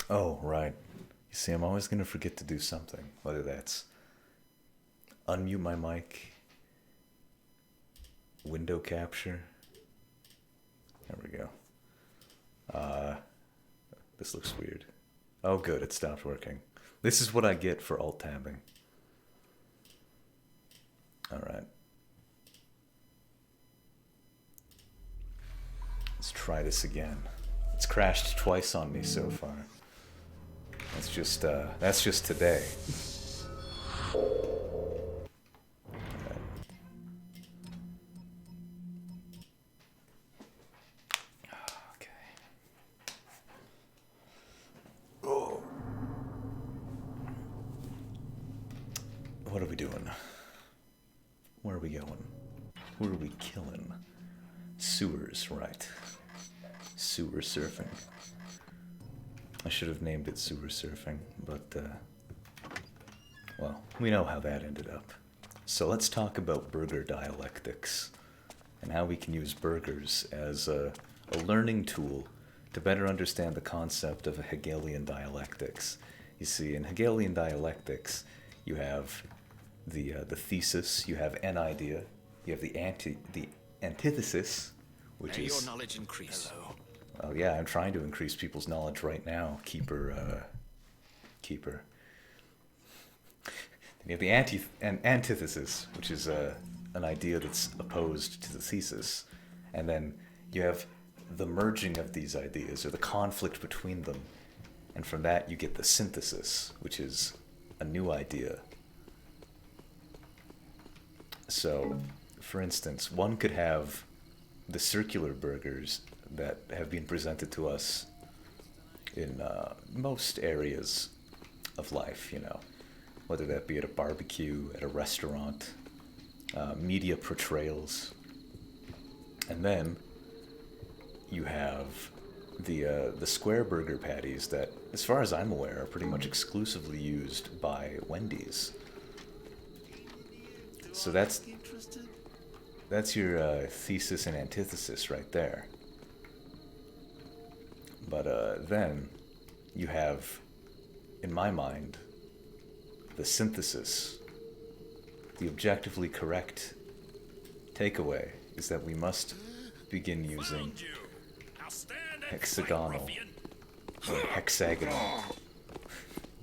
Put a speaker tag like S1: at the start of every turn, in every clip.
S1: Oh, right. You see, I'm always going to forget to do something, whether that's unmute my mic, window capture. There we go. Uh, this looks weird. Oh, good, it stopped working. This is what I get for alt tabbing. All right. Let's try this again. It's crashed twice on me so far. That's just today. Right. Okay. Oh. What are we doing? Where are we going? Who are we killing? Sewers, right. Sewer surfing. I should have named it sewer surfing, but, well, we know how that ended up. So let's talk about burger dialectics and how we can use burgers as a learning tool to better understand the concept of a Hegelian dialectics. You see, in Hegelian dialectics, you have the thesis, you have an idea, you have the antithesis, which is...
S2: your knowledge increase. Hello.
S1: Oh yeah, I'm trying to increase people's knowledge right now, Keeper. You have the antithesis, which is an idea that's opposed to the thesis, and then you have the merging of these ideas, or the conflict between them, and from that you get the synthesis, which is a new idea. So, for instance, one could have the circular burgers that have been presented to us in most areas of life, you know, whether that be at a barbecue, at a restaurant, media portrayals. And then you have the square burger patties that, as far as I'm aware, are pretty much exclusively used by Wendy's. So that's your thesis and antithesis right there. But then you have, in my mind, the synthesis. The objectively correct takeaway is that we must begin using hexagonal or hexagonal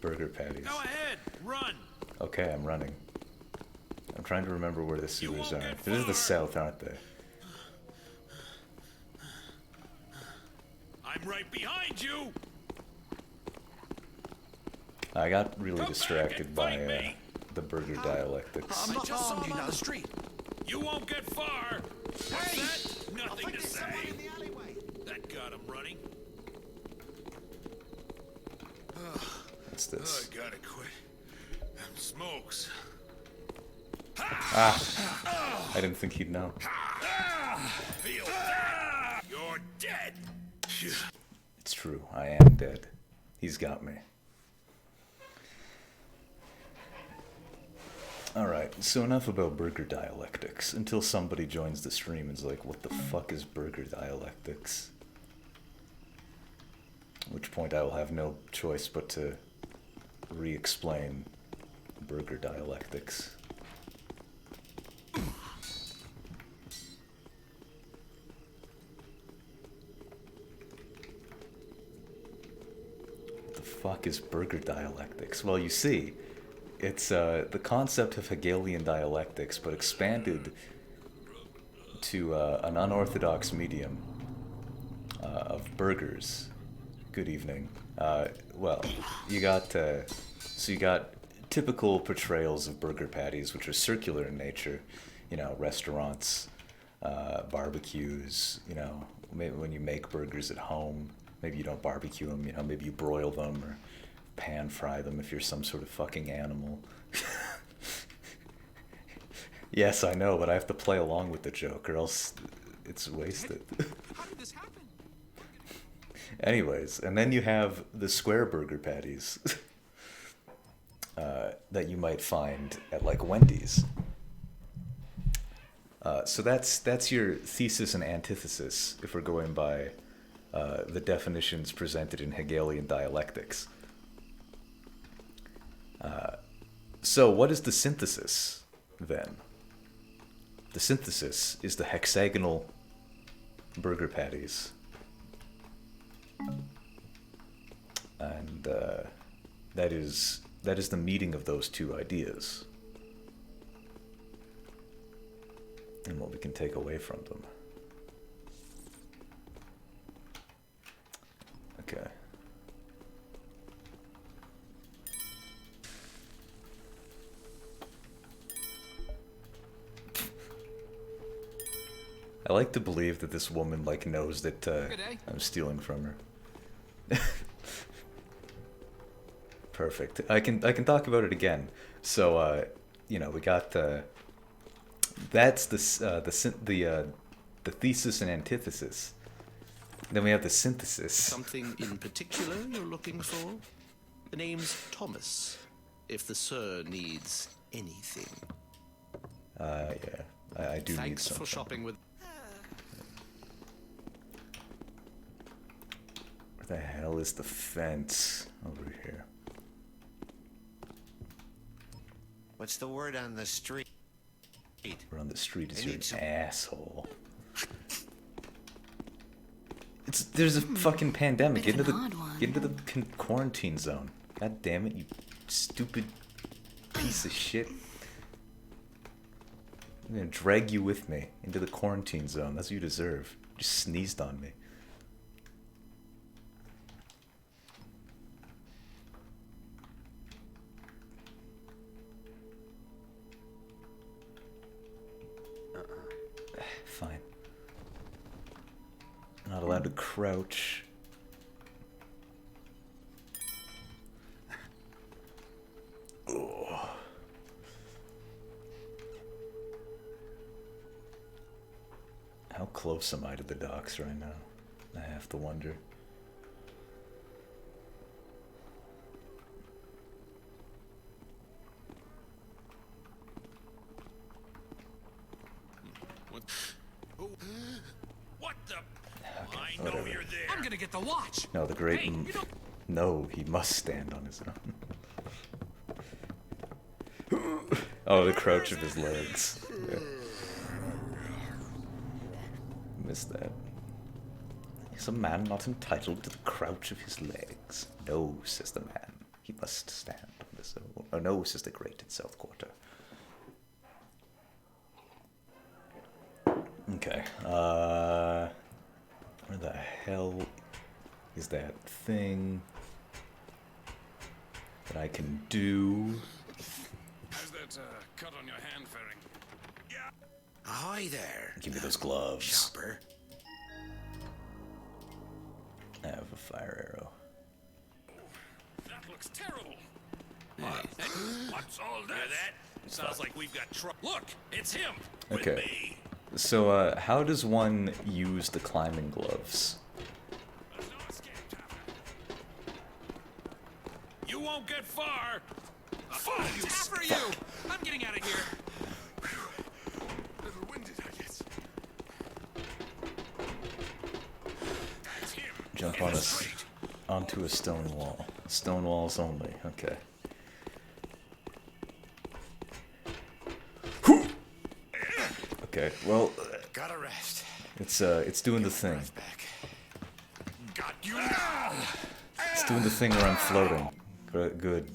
S1: burger patties.
S2: Go ahead, run.
S1: Okay, I'm running. I'm trying to remember where the sewers are. This is the south, aren't they?
S2: I'm right behind you.
S1: I got really distracted by the burger dialectics.
S2: I just saw him on the street. You won't get far. What's that? Nothing to say. That got him running.
S1: What's this?
S2: I gotta quit. Them smokes.
S1: Ah! I didn't think he'd know.
S2: Feel that? You're dead.
S1: It's true, I am dead. He's got me. Alright, so enough about burger dialectics, until somebody joins the stream and is like, what the fuck is burger dialectics? At which point I will have no choice but to re-explain burger dialectics. What the fuck is burger dialectics? Well, you see, it's the concept of Hegelian dialectics, but expanded to an unorthodox medium of burgers. Good evening. Well, you got typical portrayals of burger patties, which are circular in nature. You know, restaurants, barbecues. You know, maybe when you make burgers at home, maybe you don't barbecue them. You know, maybe you broil them or pan fry them if you're some sort of fucking animal. Yes, I know, but I have to play along with the joke, or else it's wasted.
S2: How did this happen?
S1: Anyways, and then you have the square burger patties that you might find at like Wendy's. So that's your thesis and antithesis if we're going by the definitions presented in Hegelian dialectics. So what is the synthesis, then? The synthesis is the hexagonal burger patties. And that is the meeting of those two ideas. And what we can take away from them. Okay. I like to believe that this woman like knows that I'm stealing from her. Perfect. I can talk about it again. So you know, we got that's the thesis and antithesis. Then we have the synthesis.
S3: Something in particular you're looking for? The name's Thomas, if the sir needs anything.
S1: Yeah, I do need
S3: Thanks
S1: something.
S3: for shopping with...
S1: Where the hell is the fence over here?
S4: What's the word on the street?
S1: We're on the street. Is
S4: I
S1: your
S4: need some-
S1: asshole? There's a fucking pandemic. Get
S5: Bit
S1: into
S5: of an
S1: the
S5: odd one.
S1: get into the quarantine zone. God damn it, you stupid piece of shit. I'm gonna drag you with me into the quarantine zone. That's what you deserve. You just sneezed on me. Fine. Not allowed to crouch. Oh. How close am I to the docks right now? I have to wonder.
S2: What the? I know
S1: whatever.
S2: you're there.
S6: I'm gonna get the watch.
S1: No, the great.
S6: Hey, you don't-
S1: No, he must stand on his own. Oh, the crouch of his legs. Yeah. Missed that. Is a man not entitled to the crouch of his legs? No, says the man. He must stand on his own. Oh, no, says the great in South Quarter. Okay. Where the hell is that thing that I can do?
S2: How's that cut on your hand faring?
S4: Ahoy there,
S1: Give me those gloves.
S4: shopper.
S1: I have a fire arrow.
S2: That looks terrible. What's all that? Sounds like we've got trouble. Look, it's him. With
S1: Okay.
S2: me.
S1: So, how does one use the climbing gloves?
S2: There's no escape, Topper. You won't get far. I'll follow you.
S6: After you! I'm getting out of here.
S2: Little winded, I guess. That's him.
S1: Jump
S2: In
S1: on
S2: the
S1: a
S2: street.
S1: onto a stone wall. Stone walls only. Okay. Okay. Well,
S4: Gotta rest.
S1: it's doing the thing.
S4: Back.
S2: Got you now.
S1: It's doing the thing where I'm floating. Good.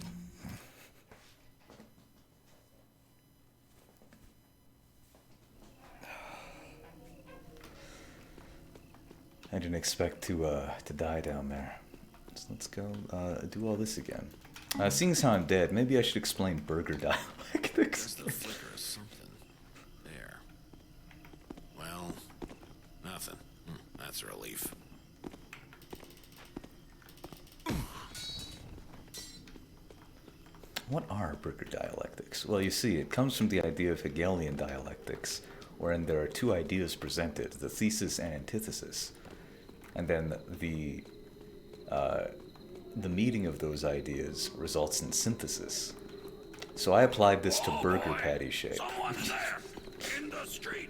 S1: I didn't expect to die down there. So let's go do all this again. Seeing as how I'm dead, maybe I should explain burger dialectics.
S3: There's the flicker of something. There. Well, nothing. That's a relief.
S1: What are burger dialectics? Well, you see, it comes from the idea of Hegelian dialectics, wherein there are two ideas presented, the thesis and antithesis. And then the meeting of those ideas results in synthesis. So I applied this to burger patty shape.
S2: Someone's there. In the street.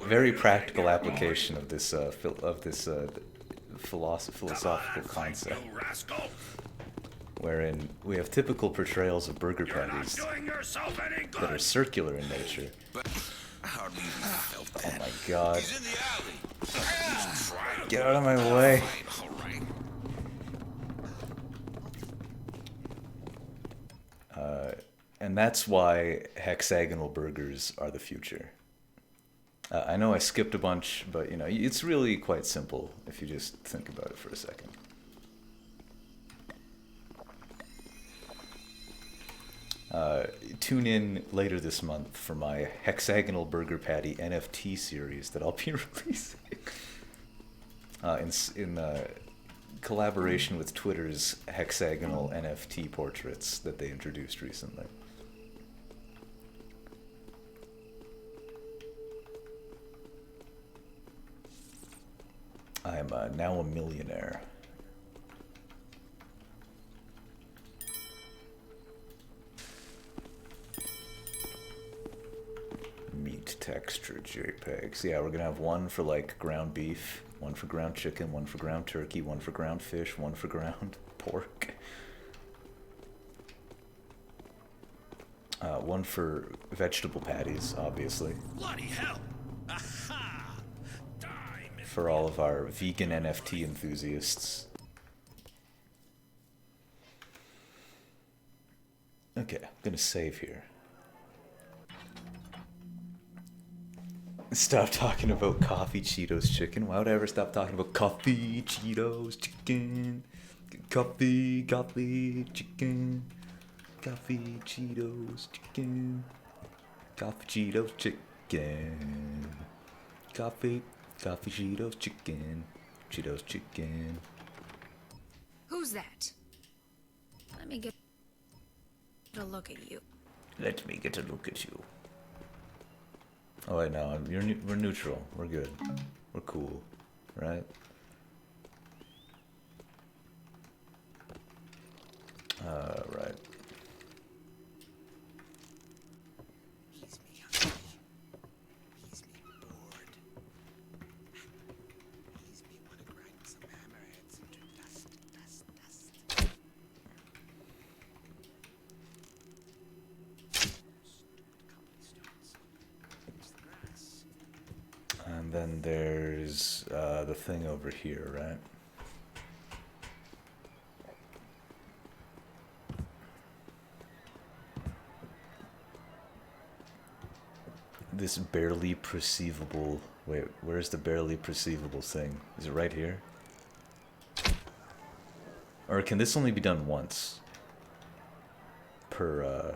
S1: Very practical application of this philosophical concept,
S2: You rascal!
S1: wherein we have typical portrayals of burger
S2: You're not
S1: patties
S2: doing yourself any
S1: that are
S2: good!
S1: circular in nature.
S4: I hardly even felt
S1: Oh
S4: that.
S1: my god.
S4: He's in the alley.
S1: Get out of my way.
S4: All right.
S1: And that's why hexagonal burgers are the future. I know I skipped a bunch, but you know, it's really quite simple if you just think about it for a second. Tune in later this month for my hexagonal burger patty NFT series that I'll be releasing in collaboration with Twitter's hexagonal NFT portraits that they introduced recently. I am now a millionaire. Meat texture JPEGs. Yeah, we're gonna have one for like ground beef, one for ground chicken, one for ground turkey, one for ground fish, one for ground pork. One for vegetable patties, obviously.
S2: Bloody hell! Aha! Die, Miss
S1: For all of our vegan NFT enthusiasts. Okay, I'm gonna save here. Stop talking about coffee Cheetos chicken. Why would I ever stop talking about coffee Cheetos chicken? Coffee chicken. Coffee Cheetos chicken. Coffee Cheetos chicken. Coffee Cheetos chicken. Cheetos chicken.
S5: Who's that? Let me get a look at you.
S1: Let me get a look at you. Oh wait, no, we're neutral. We're good. We're cool, right? Right.
S4: He's me hungry. He's me bored. He's me wanna grind some hammerheads into dust. Cobblestones. Here's the grass.
S1: And then there's the thing over here, right? This barely perceivable... Wait, where's the barely perceivable thing? Is it right here? Or can this only be done once? Per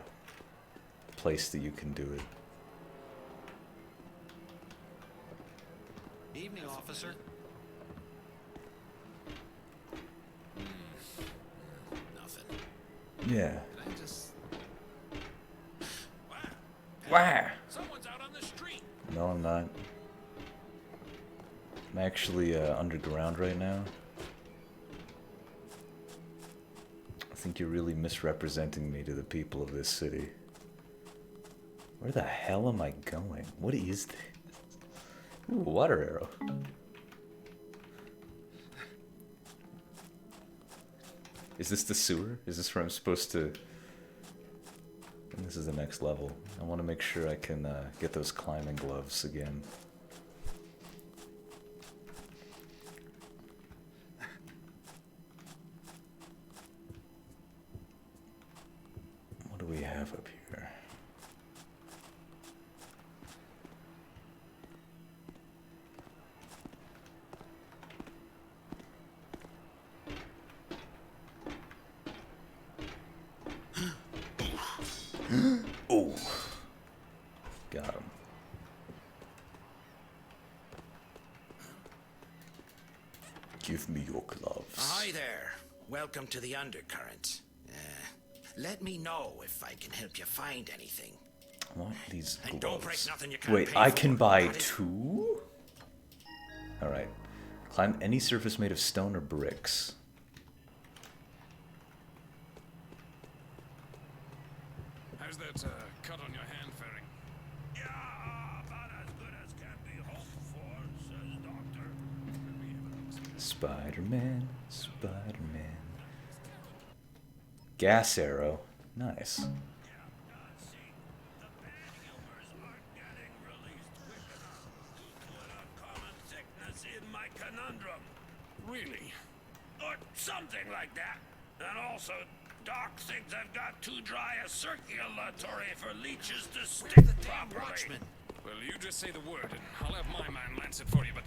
S1: place that you can do it.
S6: Evening, officer.
S4: Nothing.
S1: Yeah.
S6: I just...
S1: Wah!
S2: Someone's out on the street!
S1: No, I'm not. I'm actually underground right now. I think you're really misrepresenting me to the people of this city. Where the hell am I going? What is this? Ooh, water arrow. Is this the sewer? Is this where I'm supposed to... And this is the next level. I want to make sure I can get those climbing gloves again. What do we have up here? Oh, got him. Give me your gloves.
S4: Hi there. Welcome to the Undercurrent. Let me know if I can help you find anything.
S1: I want these gloves.
S4: And don't break nothing you can't
S1: Wait,
S4: pay
S1: I
S4: for.
S1: can buy
S4: Got it?
S1: 2? Alright. Climb any surface made of stone or bricks.
S2: How's that cut on your hand faring? Yeah, about as good as can be hoped for, says doctor.
S1: Spider-Man, Spider-Man. Gas arrow. Nice.
S2: Really? Or something like that. And also, Doc thinks I've got too dry a circulatory for leeches to stick properly.
S3: Watchman.
S6: Well, you just say the word, and I'll have my man lance it for you, but...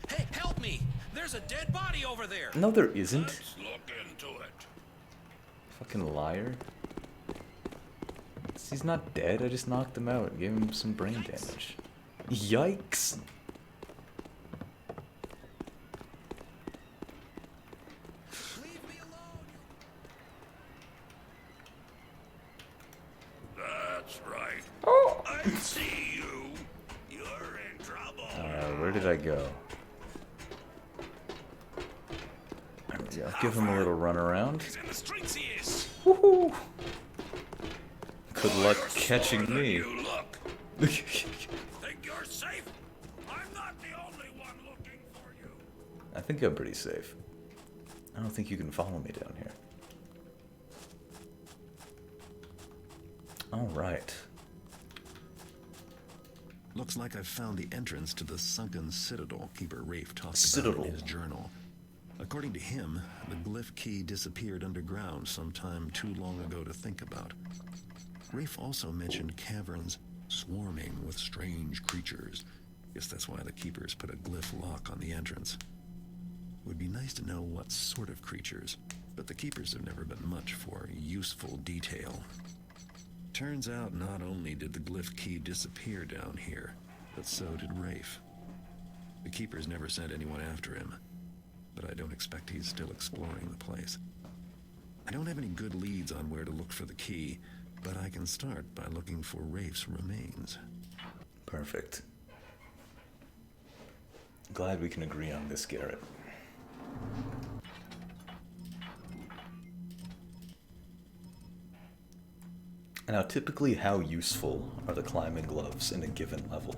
S3: Hey, help me! There's a dead body over there!
S1: No, there isn't.
S2: Let's look into it.
S1: Fucking liar. He's not dead. I just knocked him out. Gave him some brain damage. Yikes.
S3: Leave me alone!
S2: That's right.
S1: Oh.
S2: I see you. You're in trouble.
S1: Alright, where did I go? There we go. Give him a little run around.
S6: He's in the streets, he is!
S1: Woohoo! Good luck
S2: You're
S1: catching
S2: smarter than
S1: me.
S2: You look. Think you're safe? I'm not the only one looking for you.
S1: I think I'm pretty safe. I don't think you can follow me down here. Alright.
S7: Looks like I've found the entrance to the sunken citadel Keeper Rafe talked about
S1: Citadel.
S7: in his journal. According to him, the glyph key disappeared underground sometime too long ago to think about. Rafe also mentioned caverns swarming with strange creatures. Guess that's why the Keepers put a glyph lock on the entrance. Would be nice to know what sort of creatures, but the Keepers have never been much for useful detail. Turns out not only did the glyph key disappear down here, but so did Rafe. The Keepers never sent anyone after him, but I don't expect he's still exploring the place. I don't have any good leads on where to look for the key, but I can start by looking for Rafe's remains.
S1: Perfect. Glad we can agree on this, Garrett. Now, typically, how useful are the climbing gloves in a given level?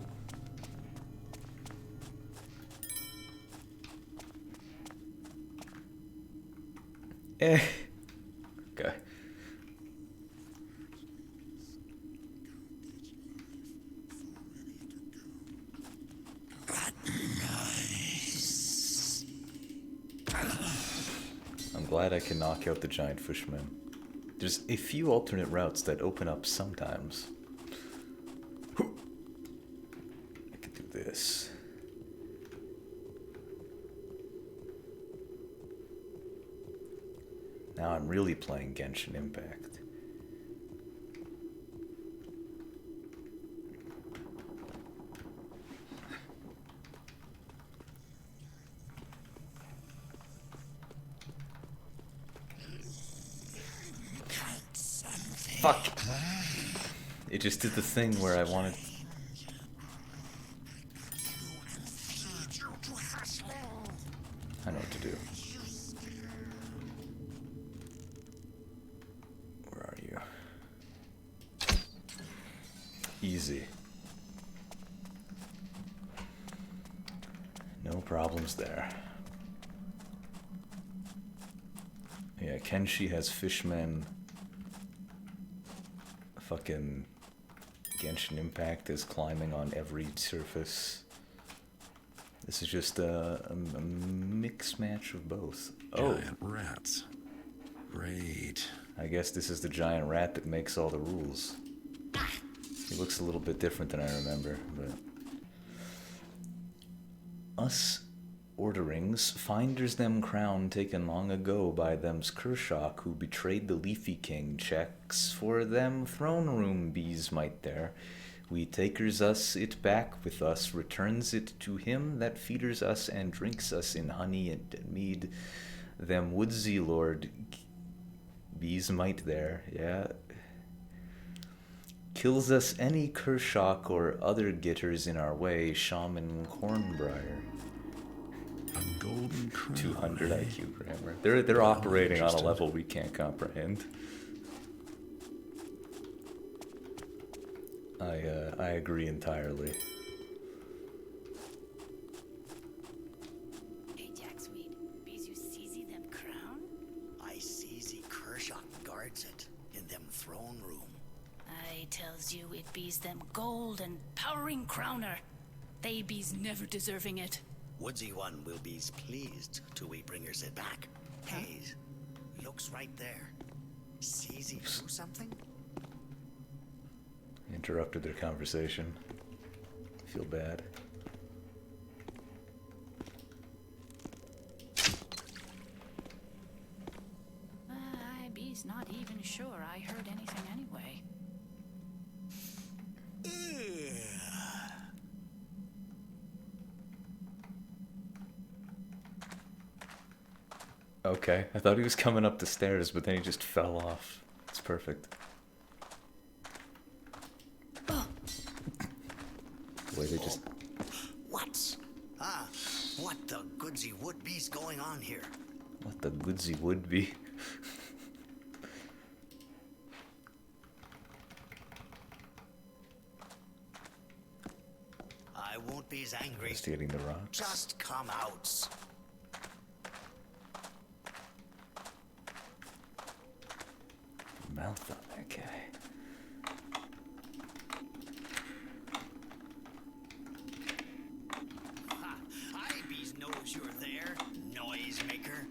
S1: Okay. I'm glad I can knock out the giant fishman. There's a few alternate routes that open up sometimes. I could do this. Now I'm really playing Genshin Impact. Fuck! It just did the thing where I wanted... I know what to do. Where are you? Easy. No problems there. Yeah, Kenshi has fishmen. Fucking Genshin Impact is climbing on every surface. This is just a mix match of both. Oh,
S7: Giant rats. Great.
S1: I guess this is the giant rat that makes all the rules. He looks a little bit different than I remember, but... Us orderings, finders them crown taken long ago by them's Kershak who betrayed the Leafy King, checks for them throne room bees might there. We takers us it back with us, returns it to him that feeders us and drinks us in honey and mead. Them woodsy lord bees might there, yeah. Kills us any Kershak or other getters in our way, shaman cornbriar.
S7: A golden crown.
S1: 200
S7: eh?
S1: IQ grammar. They're operating on a level we can't comprehend. I agree entirely.
S5: Ajax Reed.
S8: bees them gold and powering crowner. They bees never deserving it.
S9: Woodsy one will be pleased till we bringers it back. Hayes, looks right there. Sees he do something?
S1: Interrupted their conversation. Feel bad.
S8: I bees not even sure I heard anything anyway.
S1: Okay, I thought he was coming up the stairs, but then he just fell off. It's perfect. The way they just...
S9: What? Ah, what the goodsy would be's going on here?
S1: What the goodsy would be.
S9: I won't be as angry.
S1: Investigating the rocks.
S9: Just come out.
S1: Mouth on that guy.
S9: Ha! Ibees knows you're there, noisemaker.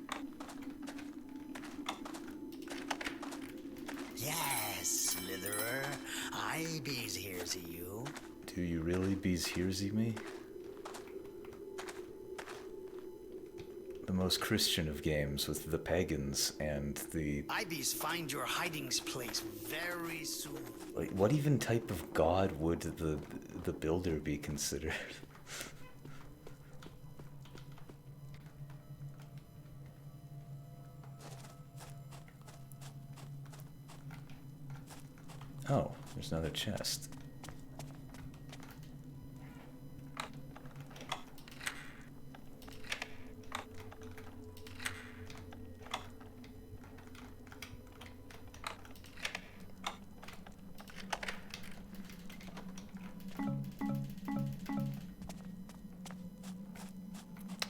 S9: Yes, Slitherer. Ibees hears you.
S1: Do you really bees hearsy me? The most Christian of games with the pagans and the...
S9: Ibees find your hiding place very soon.
S1: Like, what even type of god would the builder be considered? Oh, there's another chest.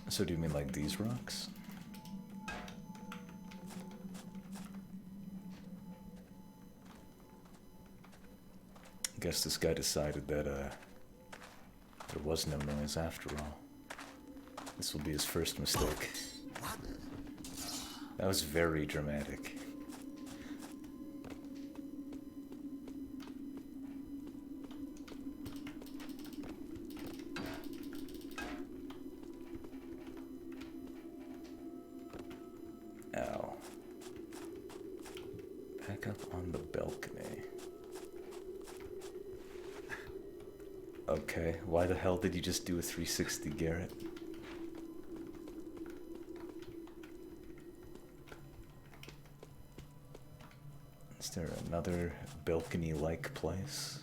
S1: So do you mean like these rocks? I guess this guy decided that there was no noise after all. This will be his first mistake. That was very dramatic. Ow. Back up on the balcony. Okay, why the hell did you just do a 360, Garrett? Is there another balcony-like place?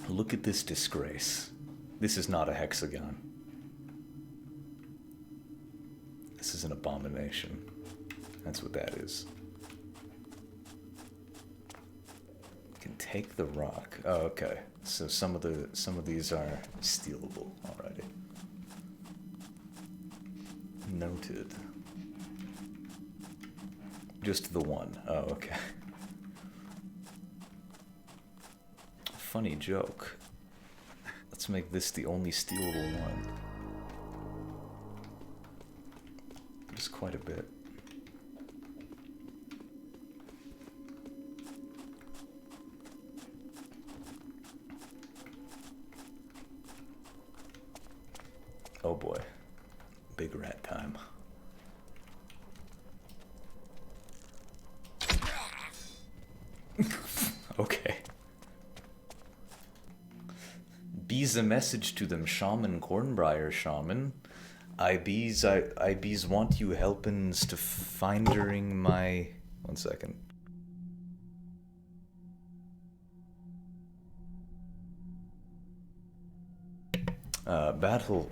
S1: Look at this disgrace. This is not a hexagon. This is an abomination. That's what that is. You can take the rock. Oh, okay. So some of these are stealable already. Noted. Just the one. Oh, okay. Funny joke. Let's make this the only stealable one. There's quite a bit. Oh boy. Big rat time. Okay. Bees a message to them, Shaman Cornbriar Shaman. I bees want you helpins to findering my... One second. Battlehorn.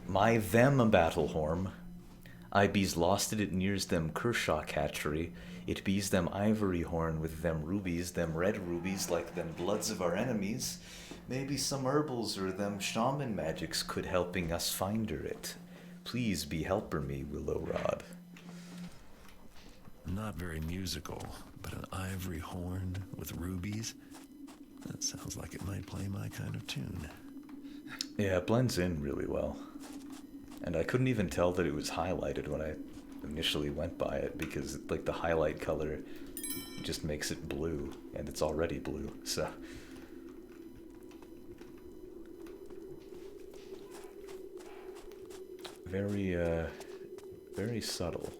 S1: I bees lost it nears them Kershaw hatchery. It bees them ivory horn with them rubies, them red rubies like them bloods of our enemies. Maybe some herbals or them shaman magics could helping us find her it. Please be helper me, Willow Rod.
S7: Not very musical, but an ivory horn with rubies? That sounds like it might play my kind of tune.
S1: Yeah, it blends in really well. And I couldn't even tell that it was highlighted when I initially went by it, because like the highlight color just makes it blue, and it's already blue, so... Very, very subtle.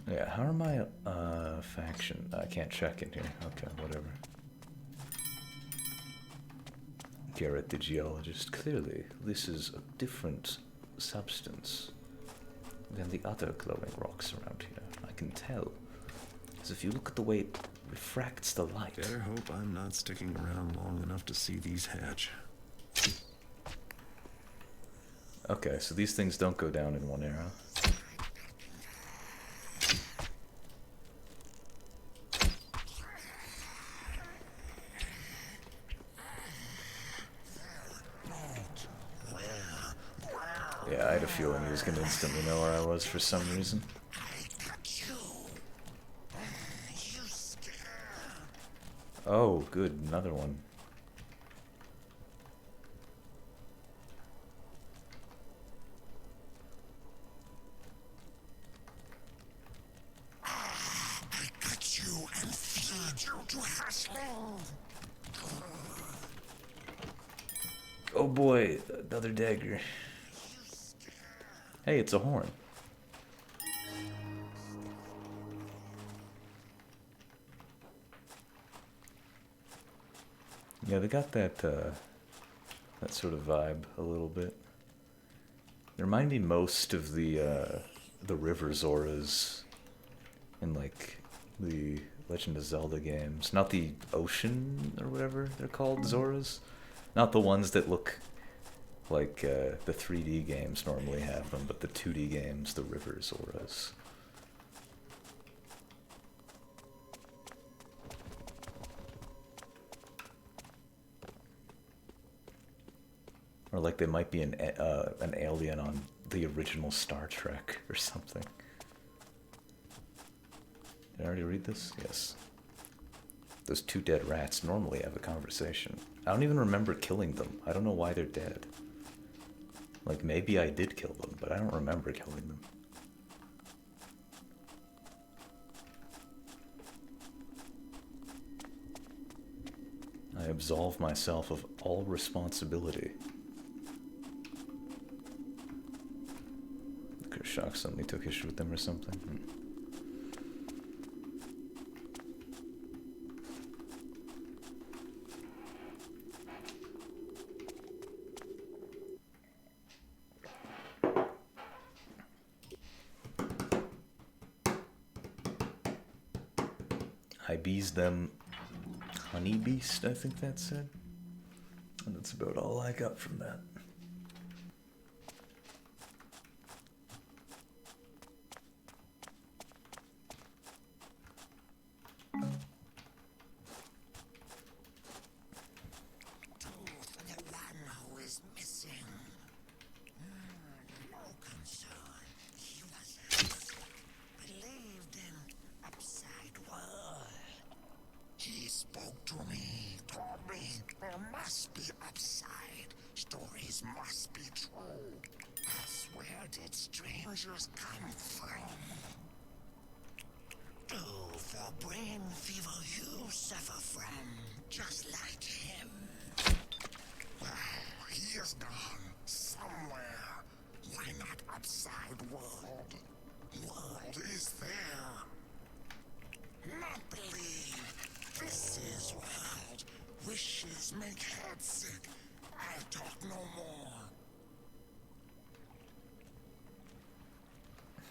S1: Yeah, how are my, faction? I can't check in here. Okay, whatever. Garrett the geologist. Clearly, this is a different substance than the other glowing rocks around here. I can tell. As if you look at the way it refracts the light.
S7: Better hope I'm not sticking around long enough to see these hatch.
S1: Okay, so these things don't go down in one arrow. Yeah, I had a feeling he was going to instantly know where I was for some reason. Oh, good, another one.
S2: I cut you and feed you to Hasling.
S1: Oh boy, another dagger. Hey, it's a horn. Yeah, they got that that sort of vibe a little bit. They remind me most of the river Zoras in like the Legend of Zelda games. Not the ocean or whatever they're called, Zoras. Not the ones that look like the 3D games normally have them, but the 2D games, the river Zoras. Or like they might be an alien on the original Star Trek or something. Did I already read this? Yes. Those two dead rats normally have a conversation. I don't even remember killing them. I don't know why they're dead. Like, maybe I did kill them, but I don't remember killing them. I absolve myself of all responsibility. Kershak suddenly took issue with them or something. I bees them honey beast, I think that said. And that's about all I got from that.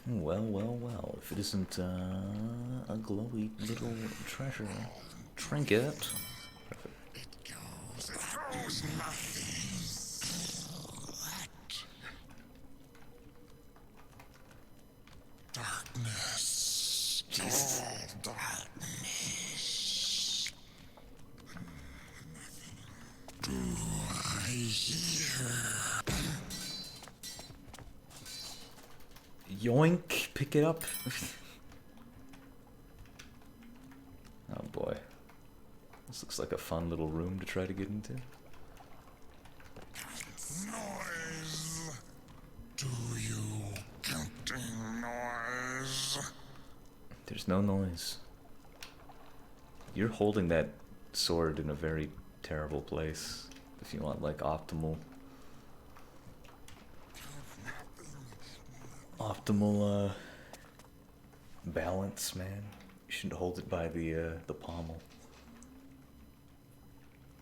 S1: Well, if it isn't a glowy little treasure trinket.
S2: It goes nothing.
S1: Jesus. Yoink! Pick it up. Oh boy. This looks like a fun little room to try to get into.
S2: Noise. Do you counting noise?
S1: There's no noise. You're holding that sword in a very terrible place. If you want like optimal balance, man. You shouldn't hold it by the pommel.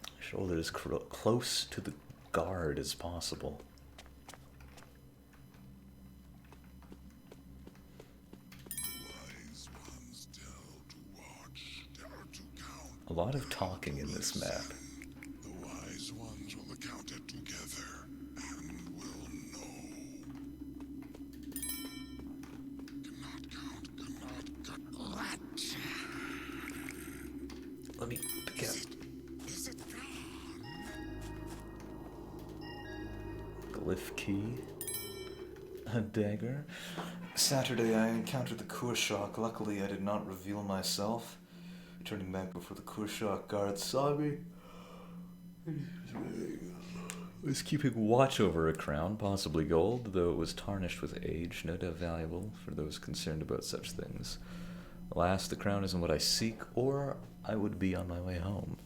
S1: You should hold it as close to the guard as possible.
S2: Wise ones tell to watch, tell to count.
S1: A lot of talking in this map.
S2: The wise ones will account it together and will know. Cannot count. What?
S1: Let me pick up.
S2: Is it
S1: Glyph key. A dagger. Saturday I encountered the Kurshok. Luckily I did not reveal myself. Returning back before the Kurshok guards saw me. I was keeping watch over a crown, possibly gold, though it was tarnished with age, no doubt valuable for those concerned about such things. Alas, the crown isn't what I seek, or I would be on my way home.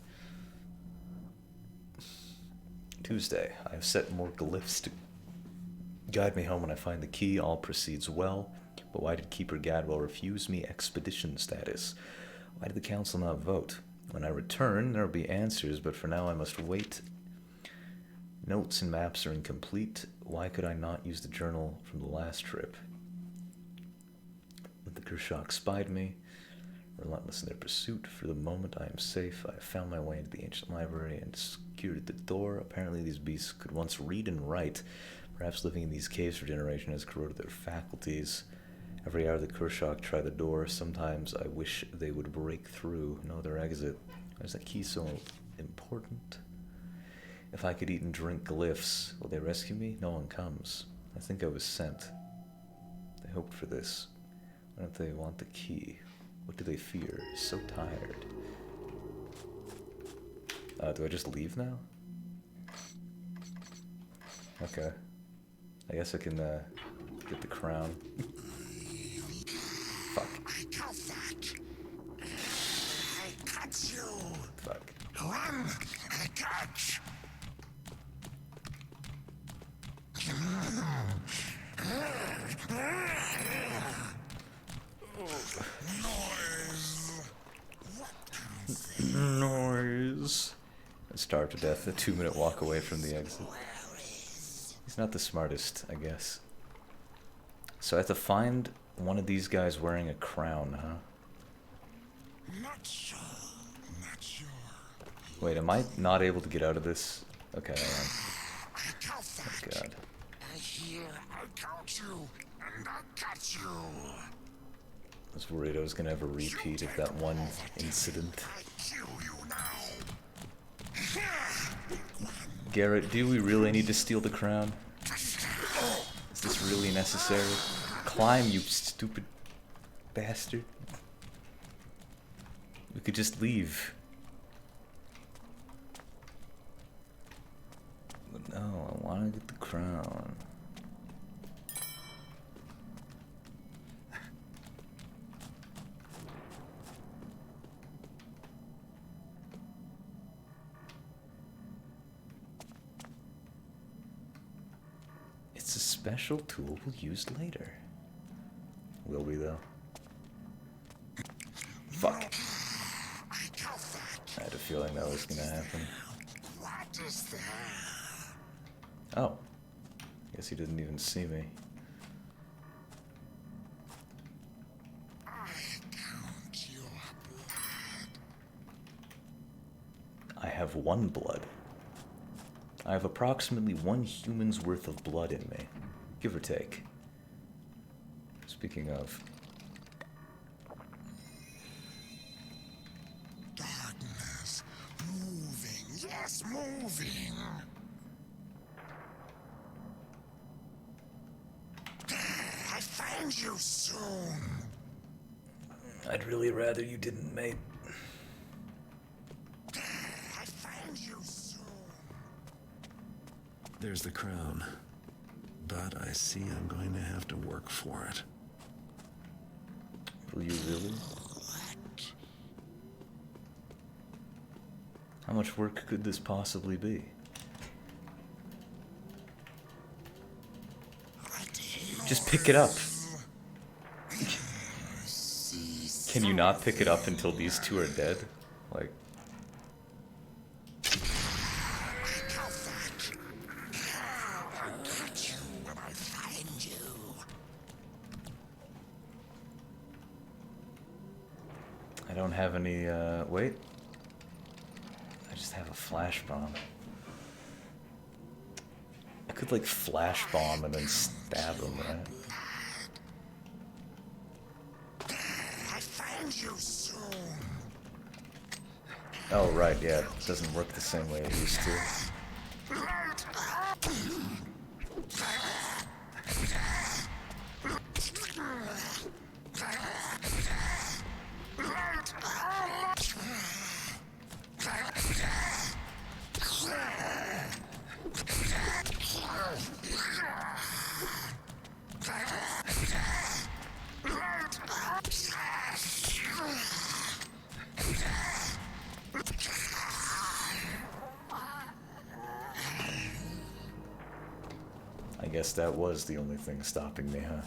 S1: Tuesday, I have set more glyphs to guide me home when I find the key. All proceeds well, but why did Keeper Gadwell refuse me expedition status? Why did the council not vote? When I return, there will be answers, but for now I must wait. Notes and maps are incomplete. Why could I not use the journal from the last trip? The Kurshok spied me, relentless in their pursuit. For the moment I am safe. I have found my way into the ancient library and secured the door. Apparently these beasts could once read and write. Perhaps living in these caves for generations has corroded their faculties. Every hour the Kurshok try the door. Sometimes I wish they would break through. No other exit. Why is that key so important? If I could eat and drink glyphs, will they rescue me? No one comes. I think I was sent. They hoped for this. Why don't they want the key? What do they fear? So tired. Do I just leave now? Okay. I guess I can get the crown. Fuck.
S2: I got that. I got you.
S1: Fuck.
S2: Run. I got. Noise.
S1: Noise. I starved to death. A 2-minute walk away from the exit. He's not the smartest, I guess. So I have to find one of these guys wearing a crown, huh?
S2: Not sure. Not sure.
S1: Wait, am I not able to get out of this? Okay, I am.
S2: I got that.
S1: Oh god.
S2: I hear. I count you, and I got you.
S1: I was worried I was gonna have a repeat of that one incident.
S2: I kill you now.
S1: Garrett, do we really need to steal the crown? Is this really necessary? Climb, you stupid bastard. We could just leave. But no, I want to get the crown. It's a special tool we'll use later. Will we, though? Fuck. I had a feeling that was gonna happen.
S2: What is that?
S1: Oh. Guess he didn't even see me.
S2: I count your blood.
S1: I have 1 blood. I have approximately 1 human's worth of blood in me, give or take. Speaking of,
S2: less moving. I find you soon.
S1: I'd really rather you didn't, mate.
S2: I find you soon.
S7: There's the crown. But I see I'm going to have to work for it.
S1: Will you really? How much work could this possibly be? Just pick it up. Can you not pick it up until these two are dead? Like... I don't have any, wait. I just have a flash bomb. I could, like, flash bomb and then stab him, right?
S2: I find you soon.
S1: Oh, right, yeah. It doesn't work the same way it used to. I guess that was the only thing stopping me, huh?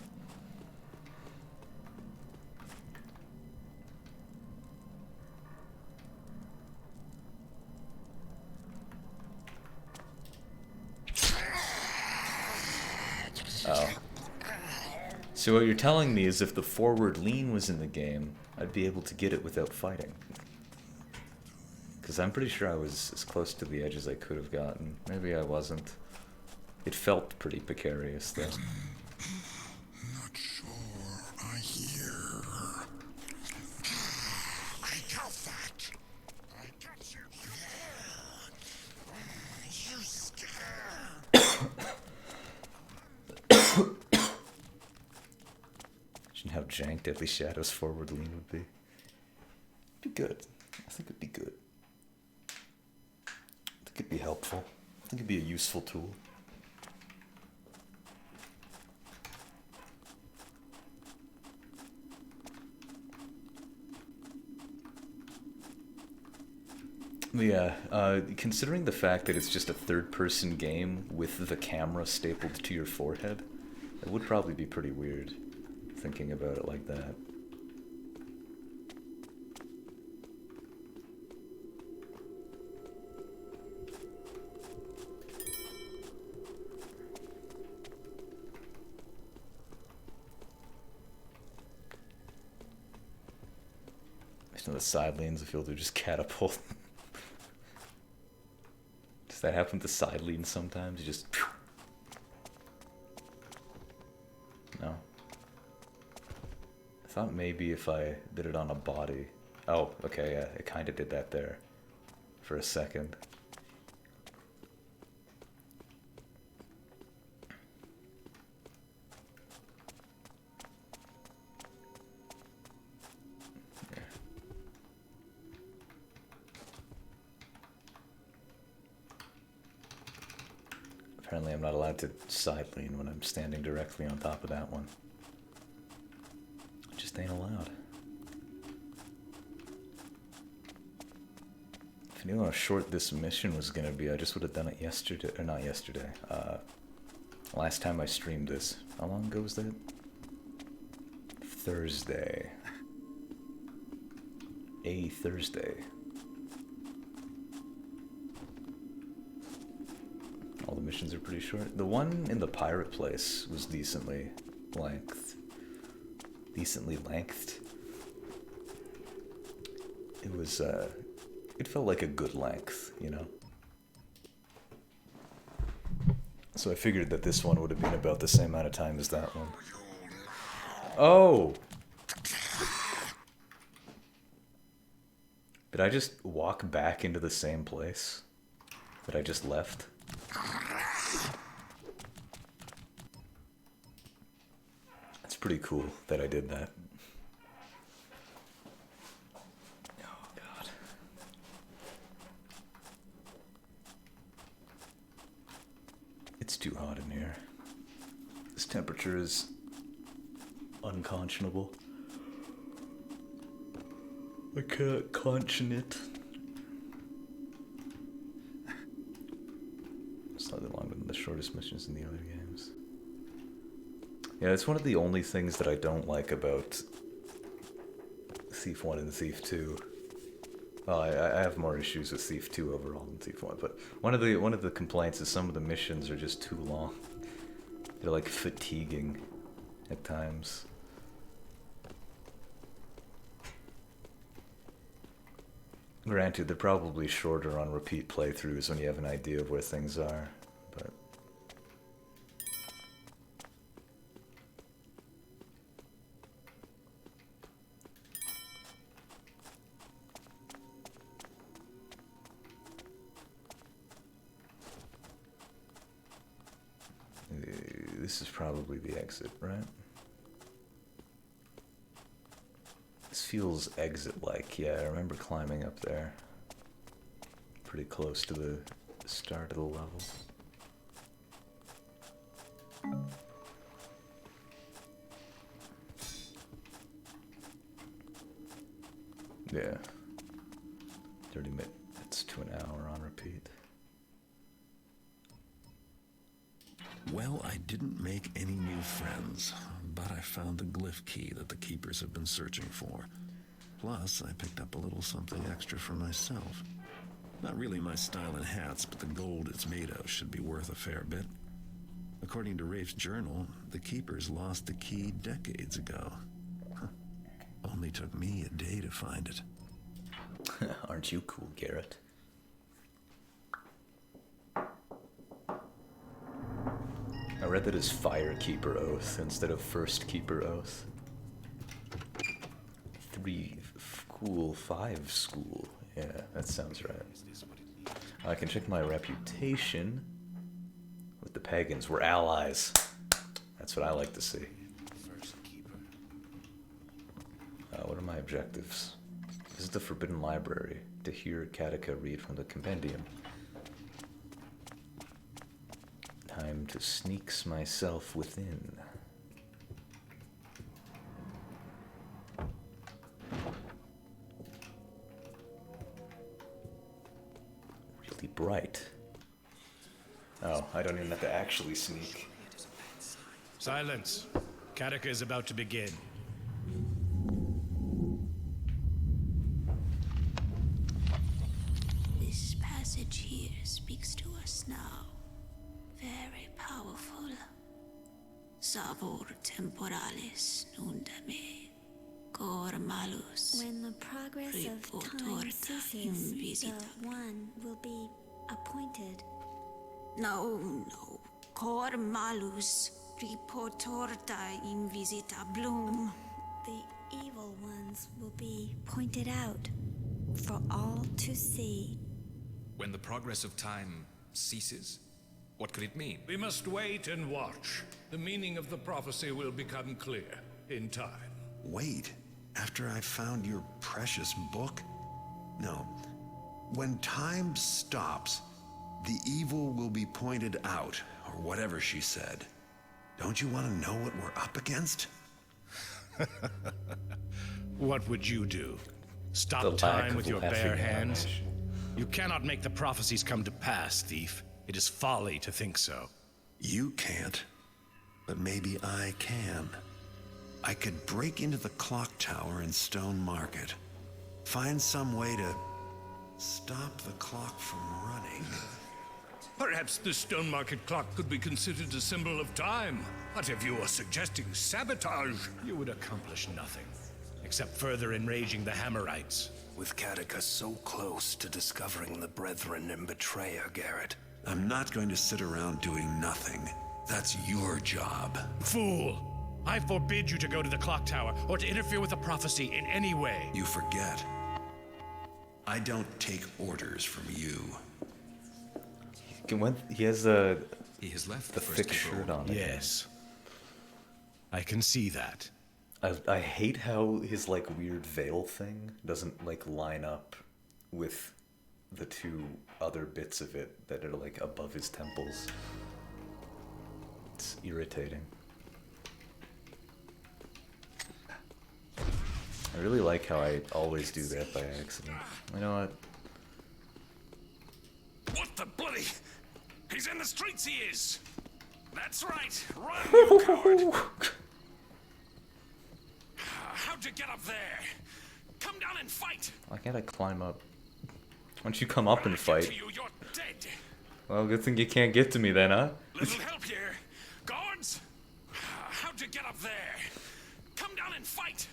S1: Oh. So what you're telling me is if the forward lean was in the game, I'd be able to get it without fighting. Because I'm pretty sure I was as close to the edge as I could have gotten. Maybe I wasn't. It felt pretty precarious, though.
S2: Not sure I hear. I got that. I got you. You scared.
S1: Imagine how jank Deadly Shadows forward lean would be. It'd be good. I think it'd be good. I think it'd be helpful. I think it'd be a useful tool. Yeah, considering the fact that it's just a third-person game with the camera stapled to your forehead, it would probably be pretty weird, thinking about it like that. Some of the side lanes, I feel they're just catapult. Does that happen to side leans sometimes? You just... Phew. No. I thought maybe if I did it on a body... Oh, okay, yeah, it kind of did that there. For a second. Apparently I'm not allowed to side lean when I'm standing directly on top of that one. It just ain't allowed. If I knew how short this mission was gonna be, I just would have done it yesterday, or not yesterday. Last time I streamed this. How long ago was that? Thursday. A Thursday. All the missions are pretty short. The one in the pirate place was decently length. It was, it felt like a good length, you know? So I figured that this one would have been about the same amount of time as that one. Oh! Did I just walk back into the same place? that I just left. It's pretty cool that I did that. Oh, God. It's too hot in here. This temperature is unconscionable. I can't conscience it. Slightly longer than the shortest missions in the other games. Yeah, it's one of the only things that I don't like about Thief 1 and Thief 2. Well, I have more issues with Thief 2 overall than Thief 1, but one of the complaints is some of the missions are just too long. They're like fatiguing at times. Granted, they're probably shorter on repeat playthroughs when you have an idea of where things are, but... This is probably the exit, right? This feels exit-like. Yeah, I remember climbing up there. Pretty close to the start of the level. Yeah. 30 minutes to an hour on repeat.
S7: Well, I didn't make any new friends, but I found the glyph key that the keepers have been searching for. Plus, I picked up a little something extra for myself. Not really my style in hats, but the gold it's made of should be worth a fair bit. According to Rafe's journal, the keepers lost the key decades ago. Only took me a day to find it.
S1: Aren't you cool, Garrett? I read that as Firekeeper Oath instead of First Keeper Oath. 5 school. Yeah, that sounds right. I can check my reputation with the pagans. We're allies. That's what I like to see. What are my objectives? Visit the Forbidden Library to hear Katika read from the compendium. Time to sneaks myself within. Really bright. Oh, I don't even have to actually sneak.
S10: Silence. Katika is about to begin.
S8: This passage here speaks to us now. Very powerful. Savor temporalis nundame, cor malus.
S11: When the progress of time ceases, the one will be appointed.
S8: No. Cor malus, reportorta invisita bloom.
S11: The evil ones will be pointed out for all to see.
S6: When the progress of time ceases? What could it mean?
S2: We must wait and watch. The meaning of the prophecy will become clear in time.
S7: Wait, after I found your precious book? No. When time stops, the evil will be pointed out, or whatever she said. Don't you want to know what we're up against?
S10: What would you do?
S1: The
S10: Stop
S1: lack
S10: time
S1: of
S10: with your
S1: laughing
S10: bare hands?
S1: animation.
S10: You cannot make the prophecies come to pass, thief. It is folly to think so.
S7: You can't, but maybe I can. I could break into the clock tower in Stone Market, find some way to stop the clock from running.
S2: Perhaps the Stone Market clock could be considered a symbol of time. But if you are suggesting sabotage,
S10: You would accomplish nothing, except further enraging the Hammerites.
S9: With Katika so close to discovering the Brethren and betrayer, Garrett.
S7: I'm not going to sit around doing nothing. That's your job.
S10: Fool! I forbid you to go to the clock tower or to interfere with the prophecy in any way.
S7: You forget. I don't take orders from you.
S1: He has the
S6: He has left
S1: the
S6: the first
S1: thick
S6: control.
S1: shirt on. again.
S10: Yes. I can see that.
S1: I hate how his like weird veil thing doesn't like line up with the two other bits of it that are like above his temples. It's irritating. I really like how I always do that by accident. You know what?
S2: What the bloody? He's in the streets, he is! That's right! Run, you coward! How'd you get up there? Come down and fight!
S1: Why can't I climb up? Why don't you come up and fight?
S2: To you, you're dead!
S1: Well, good thing you can't get to me then, huh?
S2: Little help here! Guards! How'd you get up there? Come down and fight!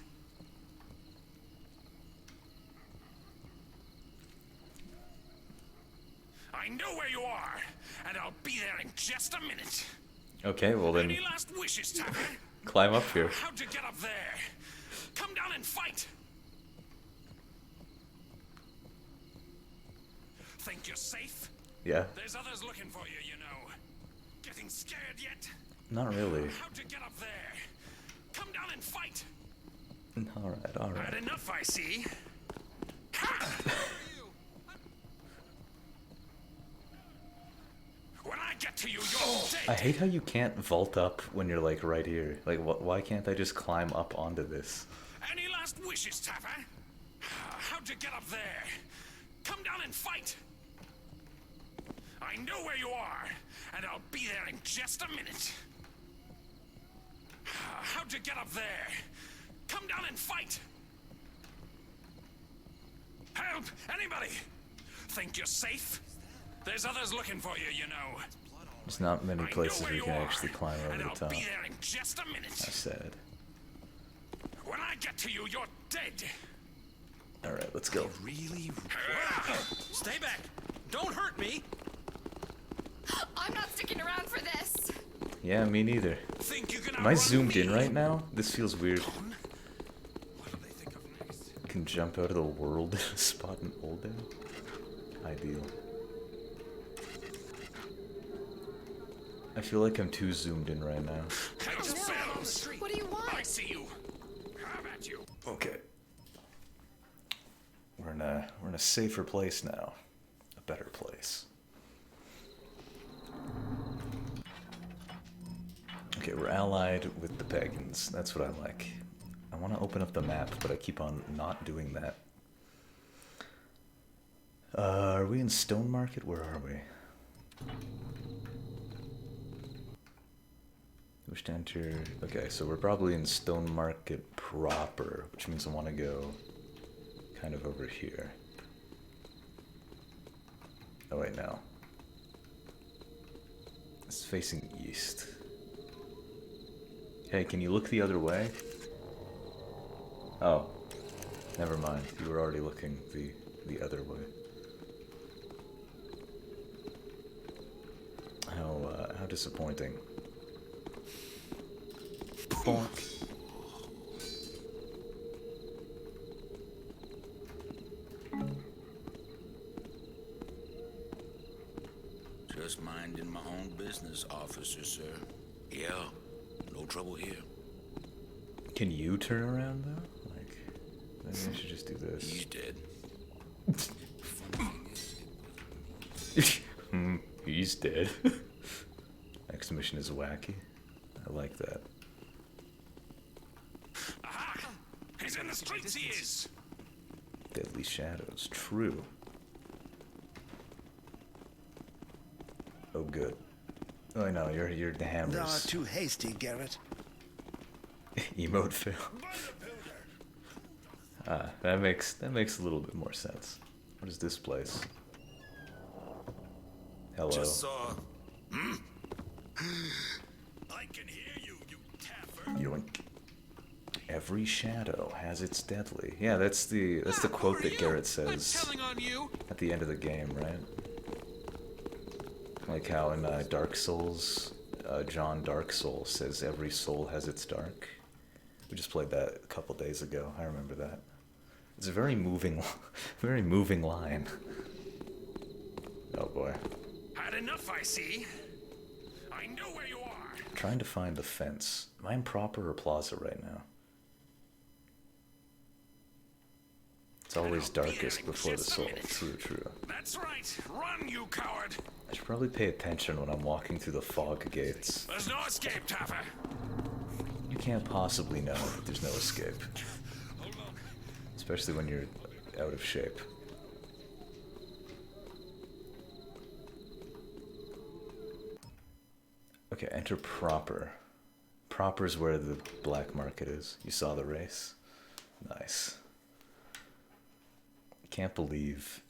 S2: I know where you are, and I'll be there in just a minute.
S1: Okay, well then,
S2: Any last wishes, Tapper?
S1: climb up here.
S2: How'd you get up there? Come down and fight! Think you're safe?
S1: Yeah,
S2: There's others looking for you, you know. Getting scared yet?
S1: not really.
S2: How'd you get up there? Come down and fight!
S1: Alright, alright.
S2: Bad enough, I see. When I get to you, you're dead!
S1: I hate how you can't vault up when you're like right here. Like, why can't I just climb up onto this?
S2: Any last wishes, Tapper? How'd you get up there? Come down and fight! I know where you are, and I'll be there in just a minute. How'd you get up there? Come down and fight! Help! Anybody! Think you're safe? There's others looking for you, you know.
S1: There's not many
S2: I know
S1: places
S2: where
S1: we
S2: you
S1: can
S2: are,
S1: actually climb over
S2: and
S1: the
S2: I'll
S1: top.
S2: be there in just a minute.
S1: That's sad.
S2: When I get to you, you're dead.
S1: Alright, let's go.
S4: Really? Stay back! Don't hurt me!
S5: I'm not sticking around for this.
S1: Yeah, me neither.
S2: Think you can
S1: Am I
S2: outrun
S1: zoomed in
S2: me?
S1: right now? This feels weird.
S2: What'll they think of next?
S1: Can jump out of the world, spot an old down. Ideal. I feel like I'm too zoomed in right now.
S2: House bells!
S5: What do you
S2: I
S5: want?
S2: see you. How about you?
S1: Okay. We're in a safer place now. A better place. Okay, we're allied with the pagans. That's what I like. I want to open up the map, but I keep on not doing that. Are we in Stone Market? Where are we? Wish to enter. Okay, so we're probably in Stone Market proper, which means I want to go kind of over here. Oh wait, no. It's facing east. Hey, can you look the other way? Oh, never mind. You were already looking the other way. How disappointing. Bonk.
S2: Just minding my own business, officer, sir. Yeah, no trouble here.
S1: Can you turn around though? Like, maybe I should just do this.
S2: He's dead.
S1: He's dead. Next mission is wacky. I like that.
S2: Aha! He's in the streets, he is!
S1: Deadly shadows. True. Oh, good. Oh, no, you're the hammers.
S9: Not too hasty, Garrett.
S1: Emote fail. Ah, that makes a little bit more sense. What is this place? Hello.
S2: Just saw. I can hear you, you taffer.
S1: Yoink. Every shadow has its deadly. Yeah, that's the quote that Garrett says
S6: On you.
S1: at the end of the game, right? Like how in Dark Souls, John Dark Soul says every soul has its dark. We just played that a couple days ago. I remember that. It's a very moving, very moving line. Oh boy.
S2: Had
S10: had enough, I see. I know where you are.
S1: I'm trying to find the fence. Am I in Proper or Plaza right now? It's always darkest before the soul. True.
S10: That's right. Run, you coward.
S1: I should probably pay attention when I'm walking through the fog gates.
S10: There's no escape, Taffer.
S1: You can't possibly know that there's no escape. Especially when you're out of shape. Okay, enter Proper. Proper's where the black market is. You saw the race? Nice. Can't believe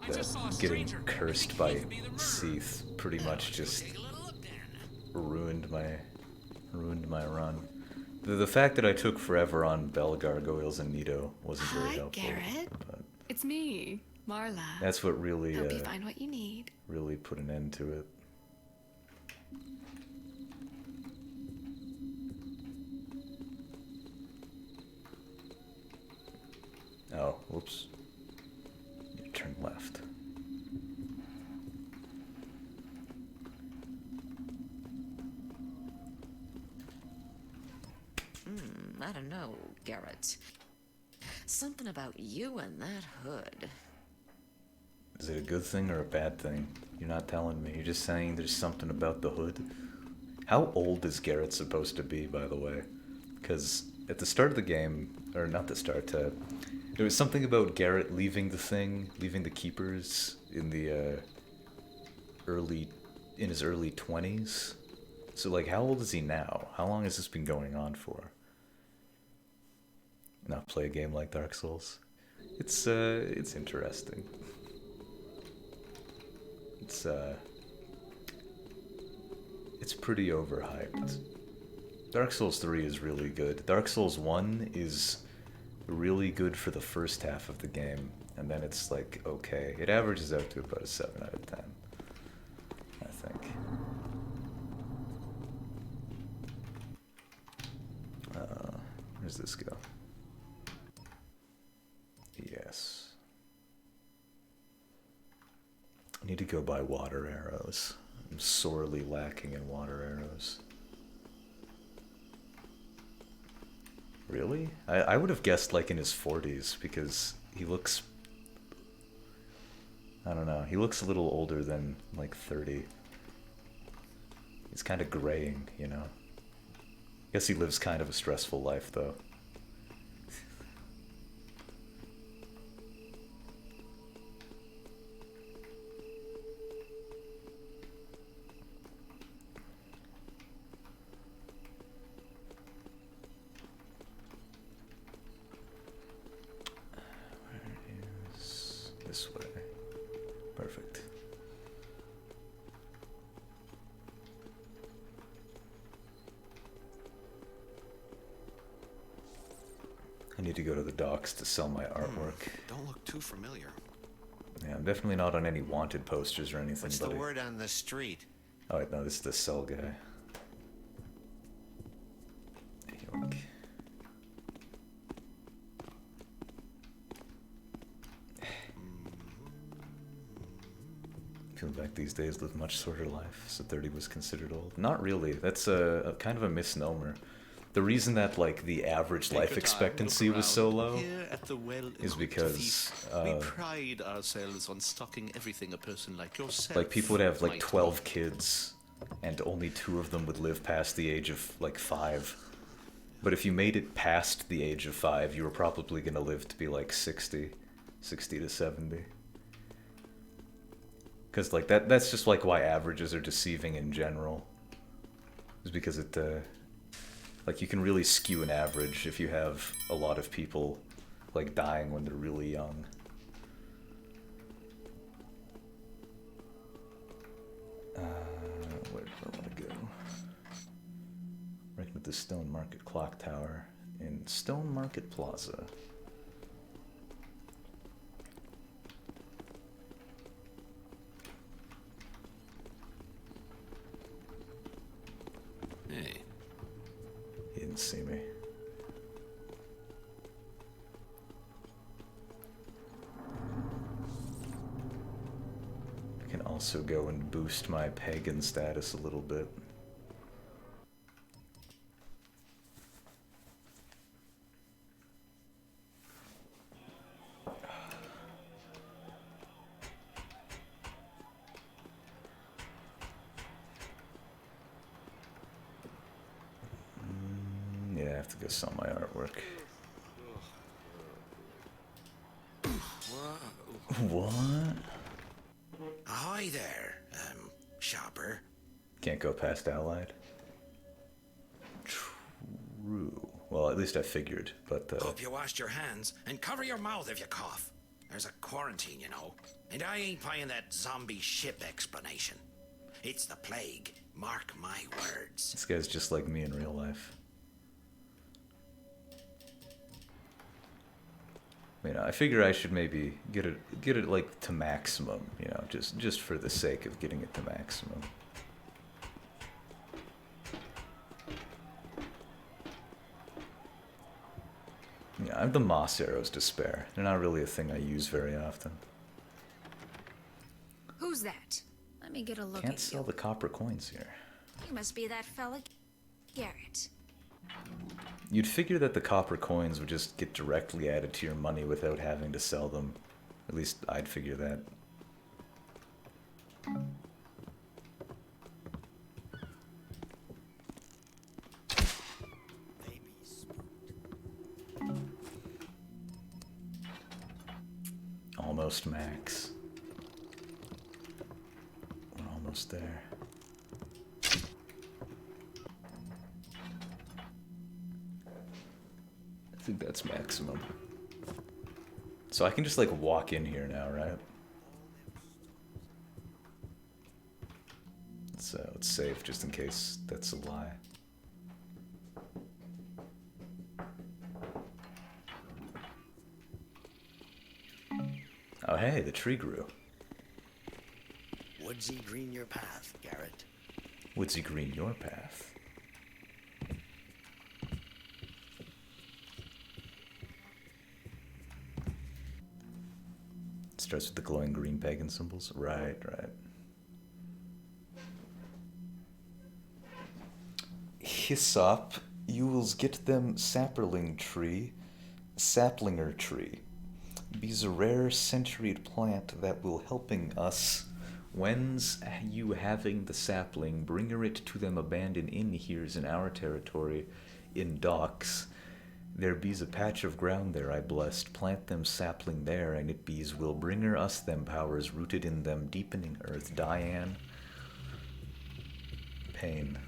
S1: that getting cursed by Seath pretty much just ruined my run. The fact that I took forever on Bell Gargoyles and Nito wasn't very helpful.
S12: Garrett. It's me, Marla.
S1: That's what really
S12: Hope you find what you need.
S1: really put an end to it. Oh, whoops. You turn left.
S13: I don't know, Garrett. Something about you and that hood.
S1: Is it a good thing or a bad thing? You're not telling me. You're just saying there's something about the hood. How old is Garrett supposed to be, by the way? Because at the start of the game, or not the start, there was something about Garrett leaving the thing, leaving the Keepers in the in his early 20s. So like, how old is he now? How long has this been going on for? Not play a game like Dark Souls. It's interesting. It's pretty overhyped. Dark Souls 3 is really good. Dark Souls 1 is really good for the first half of the game, and then it's like, okay. It averages out to about a 7 out of 10, I think. Where's this go? Yes. I need to go buy water arrows. I'm sorely lacking in water arrows. Really? I would have guessed like in his 40s because he looks... I don't know. He looks a little older than like 30. He's kind of graying, you know? Guess he lives kind of a stressful life though. This way. Perfect. I need to go to the docks to sell my artwork.
S7: Don't look too familiar.
S1: Yeah, I'm definitely not on any wanted posters or anything.
S9: What's the
S1: buddy.
S9: word on the street?
S1: Oh wait, no, this is the sell guy. Yoink. Feel back these days live much shorter life, so 30 was considered old. Not really. That's a kind of a misnomer. The reason that like the average life expectancy was so low
S3: Here at the well
S1: is because
S3: we pride ourselves on stocking everything a person like yourself.
S1: like people would have like
S3: might
S1: 12
S3: want.
S1: kids and only 2 of them would live past the age of like 5. But if you made it past the age of 5, you were probably going to live to be like 60 to 70. Because like that's just like why averages are deceiving in general. Is because it like you can really skew an average if you have a lot of people like dying when they're really young. Where do I want to go? Right with the Stone Market Clock Tower in Stone Market Plaza.
S3: Hey.
S1: He didn't see me. I can also go and boost my pagan status a little bit. Yeah, I have to go sell my artwork. What?
S4: Ahoy there, shopper.
S1: Can't go past Allied? True. Well, at least I figured, but
S4: Hope you washed your hands and cover your mouth if you cough. There's a quarantine, you know, and I ain't buying that zombie ship explanation. It's the plague, mark my words.
S1: this guy's just like me in real life. You know, I figure I should maybe get it like to maximum, you know, just for the sake of getting it to maximum. Yeah, I have the moss arrows to spare. They're not really a thing I use very often.
S5: Who's that? Let me get a look
S1: Can't
S5: at
S1: sell
S5: you.
S1: the copper coins here.
S5: You must be that fella, Garrett.
S1: You'd figure that the copper coins would just get directly added to your money without having to sell them. At least I'd figure that. Almost max. We're almost there. I think that's maximum. So I can just like walk in here now, right? So it's safe just in case that's a lie. Oh hey, the tree grew.
S9: Woodsy green your path, Garrett.
S1: Woodsy green your path. Starts with the glowing green pagan symbols. Right, right. Hyssop, you will get them sapling tree, saplinger tree. Be's a rare centuried plant that will helping us. When's you having the sapling, bringer it to them abandoned in here's in our territory, in docks. There be's a patch of ground there I blessed, plant them sapling there, and it be's will bringer us them powers rooted in them deepening earth. Diane. Pain.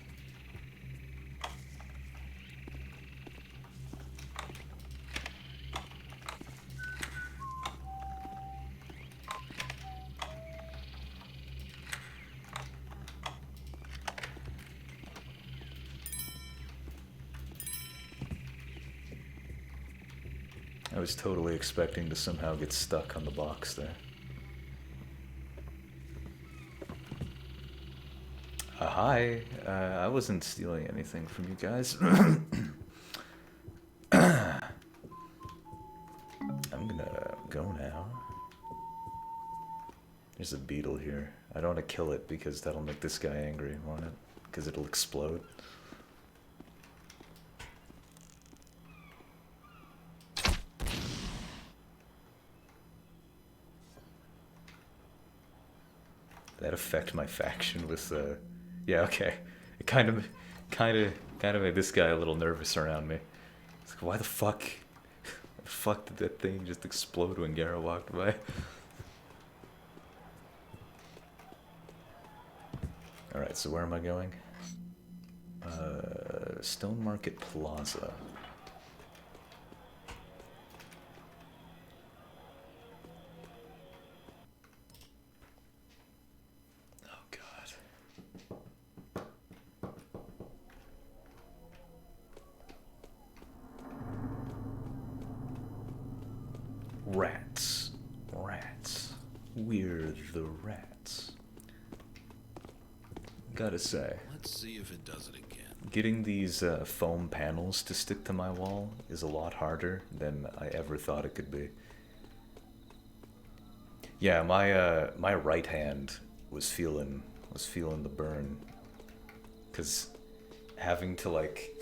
S1: I was totally expecting to somehow get stuck on the box there. Hi, I wasn't stealing anything from you guys. I'm gonna go now. There's a beetle here. I don't want to kill it because that'll make this guy angry, won't it? Because it'll explode. That affect my faction with yeah, okay. It kind of made this guy a little nervous around me. It's like, why the fuck did that thing just explode when Gara walked by? Alright, so where am I going? Stone Market Plaza. Rats. Rats. We're the rats. Gotta say.
S3: Let's see if it does it again.
S1: Getting these foam panels to stick to my wall is a lot harder than I ever thought it could be. Yeah, my right hand was feeling the burn, cause having to like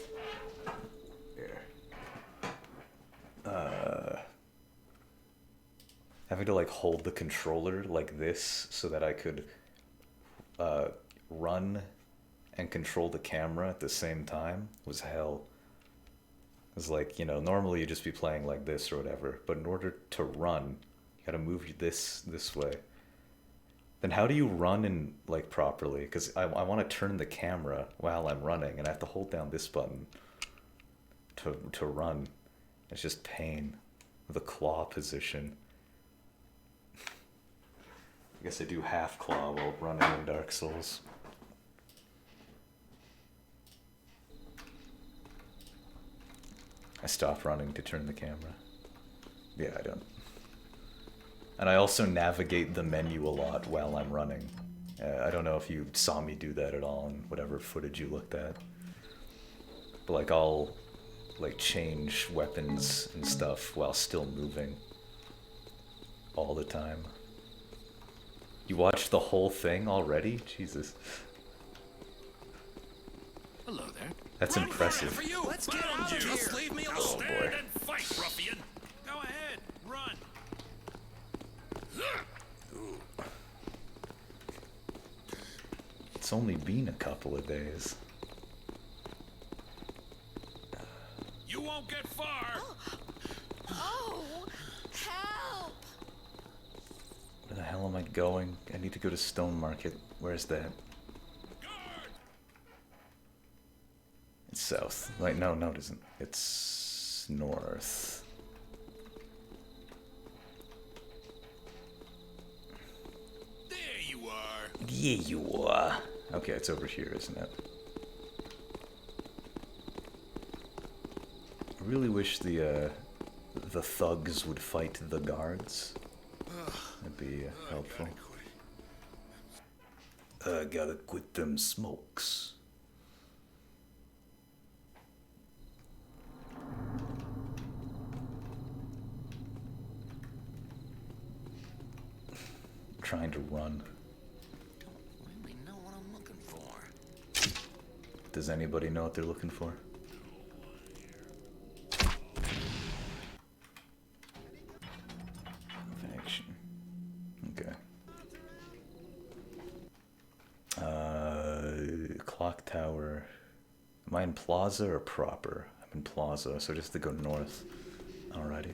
S1: having to like hold the controller like this so that I could run and control the camera at the same time was hell. It was like, you know, normally you'd just be playing like this or whatever, but in order to run, you gotta move this way. Then how do you run in like properly? Because I want to turn the camera while I'm running, and I have to hold down this button to run. It's just pain. The claw position. I guess I do half claw while running in Dark Souls. I stop running to turn the camera. Yeah, I don't. And I also navigate the menu a lot while I'm running. I don't know if you saw me do that at all in whatever footage you looked at. But like I'll like change weapons and stuff while still moving. All the time. You watched the whole thing already? Jesus.
S10: Hello there.
S1: That's impressive.
S2: For you.
S4: Let's get out of here.
S2: Just leave me alone.
S1: Oh, boy.
S2: Stand and fight, ruffian. Go ahead, run.
S1: It's only been a couple of days.
S2: You won't get far.
S8: Oh, help!
S1: Where the hell am I going? I need to go to Stone Market. Where's that? It's south. Like, no, it isn't. It's north.
S2: There you are.
S1: Yeah, you are. Okay, it's over here, isn't it? I really wish the thugs would fight the guards. That'd be helpful. I gotta quit them smokes. Trying to run.
S4: Don't really know what I'm looking for.
S1: Does anybody know what they're looking for? Action. Okay. Clock tower. Am I in Plaza or proper? I'm in Plaza, so just to go north. Alrighty.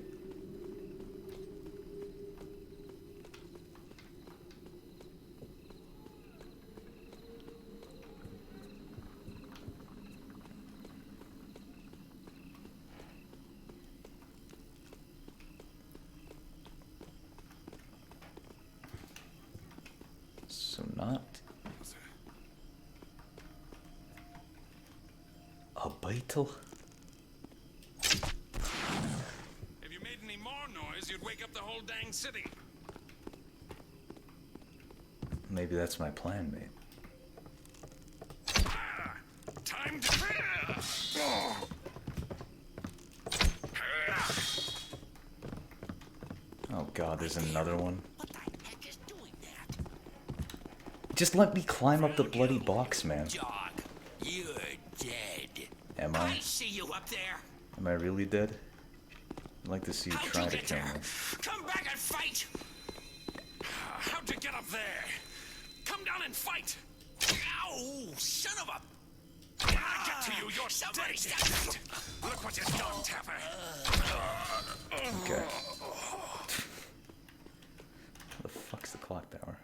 S1: So not a Beitel?
S2: If you made any more noise, you'd wake up the whole dang city.
S1: Maybe that's my plan, mate.
S2: Time to.
S1: Oh god, there's another one.
S4: What the heck is doing that?
S1: Just let me climb up the bloody box, man.
S4: Dog, you're dead.
S1: Am
S4: I
S1: I?
S4: see you up there.
S1: Am I really dead? I'd like to see you
S4: How'd
S1: try
S4: you
S1: to
S4: get
S1: kill
S4: there?
S1: me.
S4: Come back and fight.
S2: How'd you get up there? Come down and fight.
S4: Ow, son of a.
S2: When I get to you, you're
S4: Somebody
S2: dead.
S4: stop it.
S2: Look what you've done, Tapper.
S1: Okay. Where the fuck's the clock tower?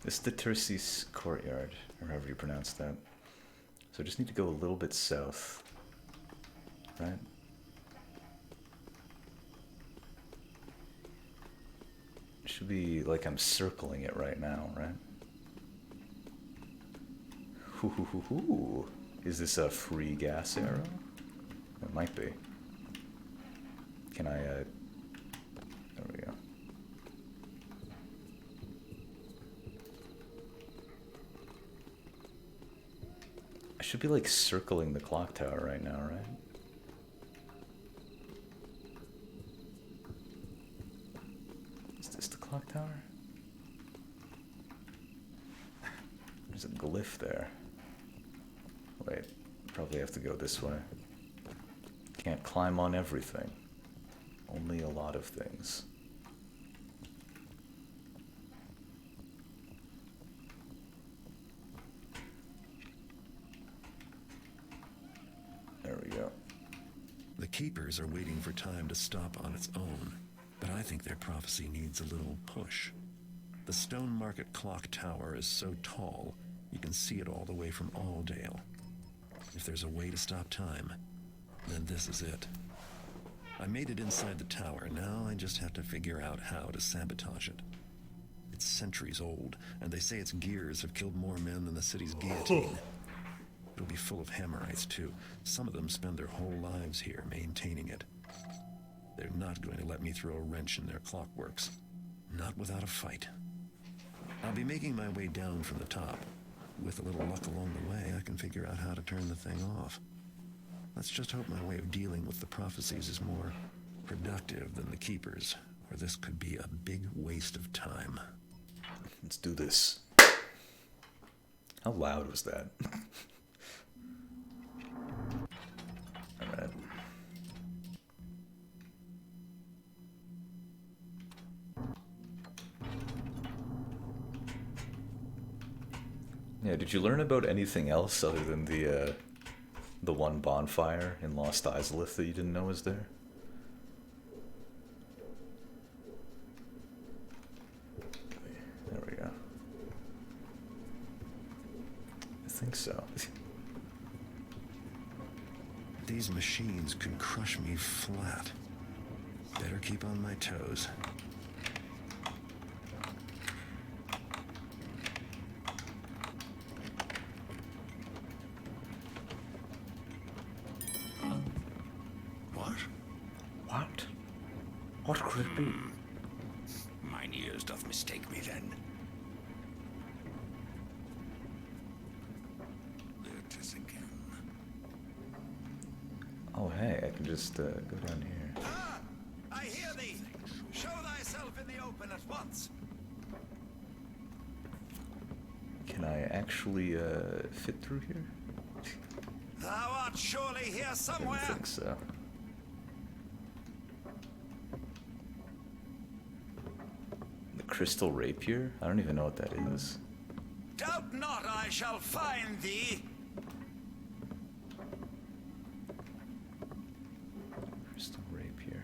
S1: This is the Terces Courtyard, or however you pronounce that. So I just need to go a little bit south. Right? It should be like I'm circling it right now, right? Hoo hoo hoo hoo. Is this a free gas arrow? It might be. Can I, there we go. I should be like circling the clock tower right now, right? Is this the clock tower? There's a glyph there. Wait, probably have to go this way. Can't climb on everything. Only a lot of things. There we go.
S7: The Keepers are waiting for time to stop on its own, but I think their prophecy needs a little push. The Stone Market Clock Tower is so tall, you can see it all the way from Aldale. If there's a way to stop time, then this is it. I made it inside the tower, now I just have to figure out how to sabotage it. It's centuries old, and they say its gears have killed more men than the city's guillotine. It'll be full of Hammerites, too. Some of them spend their whole lives here, maintaining it. They're not going to let me throw a wrench in their clockworks. Not without a fight. I'll be making my way down from the top. With a little luck along the way, I can figure out how to turn the thing off. Let's just hope my way of dealing with the prophecies is more productive than the Keepers, or this could be a big waste of time.
S1: Let's do this. How loud was that? Alright. Yeah, did you learn about anything else other than the one bonfire in Lost Izalith that you didn't know was there? There we go. I think so.
S7: These machines could crush me flat. Better keep on my toes.
S1: What could it be?
S2: Mine ears doth mistake me then. There it is again.
S1: Oh hey, I can just go down here.
S14: Ah! I hear thee! Show thyself in the open at once!
S1: Can I actually fit through here?
S14: Thou art surely here somewhere!
S1: I think so. Crystal rapier? I don't even know what that is.
S14: Doubt not I shall find thee.
S1: Crystal rapier.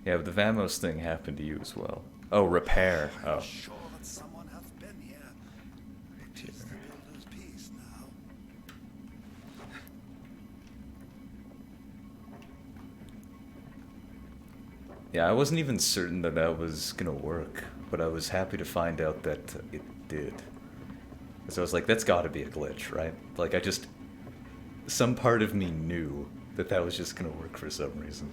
S1: Yeah, but the Vamos thing happened to you as well. Oh, repair. Oh.
S14: I'm sure that someone hath been here. It is the builder's piece now.
S1: Yeah, I wasn't even certain that that was gonna work, but I was happy to find out that it did. So I was like, that's gotta be a glitch, right? Like, some part of me knew that that was just gonna work for some reason.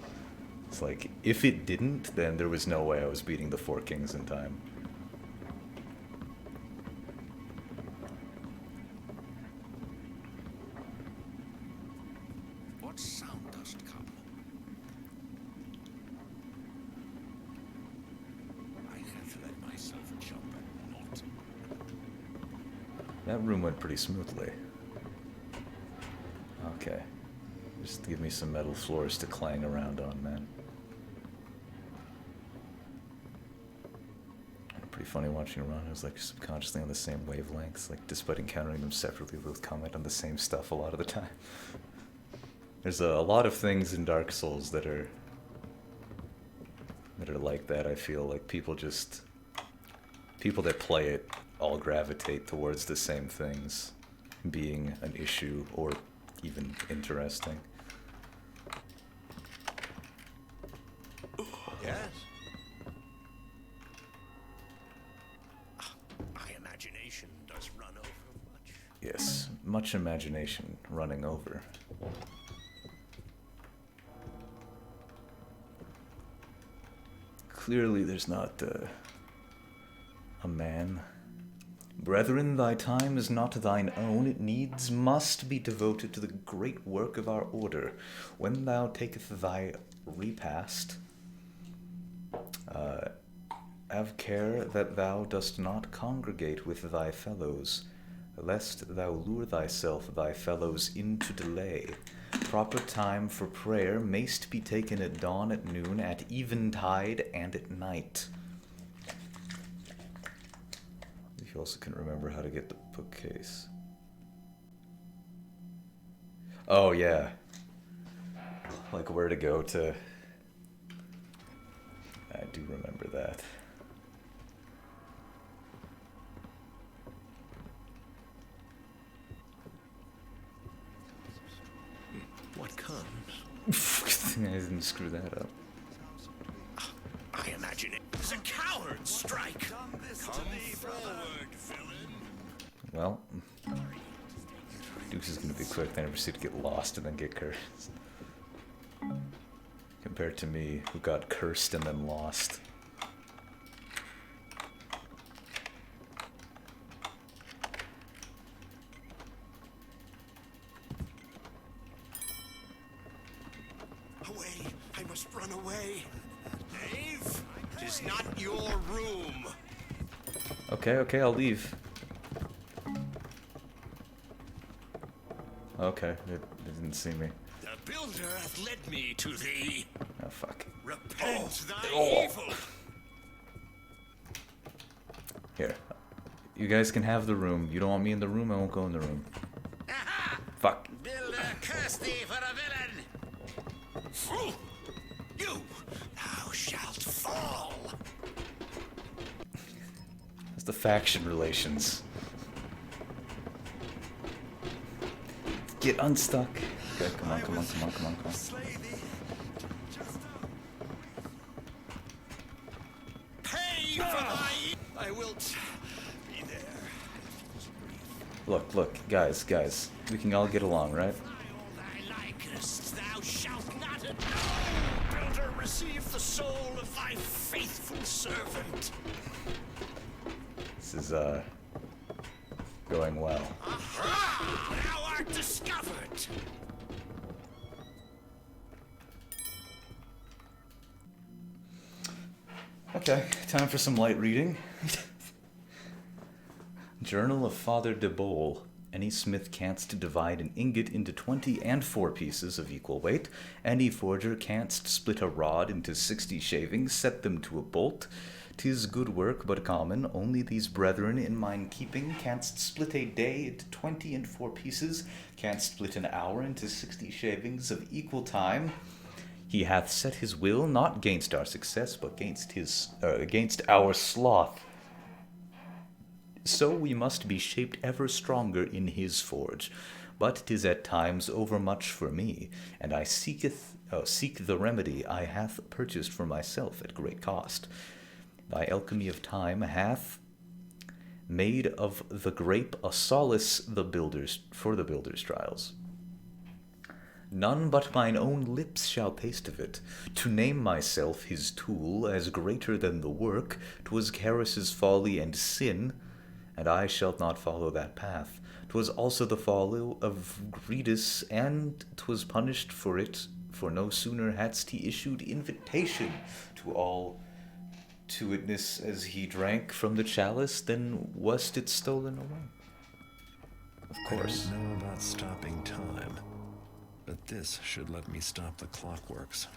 S1: It's like, if it didn't, then there was no way I was beating the Four Kings in time.
S2: What sound dost come? I have let myself jump and not.
S1: That room went pretty smoothly. Okay. Just give me some metal floors to clang around on, man. Pretty funny watching Ron, who's like subconsciously on the same wavelengths, like despite encountering them separately, both comment on the same stuff a lot of the time. There's a lot of things in Dark Souls that are like that. I feel like people that play it all gravitate towards the same things being an issue or even interesting.
S14: Yes. My imagination does run over much.
S1: Yes, much imagination running over. Clearly there's not a man. Brethren, thy time is not thine own, it needs must be devoted to the great work of our order. When thou taketh thy repast, Have care that thou dost not congregate with thy fellows, lest thou lure thyself thy fellows into delay. Proper time for prayer mayst be taken at dawn, at noon, at eventide, and at night. If you also can remember how to get the bookcase. Oh yeah. Like where to go to... I do remember that.
S7: What comes?
S1: I didn't screw that up.
S4: I imagine it was a coward strike. Come forward, villain.
S1: Well, Dukes is gonna be quick, then proceed to get lost and then get cursed. Compared to me, who got cursed and then lost.
S4: Away! I must run away. Dave, it is not your room.
S1: Okay, I'll leave. Okay, it didn't see me.
S4: The builder hath led me to thee.
S1: Oh, fuck.
S4: Repent thy evil.
S1: Here. You guys can have the room. You don't want me in the room, I won't go in the room. Fuck.
S4: Builder, curse thee for a villain. Fool! You, thou shalt fall.
S1: That's the faction relations. Get unstuck. Okay, come on.
S4: Pay for thy... I will be there.
S1: Look, guys. We can all get along, right?
S4: Thou shalt not know. Builder, receive the soul of thy faithful servant.
S1: This is, going well.
S4: Aha! Thou art discovered.
S1: Okay, time for some light reading. Journal of Father de Bole. Any smith canst divide an ingot into 20 and 4 pieces of equal weight. Any forger canst split a rod into 60 shavings, set them to a bolt. 'Tis good work, but common. Only these brethren in mine keeping canst split a day into 20 and 4 pieces, canst split an hour into 60 shavings of equal time. He hath set his will not gainst our success, but against our sloth. So we must be shaped ever stronger in his forge. But 'tis at times overmuch for me, and I seek the remedy I hath purchased for myself at great cost. Thy alchemy of time hath made of the grape a solace for the builder's trials. None but mine own lips shall taste of it. To name myself his tool as greater than the work, 'twas Charis's folly and sin, and I shall not follow that path. 'Twas also the folly of Gredus, and 'twas punished for it, for no sooner hadst he issued invitation to all to witness as he drank from the chalice, then was it stolen away. Of course.
S7: I don't know about stopping time, but this should let me stop the clockworks.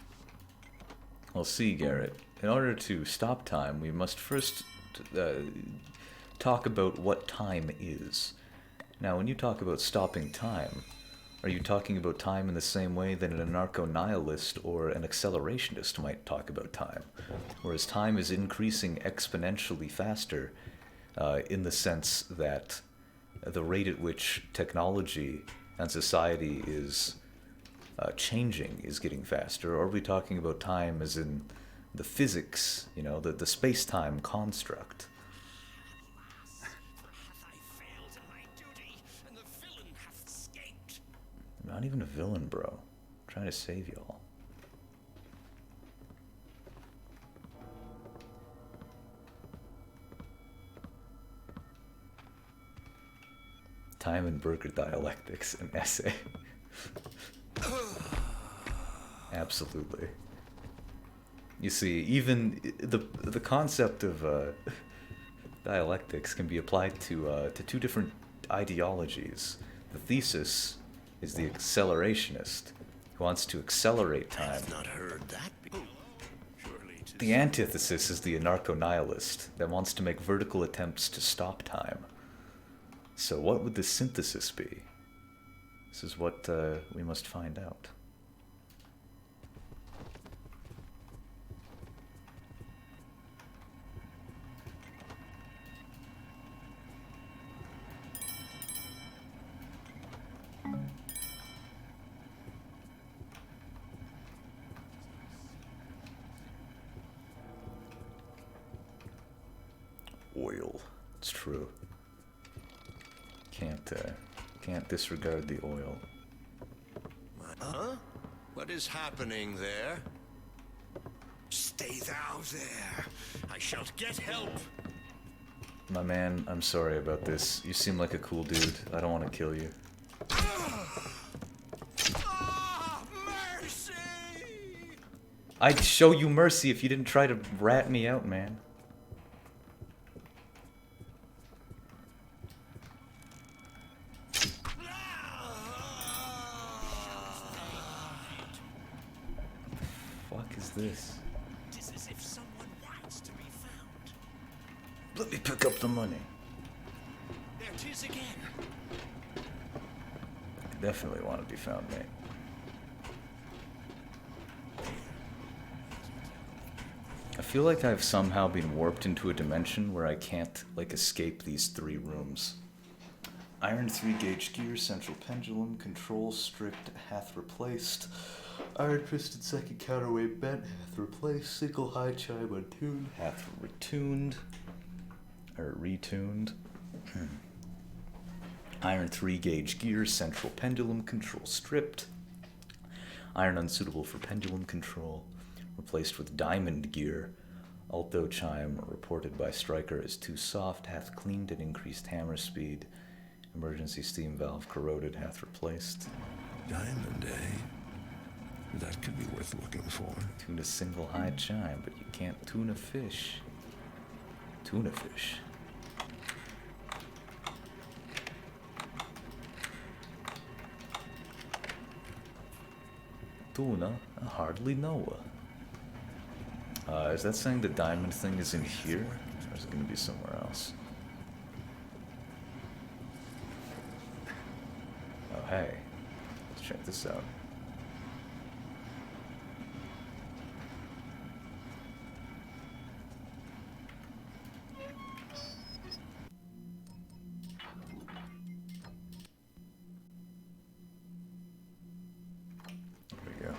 S1: Well, see, Garrett, in order to stop time, we must first talk about what time is. Now, when you talk about stopping time, are you talking about time in the same way that an anarcho-nihilist or an accelerationist might talk about time? Whereas time is increasing exponentially faster in the sense that the rate at which technology and society is changing is getting faster? Or are we talking about time as in the physics, the space-time construct? I'm not even a villain, bro. I'm trying to save y'all. Time and Burger dialectics, an essay. Absolutely. You see, even the concept of dialectics can be applied to two different ideologies. The thesis is the accelerationist, who wants to accelerate time.
S9: I've not heard that before.
S1: The antithesis is the anarcho-nihilist, that wants to make vertical attempts to stop time. So what would the synthesis be? This is what we must find out. Oil. It's true. Can't disregard the oil.
S15: Huh? What is happening there?
S4: Stay thou there. I shall get help.
S1: My man, I'm sorry about this. You seem like a cool dude. I don't want to kill you.
S15: Mercy!
S1: I'd show you mercy if you didn't try to rat me out, man. Fuck is this?
S4: It's as if someone wants to be found.
S1: Let me pick up the money.
S4: There 'tis again.
S1: I definitely want to be found, mate. I feel like I've somehow been warped into a dimension where I can't, like, escape these three rooms. Iron 3-gauge gear, central pendulum, control stripped, hath replaced. Iron piston second counterweight bent, hath replaced. Single high chime untuned, hath retuned. Or retuned. Iron 3-gauge gear, central pendulum, control stripped. Iron unsuitable for pendulum control, replaced with diamond gear. Alto chime reported by Striker as too soft, hath cleaned and increased hammer speed. Emergency steam valve corroded, hath replaced.
S7: Diamond, eh? That could be worth looking for.
S1: Tune a single high chime, but you can't tune a fish. Tuna fish. Tuna? I hardly know. Is that saying the diamond thing is in here? Or is it going to be somewhere else? Oh, hey. Let's check this out. There we go.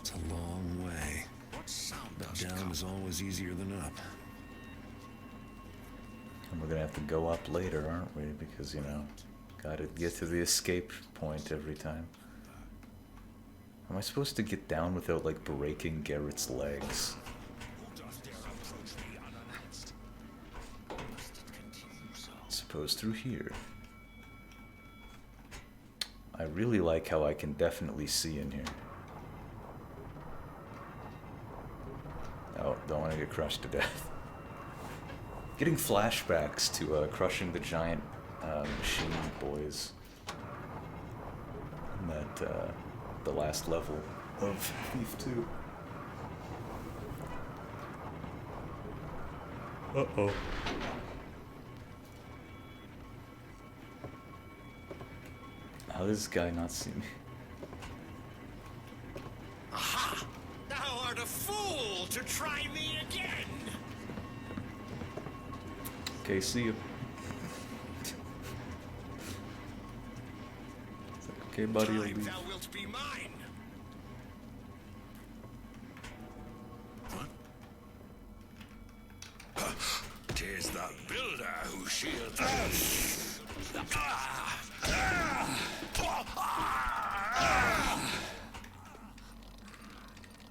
S7: It's a long way. But down is always easier than up.
S1: And we're gonna have to go up later, aren't we? Because, you know, gotta get to the escape point every time. Am I supposed to get down without, like, breaking Garrett's legs? Suppose through here. I really like how I can definitely see in here. Oh, don't want to get crushed to death. Getting flashbacks to crushing the giant machine boys. That, the last level of Thief 2. Uh-oh. How does this guy not see me?
S4: Aha! Thou art a fool to try me again!
S1: Okay, see you. Okay, buddy, I'll leave.
S4: Thou wilt be mine!
S2: Tis the builder who shields us.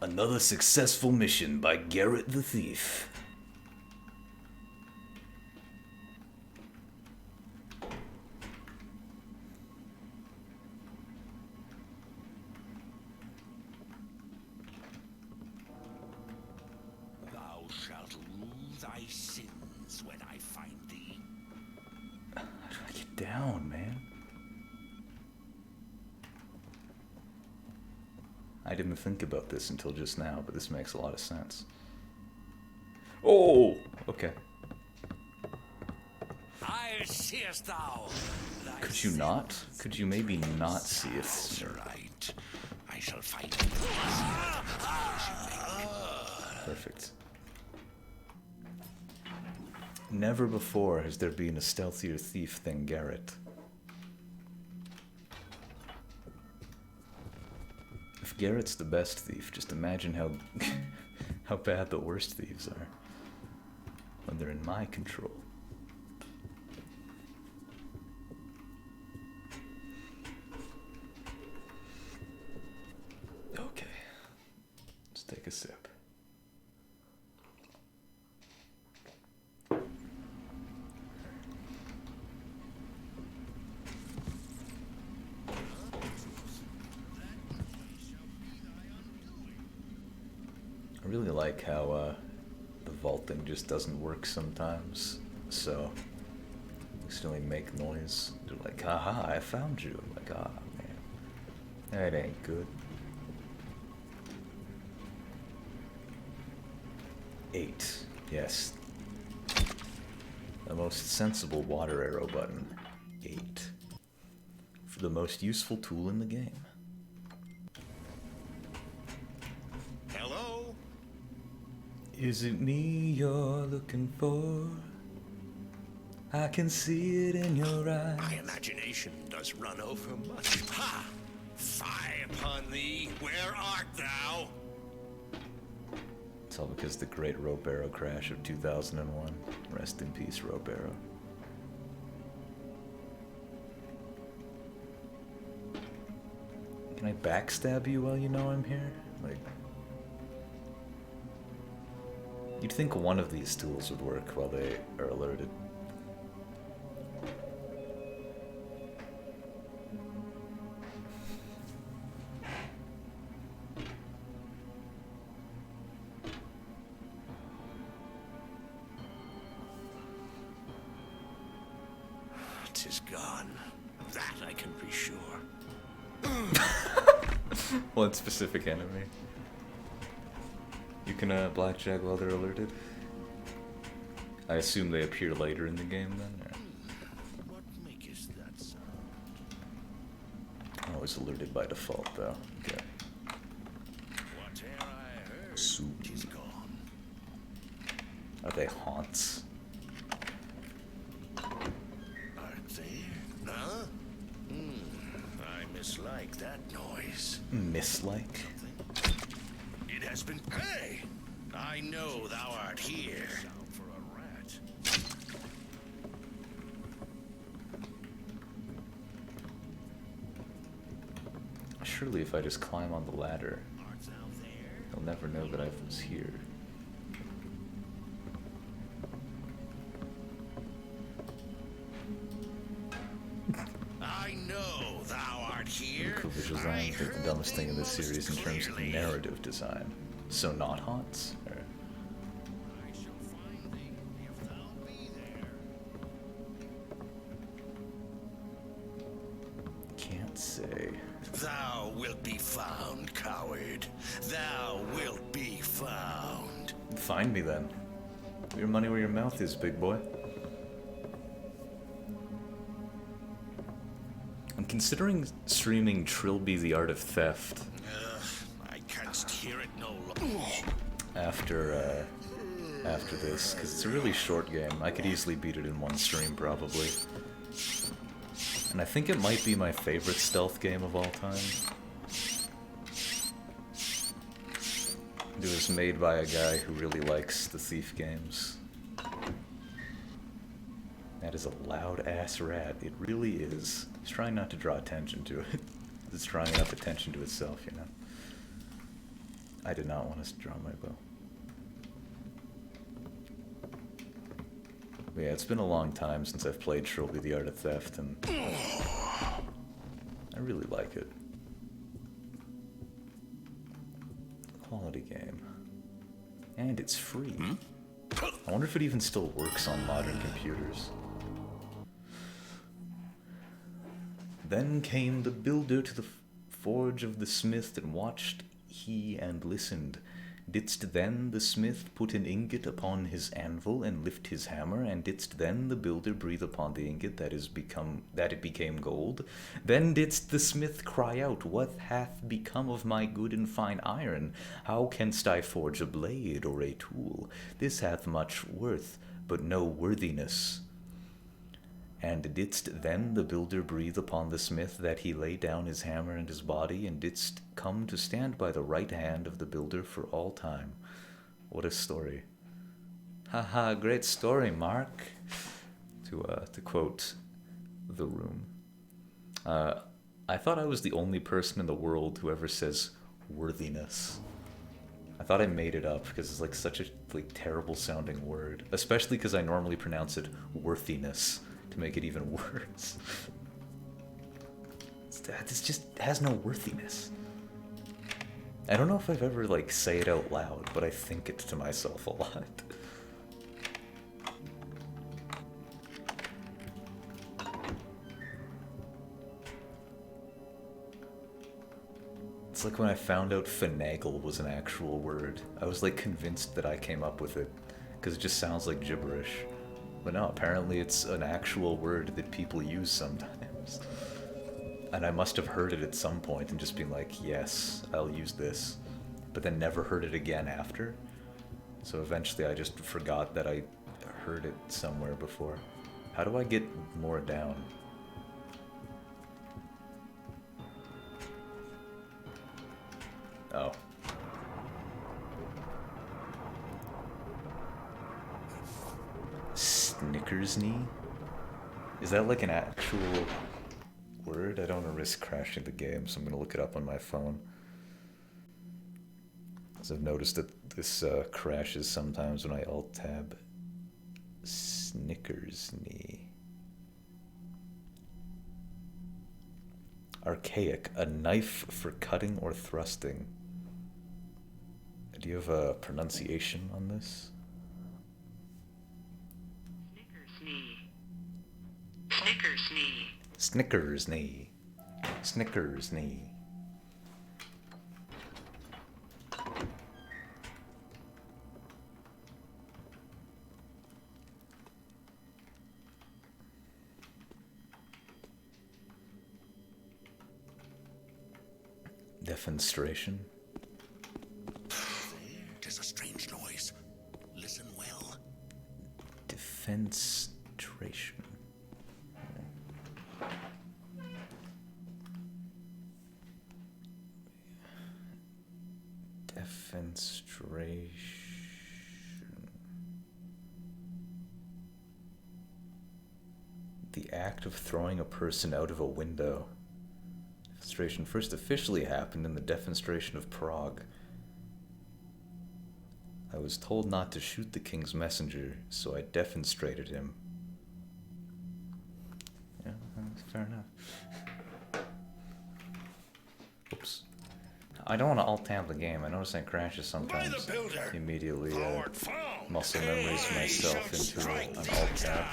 S1: Another successful mission by Garrett the Thief. down, man. I didn't think about this until just now, but this makes a lot of sense. Oh, okay.
S2: I seest thou.
S1: Could you not? Could you maybe not see it?
S2: That's right. I shall fight.
S1: Perfect. Never before has there been a stealthier thief than Garrett. If Garrett's the best thief, just imagine how how bad the worst thieves are when they're in my control. Okay, let's take a sip. I really like how the vaulting just doesn't work sometimes, so you still make noise. They're like, haha, I found you. I'm like, ah, man, that ain't good. 8, yes. The most sensible water arrow button. 8. For the most useful tool in the game.
S15: Hello?
S1: Is it me you're looking for? I can see it in your eyes.
S15: My imagination does run over much. Ha! Fie upon thee! Where art thou?
S1: It's all because the great rope arrow crash of 2001. Rest in peace, rope arrow. Can I backstab you while you know I'm here? Like, you'd think one of these tools would work while they are alerted.
S15: Tis gone. That I can be sure.
S1: One specific enemy. You can blackjack while they're alerted. I assume they appear later in the game then? Or?
S15: What makest that sound?
S1: I was alerted by default though. Okay.
S15: Whate'er I heard, tis gone.
S1: Are they haunts?
S15: Art they? Huh? I mislike that noise.
S1: Mislike?
S15: It has been. Hey! I know thou art here. Sound for a rat.
S1: Surely if I just climb on the ladder, they'll never know that I was here.
S15: I know thou art here.
S1: Cool visual design is like the dumbest thing in this series in terms of narrative design. So not haunts? Or... Can't say.
S15: Thou wilt be found, coward. Thou wilt be found.
S1: Find me then. Put your money where your mouth is, big boy. I'm considering streaming Trilby the Art of Theft.
S15: I canst hear it no longer.
S1: After this, because it's a really short game. I could easily beat it in one stream, probably. And I think it might be my favorite stealth game of all time. It was made by a guy who really likes the Thief games. That is a loud-ass rat. It really is. It's trying not to draw attention to it. It's drawing enough attention to itself, you know. I did not want to draw my bow. But yeah, it's been a long time since I've played Trilby the Art of Theft, and I really like it. Quality game. And it's free. I wonder if it even still works on modern computers. Then came the builder to the forge of the smith, and watched he and listened. Didst then the smith put an ingot upon his anvil, and lift his hammer? And didst then the builder breathe upon the ingot that it became gold? Then didst the smith cry out, What hath become of my good and fine iron? How canst I forge a blade or a tool? This hath much worth, but no worthiness. And didst then the builder breathe upon the smith that he lay down his hammer and his body, and didst come to stand by the right hand of the builder for all time? What a story. Haha, great story, Mark. To quote The Room. I thought I was the only person in the world who ever says worthiness. I thought I made it up because it's like such a terrible sounding word, especially because I normally pronounce it worthiness, to make it even worse. This just has no worthiness. I don't know if I've ever say it out loud, but I think it to myself a lot. It's like when I found out finagle was an actual word. I was convinced that I came up with it, because it just sounds like gibberish. But no, apparently it's an actual word that people use sometimes. And I must have heard it at some point and just been like, yes, I'll use this. But then never heard it again after. So eventually I just forgot that I heard it somewhere before. How do I get more down? Oh. Snickersney? Is that an actual word? I don't want to risk crashing the game, so I'm going to look it up on my phone. As I've noticed that this crashes sometimes when I alt-tab. Snickersney. Archaic, a knife for cutting or thrusting. Do you have a pronunciation on this? Snickersney. Snickersney. Defenstration.
S9: There's a strange noise. Listen well.
S1: Defenstration. Defenstration. The act of throwing a person out of a window. Defenstration first officially happened in the Defenstration of Prague. I was told not to shoot the king's messenger, so I defenstrated him. Yeah, fair enough. Oops. I don't want to alt-tab the game. I notice it crashes sometimes. Immediately muscle memories myself into an alt-tab.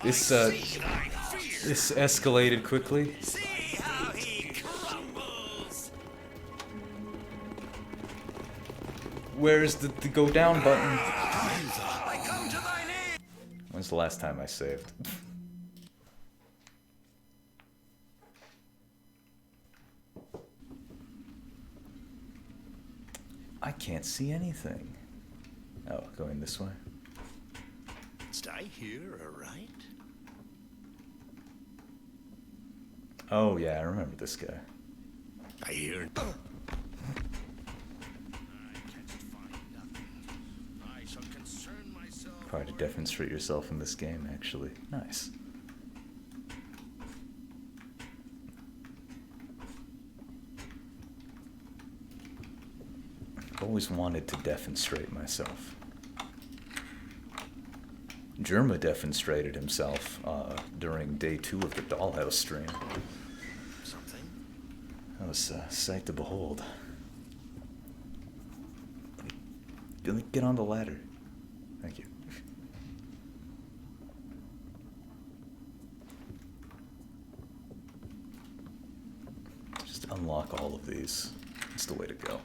S1: This escalated quickly. Where's the go down button? When's the last time I saved? I can't see anything. Oh, going this way.
S9: Stay here, alright?
S1: Oh yeah, I remember this guy.
S9: I hear.
S1: Try to demonstrate yourself in this game, actually. Nice. I've always wanted to demonstrate myself. Germa defenstrated himself during day 2 of the Dollhouse stream.
S9: Something?
S1: That was a sight to behold. Get on the ladder. Thank you. unlock all of these. It's the way to go.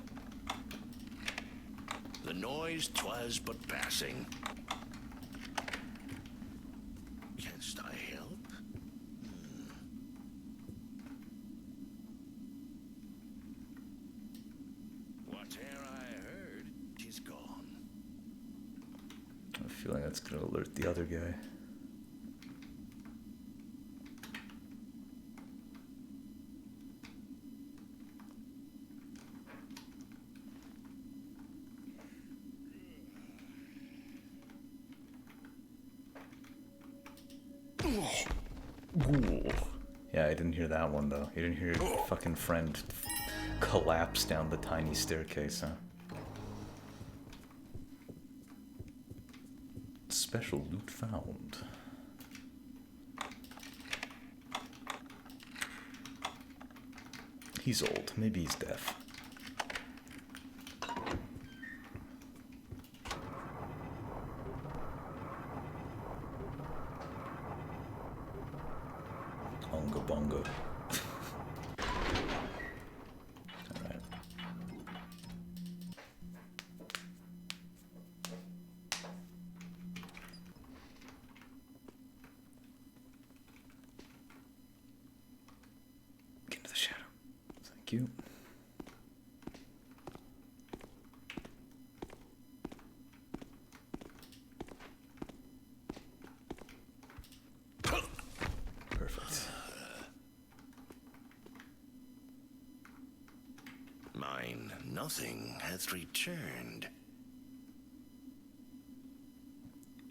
S15: The noise 'twas but passing. Canst I help? Whate'er I heard, 'tis gone.
S1: I have a feeling that's gonna alert the other guy. Ooh. Yeah, I didn't hear that one though. You didn't hear your fucking friend collapse down the tiny staircase, huh? Special loot found. He's old. Maybe he's deaf. Onga bonga. Alright. Get into the shadow. Thank you. Perfect.
S15: Mine nothing hath returned.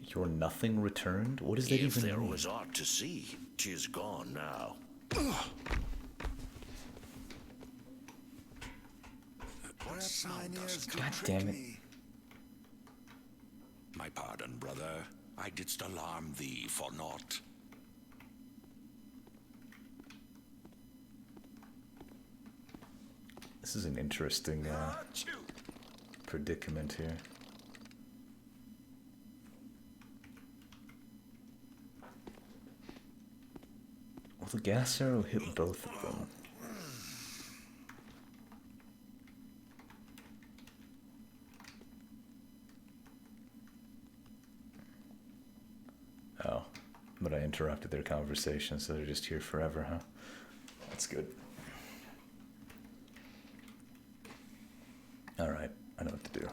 S1: Your nothing returned? What does that
S15: If
S1: even
S15: there
S1: mean?
S15: was aught to see, 'tis gone now.
S14: Perhaps mine ears do
S1: God
S14: trick
S1: damn it.
S14: me.
S15: My pardon, brother. I didst alarm thee for naught.
S1: This is an interesting predicament here. Well, the gas arrow hit both of them. Oh, but I interrupted their conversation, so they're just here forever, huh? That's good. Alright, I know what to do.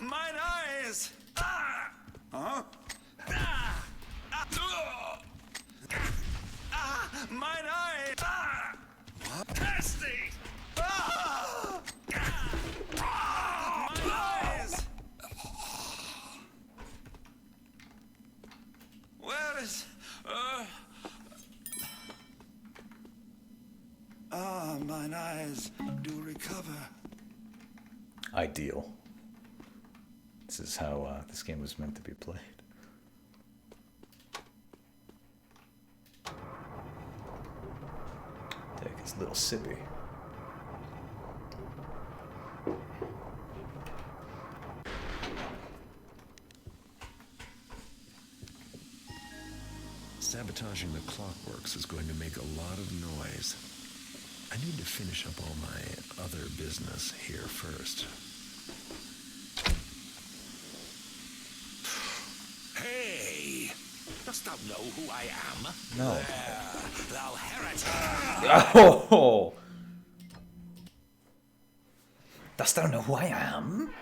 S15: Mine eyes!
S14: Huh?
S15: Mine eyes! Testing! Mine eyes! Where is...
S14: Mine eyes do recover.
S1: Ideal. This is how this game was meant to be played. Take his little sippy.
S7: Sabotaging the clockworks is going to make a lot of noise. I need to finish up all my other business here first.
S15: Hey! Dost thou know who I am?
S1: No.
S15: Thou heretic!
S1: Oh! Dost thou know who I am?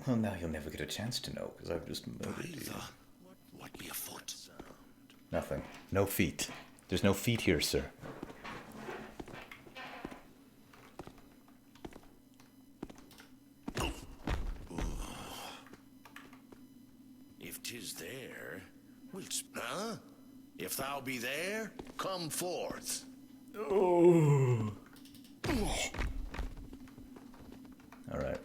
S1: Well, now you'll never get a chance to know, because I've just murdered you.
S15: What be afoot?
S1: Nothing. No feet. There's no feet here, sir.
S15: If 'tis there, wilt... Huh? If thou be there, come forth.
S1: Oh. Alright.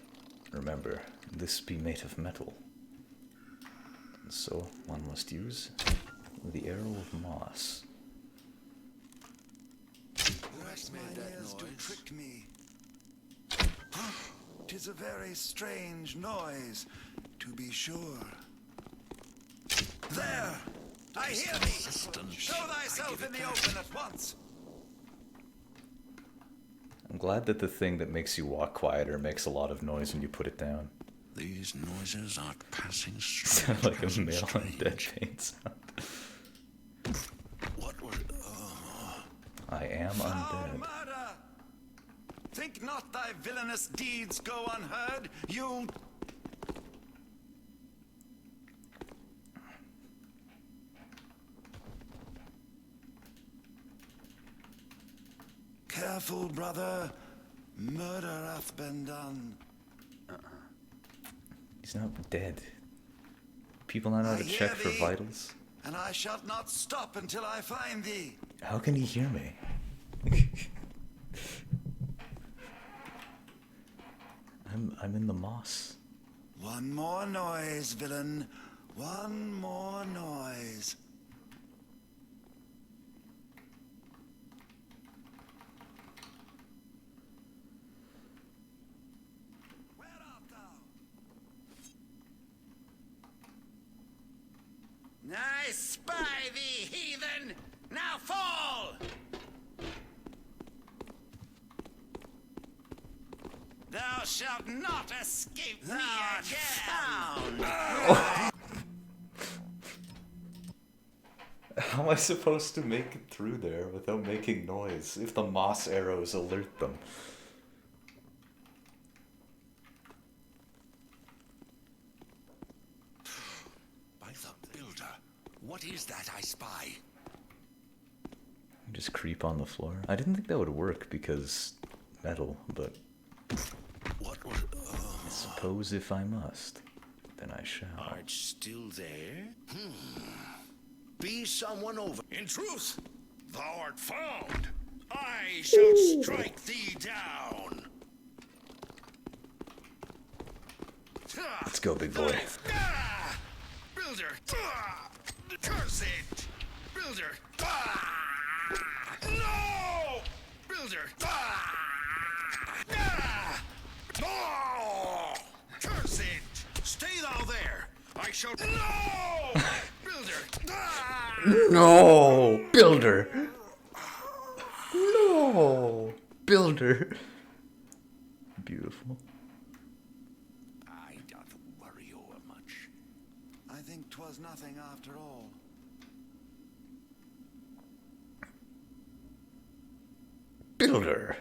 S1: Remember, this be made of metal. And so one must use the arrow of moss.
S14: Perhaps mine ears do trick me. 'Tis a very strange noise, to be sure. There! I hear thee! Show thyself in the open at once!
S1: I'm glad that the thing that makes you walk quieter makes a lot of noise when you put it down.
S7: These noises are passing
S1: Sound like a male undead paint sound.
S7: What were...
S1: I am
S14: Foul
S1: undead.
S14: murder! Think not thy villainous deeds go unheard, you... Careful, brother. Murder hath been done.
S1: He's not dead. People not know how to check for vitals.
S14: And I shall not stop until I find thee.
S1: How can he hear me? I'm in the moss.
S14: One more noise, villain. One more noise.
S4: I spy thee, heathen! Now fall! Thou shalt not escape me again!
S1: How am I supposed to make it through there without making noise if the moss arrows alert them?
S15: By the Builder, what is that I spy?
S1: Just creep on the floor. I didn't think that would work because metal, but
S15: What were...
S1: I suppose if I must, then I shall.
S15: Art still there? Be someone over.
S2: In truth, thou art found. I shall strike thee down.
S1: Let's go, big boy.
S2: Builder! Curse it! Builder! No! Builder! No! Curse it! Stay thou there! I shall... No! Builder!
S1: No! Builder! No! Builder! Beautiful.
S15: I doth worry o'er much.
S14: I think 'twas nothing after all.
S1: Builder!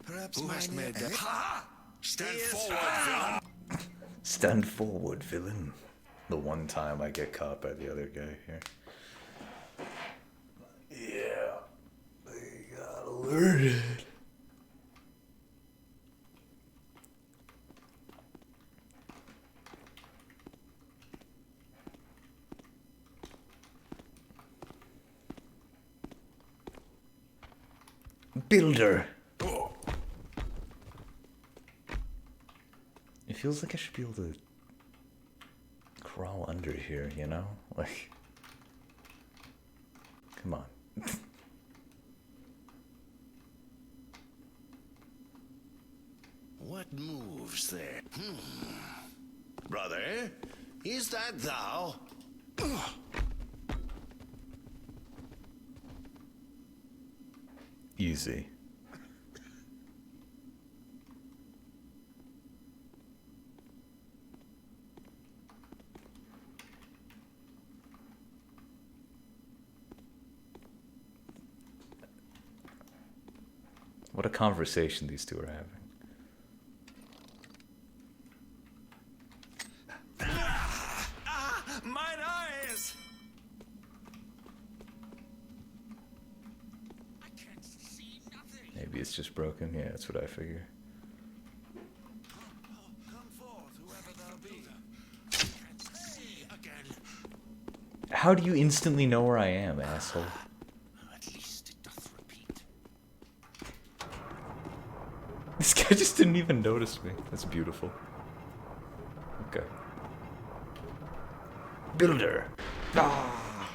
S14: Perhaps
S15: Who hast
S14: mine
S15: made
S14: ear-
S15: that? Ha! Stand
S14: Is
S15: forward,
S14: found.
S15: villain!
S1: Stand forward, villain. The one time I get caught by the other guy here. Yeah. They got alerted. Builder! It feels like I should be able to crawl under here, you know? Like, come on.
S15: What moves there? Brother, is that thou?
S1: Easy. What a conversation these two are having.
S14: Mine eyes!
S1: Maybe it's just broken. Yeah, that's what I figure.
S14: Come forth, whoever thou be.
S1: How do you instantly know where I am, asshole?
S15: At least it doth repeat.
S1: This guy just didn't even notice me. That's beautiful. Okay. Builder! Ah.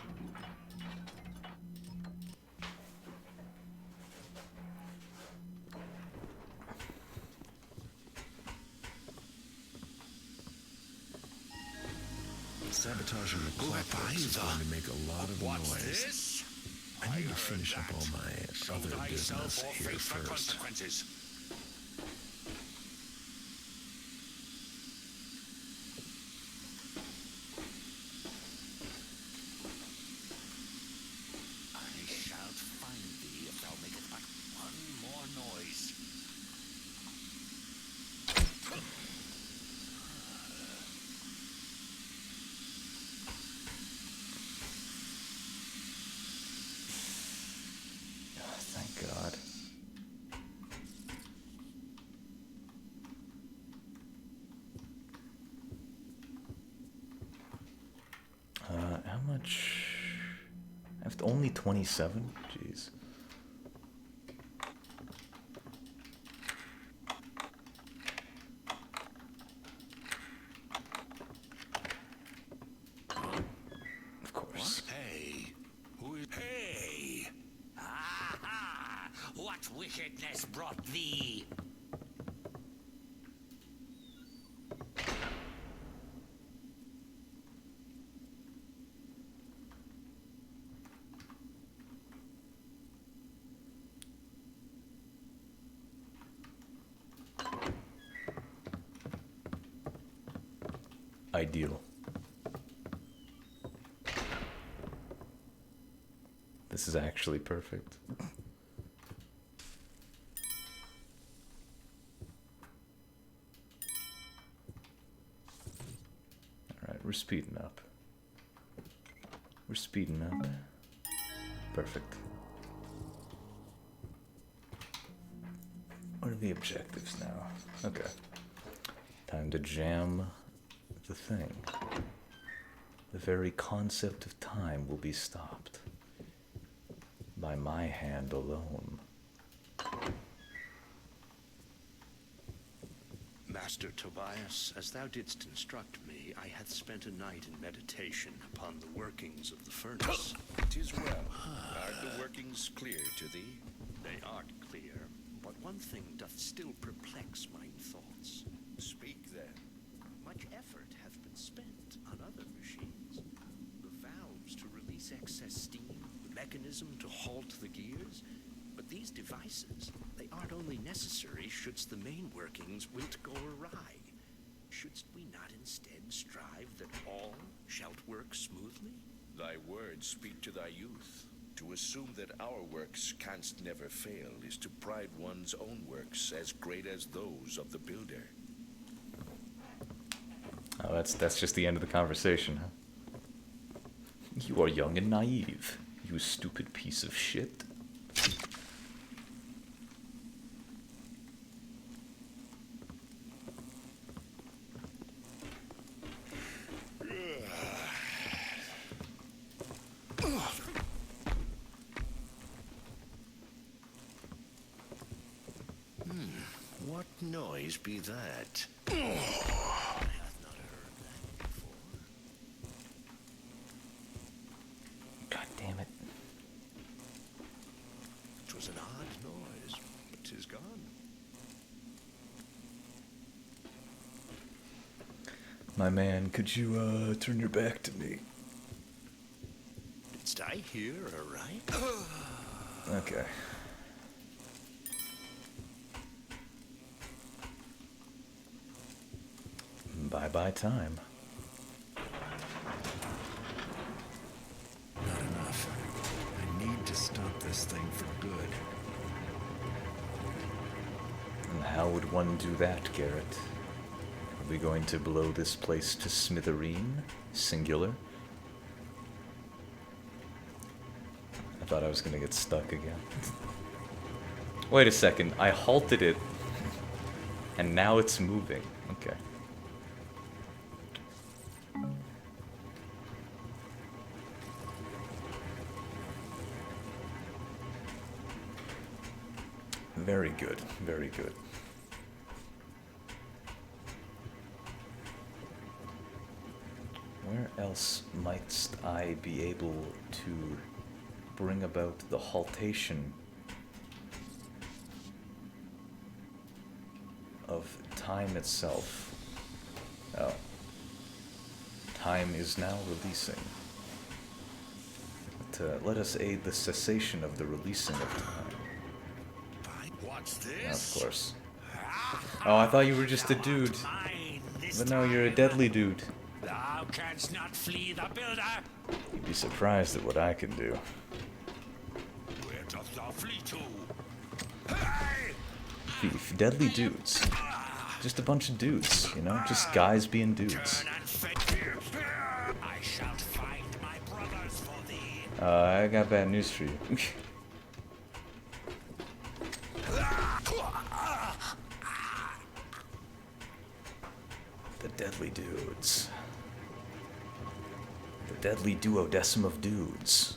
S7: Sabotaging the clockworks is going to make a lot of noise. I need to finish up all my other business here first.
S15: I shall find thee if thou makest but one more noise.
S1: Thank God. How much? I have only 27? Jeez. Of course.
S15: Hey, who is... Hey!
S4: Ah, what wickedness brought thee?
S1: Ideal. This is actually perfect. Alright, we're speeding up. We're speeding up. Perfect. What are the objectives now? Okay. Time to jam the thing. The very concept of time will be stopped by my hand alone.
S16: Master Tobias, as thou didst instruct me, I hath spent a night in meditation upon the workings of the furnace.
S15: 'Tis well. Are the workings clear to thee?
S16: They are clear, but one thing doth still perplex mine thoughts.
S15: Speak then.
S16: Much effort hath been spent on other machines. The valves to release excess steam, the mechanism to halt the gears. But these devices, they aren't only necessary shouldst the main workings wilt go awry. Shouldst we not instead strive that all shalt work smoothly?
S15: Thy words speak to thy youth. To assume that our works canst never fail is to pride one's own works as great as those of the builder.
S1: Oh, that's just the end of the conversation, huh? You are young and naive, you stupid piece of shit.
S15: What noise be that?
S1: God damn it.
S15: 'Twas an odd noise, but 'tis gone.
S1: My man, could you turn your back to me?
S15: Didst I hear aright?
S1: Okay. Bye-bye time.
S7: Not enough. I need to stop this thing for good.
S1: And how would one do that, Garrett? Are we going to blow this place to smithereen? Singular? I thought I was gonna get stuck again. Wait a second, I halted it, and now it's moving. Okay. Very good, very good. Where else mightst I be able to bring about the haltation of time itself? Oh. Time is now releasing. Let us aid the cessation of the releasing of time.
S2: What's
S1: Of
S2: this?
S1: course. Oh, I thought you were just a dude. But no, you're a deadly dude.
S2: Thou canst not flee the builder.
S1: You'd be surprised at what I can do.
S2: Where dost thou flee to? Hey!
S1: Thief, deadly dudes. Just a bunch of dudes, you know? Just guys being dudes.
S2: I shall find my brothers for thee.
S1: I got bad news for you. The deadly dudes. The deadly duodecim of dudes.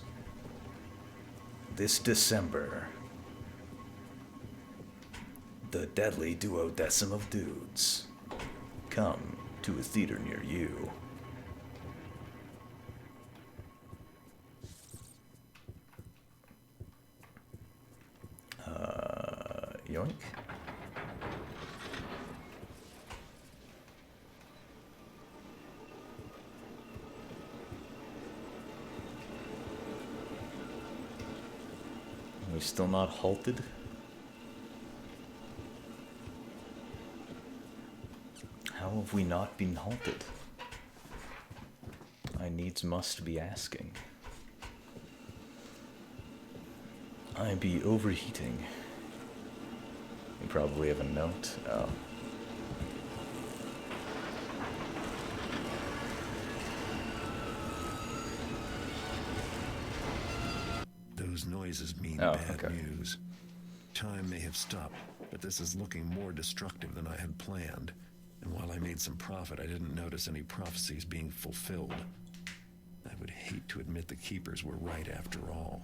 S1: This December. The deadly duodecim of dudes. Come to a theater near you. Yoink. We still not halted? How have we not been halted? I needs must be asking. I be overheating. You probably have a note. Oh.
S7: Those noises mean bad news. Time may have stopped, but this is looking more destructive than I had planned. And while I made some profit, I didn't notice any prophecies being fulfilled. I would hate to admit the keepers were right after all.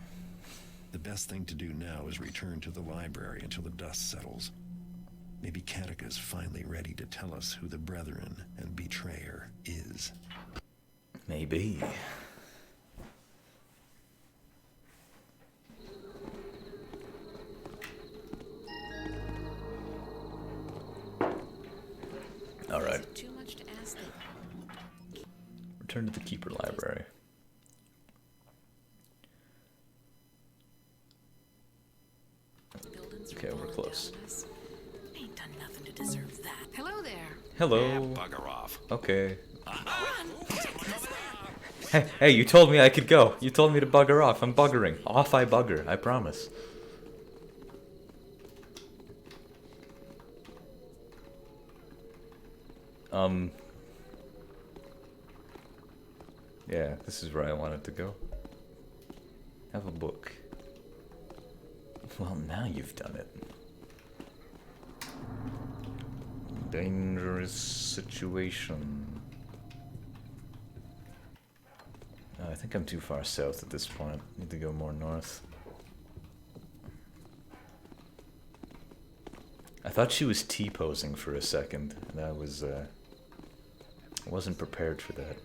S7: The best thing to do now is return to the library until the dust settles. Maybe Katika's finally ready to tell us who the Brethren and Betrayer is.
S1: Maybe. Alright.
S13: Too much to ask them.
S1: Return to the Keeper Library. Okay, we're close.
S8: Ain't done nothing to deserve that.
S12: Hello there.
S1: Hello.
S2: Yeah, bugger off.
S1: Okay. Hey, you told me I could go. You told me to bugger off. I'm buggering. Off I bugger, I promise. Yeah, this is where I wanted to go. Have a book. Well, now you've done it. Dangerous situation. I think I'm too far south at this point. Need to go more north. I thought she was T-posing for a second, and I wasn't prepared for that.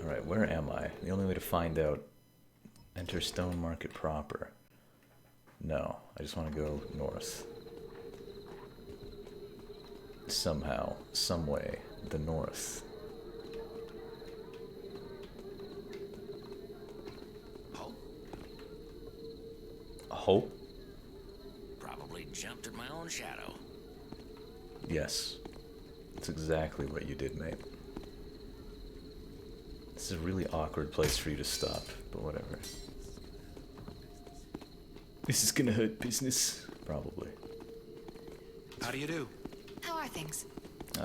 S1: Alright, where am I? The only way to find out. Enter Stone Market proper. No, I just want to go north. Somehow, some way, the north.
S4: Hope?
S1: Hope?
S4: Probably jumped at my own shadow.
S1: Yes. That's exactly what you did, mate. This is a really awkward place for you to stop, but whatever. This is gonna hurt business. Probably.
S6: How do you do?
S12: How are things?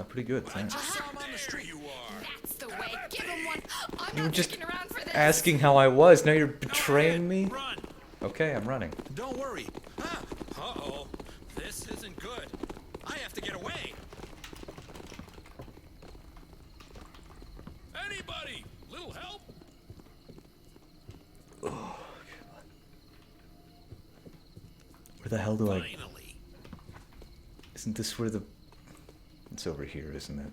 S1: Pretty good, thanks.
S2: on the street you are.
S12: That's the way. Give him one. I'm
S1: You were
S12: not
S1: just
S12: sticking around for this.
S1: asking how I was, now you're betraying me?
S10: Run!
S1: Okay, I'm running.
S10: Don't worry. Uh-oh. This isn't good. I have to get away. Anybody? Little help?
S1: Oh, where the hell do I... Isn't this where the... It's over here, isn't it?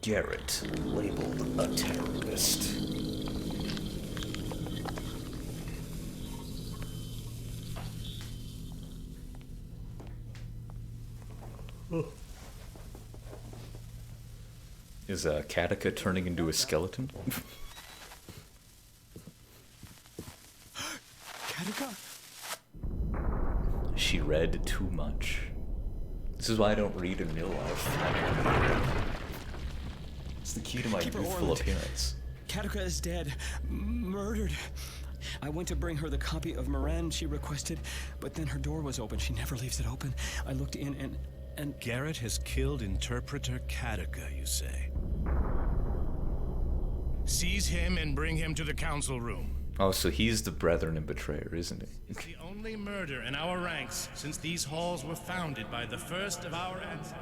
S1: Garrett labeled a terrorist. Is Katika turning into a skeleton?
S17: Katika?
S1: She read too much. This is why I don't read in real life. It's the key to my
S17: Keeper
S1: youthful
S17: Orland.
S1: appearance.
S17: Katika is dead. Murdered. I went to bring her the copy of Moran she requested, but then her door was open. She never leaves it open. I looked in and...
S10: Garrett has killed Interpreter Katika, you say? Seize him and bring him to the council room.
S1: Oh, so he's the Brethren and Betrayer, isn't he?
S10: It's the only murder in our ranks since these halls were founded by the first of our ancestors.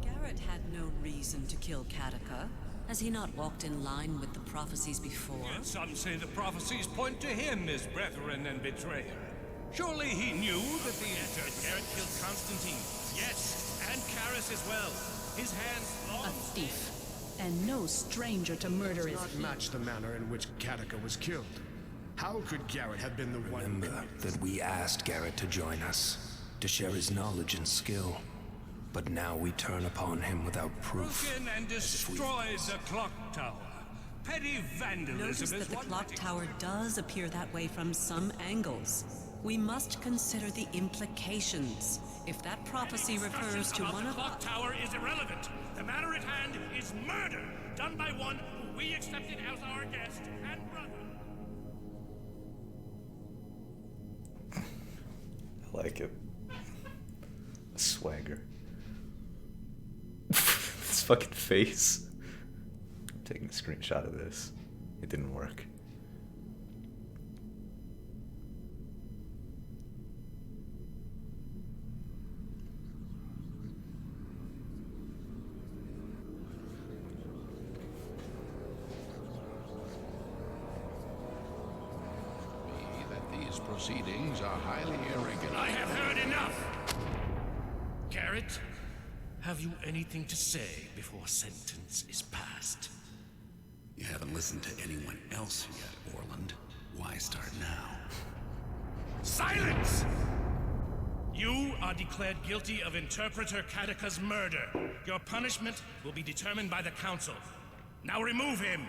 S18: Garrett had no reason to kill Katika. Has he not walked in line with the prophecies before?
S2: Yet some say the prophecies point to him as Brethren and Betrayer. Surely he knew that the
S10: Garrett killed Constantine. Yes, and Karis as well. His hands long...
S8: A thief. And no stranger to murder is
S19: Not match the manner in which Katika was killed. How could Garrett have been the one?
S20: Remember that we asked Garrett to join us, to share his knowledge and skill. But now we turn upon him without proof.
S2: broken and destroyed the clock tower. Petty vandalism
S18: Notice
S2: is
S18: that the
S2: what
S18: clock tower does appear that way from some angles. We must consider the implications. If that prophecy refers to one
S10: The
S18: of
S10: clock tower is irrelevant. The matter at hand is murder, done by one who we accepted as our guest and brother.
S1: I like it. Swagger. This fucking face. I'm taking a screenshot of this. It didn't work.
S21: That these proceedings are highly irregular.
S10: I have heard enough! Garrett, have you anything to say before sentence is passed?
S22: You haven't listened to anyone else yet, Orland. Why start now?
S10: Silence! You are declared guilty of Interpreter Katika's murder. Your punishment will be determined by the Council. Now remove him!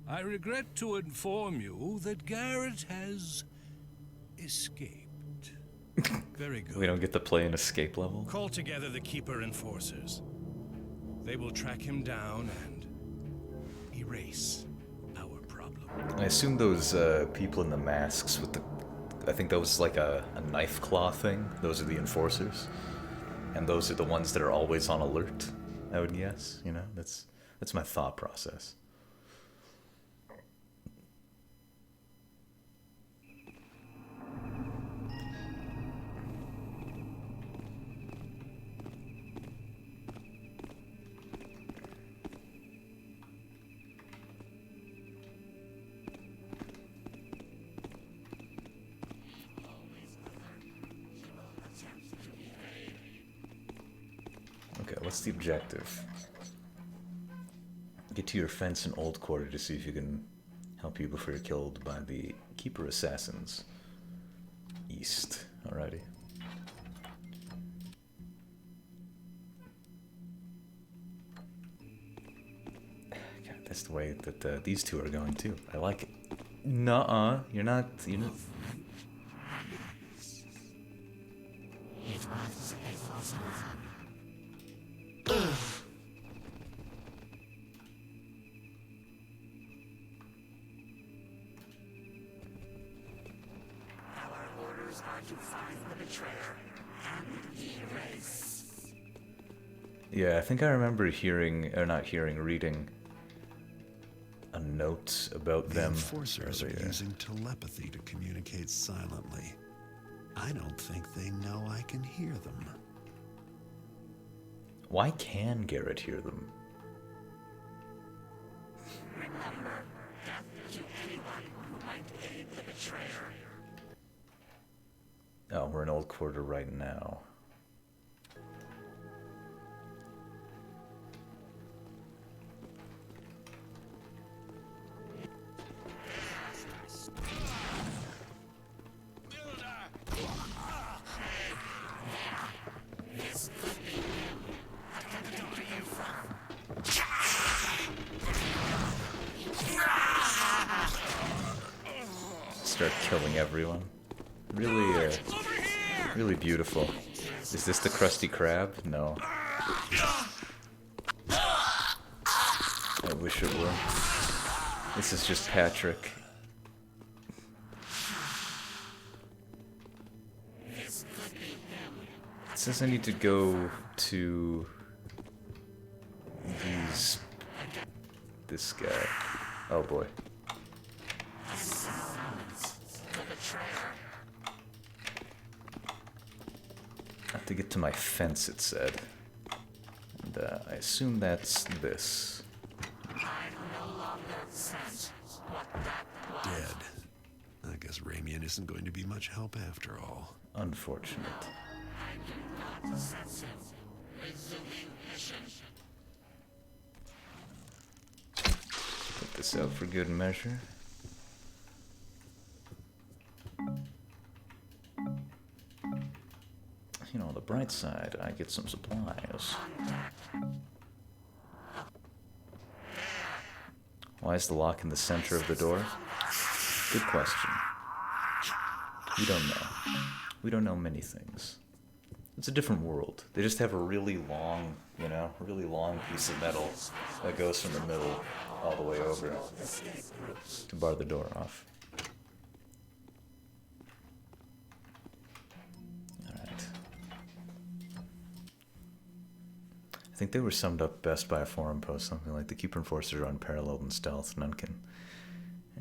S2: I regret to inform you that Garrett has escaped. Very good.
S1: We don't get to play an escape level?
S10: Call together the Keeper Enforcers. They will track him down and erase our problem.
S1: I assume those people in the masks with the... I think that was like a knife claw thing. Those are the enforcers. And those are the ones that are always on alert, I would guess. You know, that's my thought process. Okay, what's the objective? Get to your fence in Old Quarter to see if you can help you before you're killed by the Keeper Assassins. East. Alrighty. God, that's the way that these two are going too. I like it. Nuh-uh. You're not...
S23: Our orders are to find the betrayer and erase.
S1: Yeah, I think I remember hearing, or not hearing, reading a note about
S7: The
S1: them
S7: enforcers are
S1: earlier.
S7: using telepathy to communicate silently. I don't think they know I can hear them.
S1: Why can Garrett hear them?
S23: Remember, betrayer.
S1: Oh, we're in Old Quarter right now. Start killing everyone. Really, really beautiful. Is this the Krusty Krab? No. I wish it were. This is just Patrick. It says I need to go to this guy. Oh boy. I have to get to my fence, it said. And I assume that's this.
S22: Dead. I guess Ramian isn't going to be much help after all.
S1: Unfortunate. Put this out for good measure. You know, on the bright side, I get some supplies. Why is the lock in the center of the door? Good question. We don't know. We don't know many things. It's a different world. They just have a really long, you know, really long piece of metal that goes from the middle all the way over to bar the door off. Alright. I think they were summed up best by a forum post, something like the Keeper Enforcers are unparalleled in stealth, none can.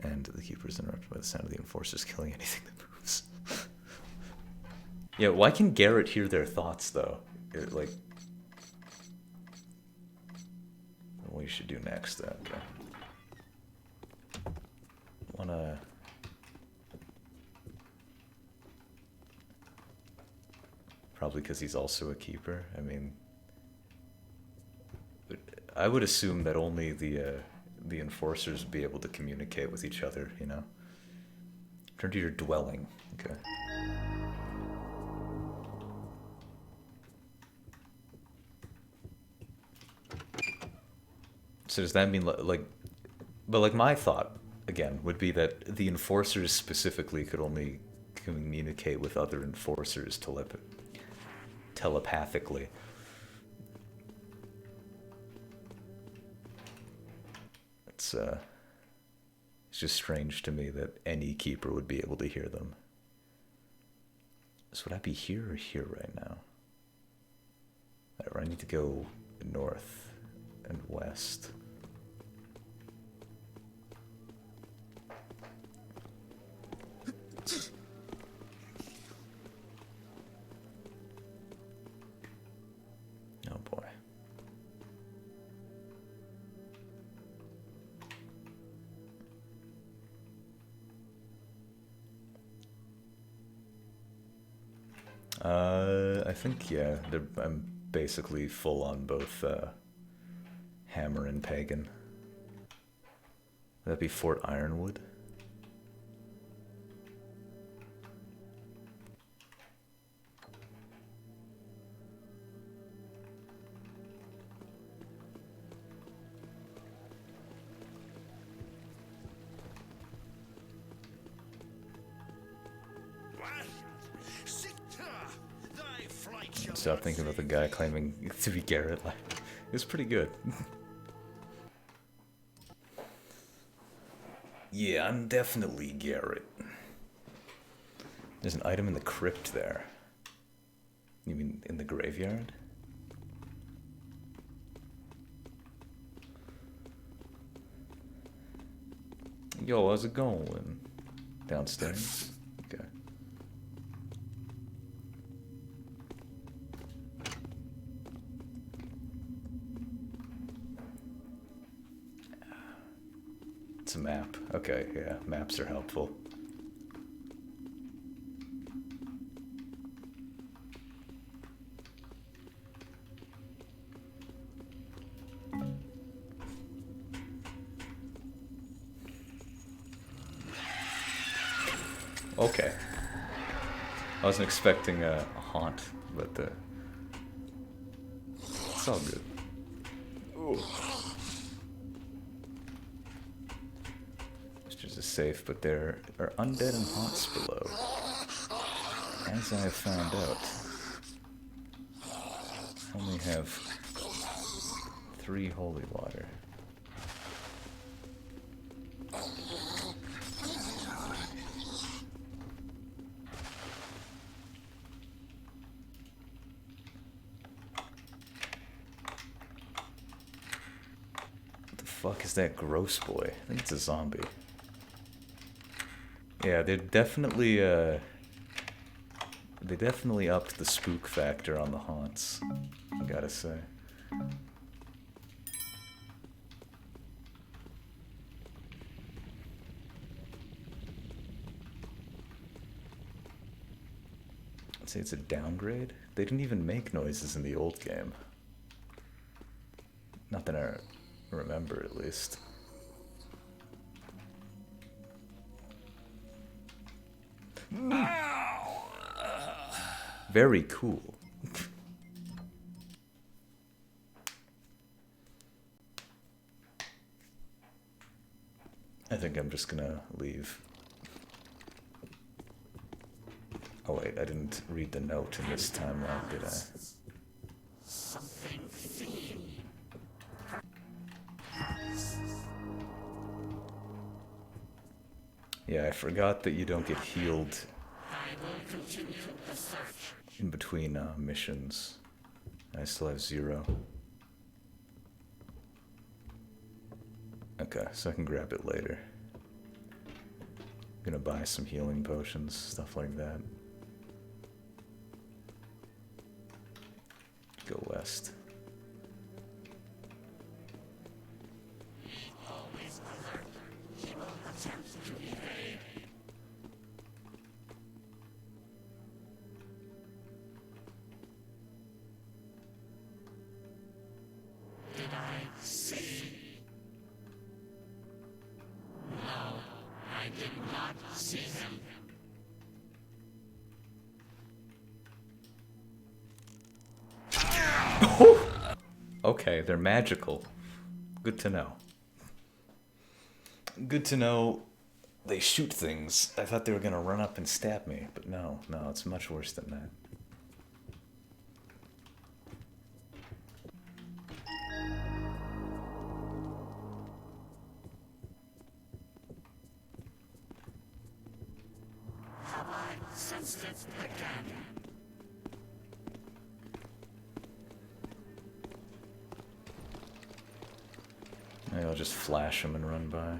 S1: And the Keeper is interrupted by the sound of the Enforcers killing anything that moves. Yeah, why can Garrett hear their thoughts, though? Like... What we should do next, okay. Wanna... Probably because he's also a Keeper. I mean... I would assume that only the Enforcers would be able to communicate with each other, you know? Turn to your dwelling. Okay. So does that mean, like... But, like, my thought, again, would be that the Enforcers specifically could only communicate with other Enforcers telepathically. It's just strange to me that any Keeper would be able to hear them. So would I be here or here right now? Or I need to go north and west. Oh boy. I think, yeah, I'm basically full on both Hammer and Pagan. Would that be Fort Ironwood? Stop thinking about the guy claiming to be Garrett. Like, it was pretty good. Yeah, I'm definitely Garrett. There's an item in the crypt there. You mean in the graveyard? Yo, how's it going? Downstairs? Okay. It's a map. Okay, yeah, maps are helpful. okay. I wasn't expecting a haunt, but it's all good. Ooh. Is safe, but there are undead and haunts below, as I have found out. I only have 3 holy water. What the fuck is that gross boy? I think it's a zombie. Yeah, they definitely upped the spook factor on the haunts, I gotta say. I'd say it's a downgrade. They didn't even make noises in the old game. Not that I remember, at least. Very cool. I think I'm just gonna leave. Oh wait, I didn't read the note in this timeline, did I?
S23: Something fiend.
S1: Yeah, I forgot that you don't get healed
S23: I will continue the search.
S1: in between missions. I still have 0. Okay, so I can grab it later. Gonna buy some healing potions, stuff like that. Go west.
S23: Always alert. He will attempt to evade. Did I see? No, I did not see him.
S1: Okay, they're magical. Good to know. Good to know they shoot things. I thought they were gonna run up and stab me, but no, it's much worse than that.
S23: Have I sensed it again?
S1: Maybe I'll just flash them and run by.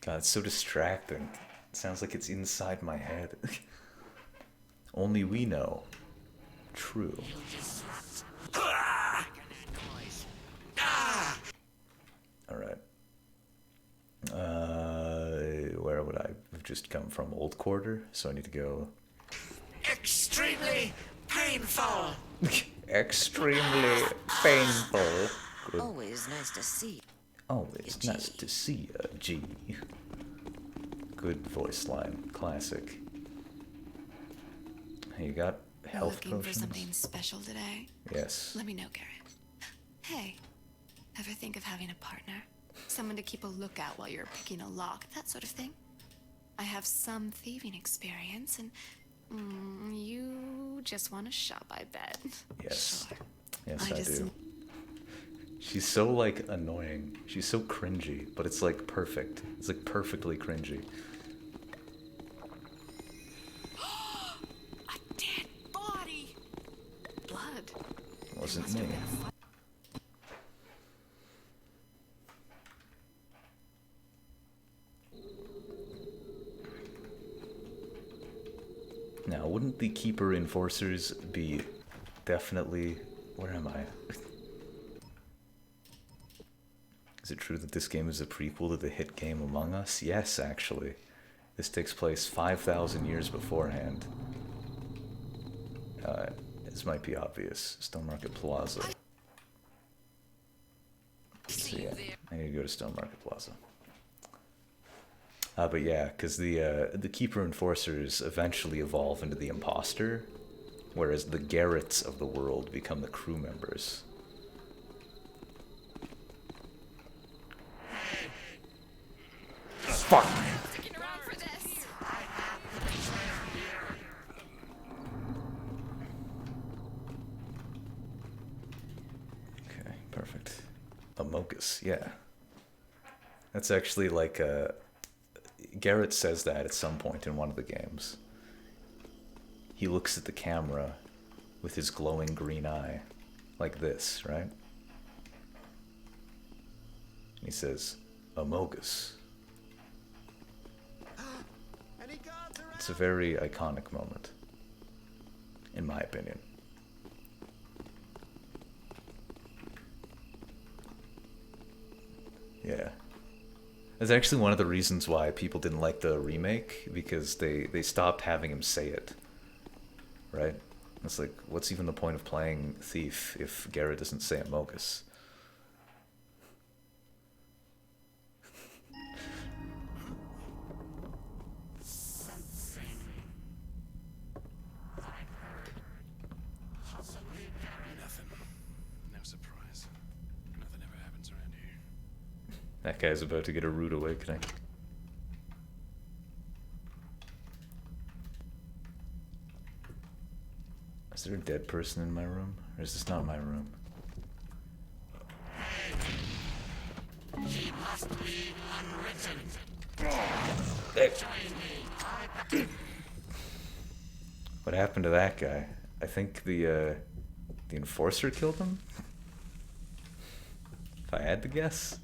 S1: God, it's so distracting. It sounds like it's inside my head. Only we know. True. Alright. Where would I have just come from? Old Quarter? So I need to go...
S23: Extremely painful.
S1: Extremely painful. Good.
S13: Always nice to see.
S1: Always nice to see ya, G. Good voice line. Classic. Hey, you got health
S12: Looking
S1: potions?
S12: for something special today?
S1: Yes.
S12: Let me know, Garrett. Hey, ever think of having a partner? Someone to keep a lookout while you're picking a lock, that sort of thing? I have some thieving experience, and you just want to shop, I bet.
S1: Yes.
S12: Sure.
S1: Yes,
S12: I
S1: I
S12: just-
S1: do. She's so, like, annoying. She's so cringy, but it's, like, perfect. It's, like, perfectly cringy.
S12: A dead body! Blood.
S1: Wasn't me. Now, wouldn't the Keeper Enforcers be definitely... Where am I? Is it true that this game is a prequel to the hit game Among Us? Yes, actually. This takes place 5,000 years beforehand. This might be obvious. Stone Market Plaza. So yeah, I need to go to Stone Market Plaza. But yeah, because the Keeper Enforcers eventually evolve into the Imposter, whereas the Garretts of the world become the crew members. Fuck! Okay, perfect. Amogus, yeah. That's actually like Garrett says that at some point in one of the games. He looks at the camera with his glowing green eye, like this, right? And he says, Amogus. It's a very iconic moment, in my opinion. Yeah. That's actually one of the reasons why people didn't like the remake, because they stopped having him say it. Right? It's like, what's even the point of playing Thief if Garrett doesn't say Amogus?
S6: Nothing. No surprise. Nothing ever happens around here.
S1: That guy's about to get a rude awakening. Is there a dead person in my room? Or is this not my room?
S23: He must be unwritten.
S1: What happened to that guy? I think the enforcer killed him? If I had to guess?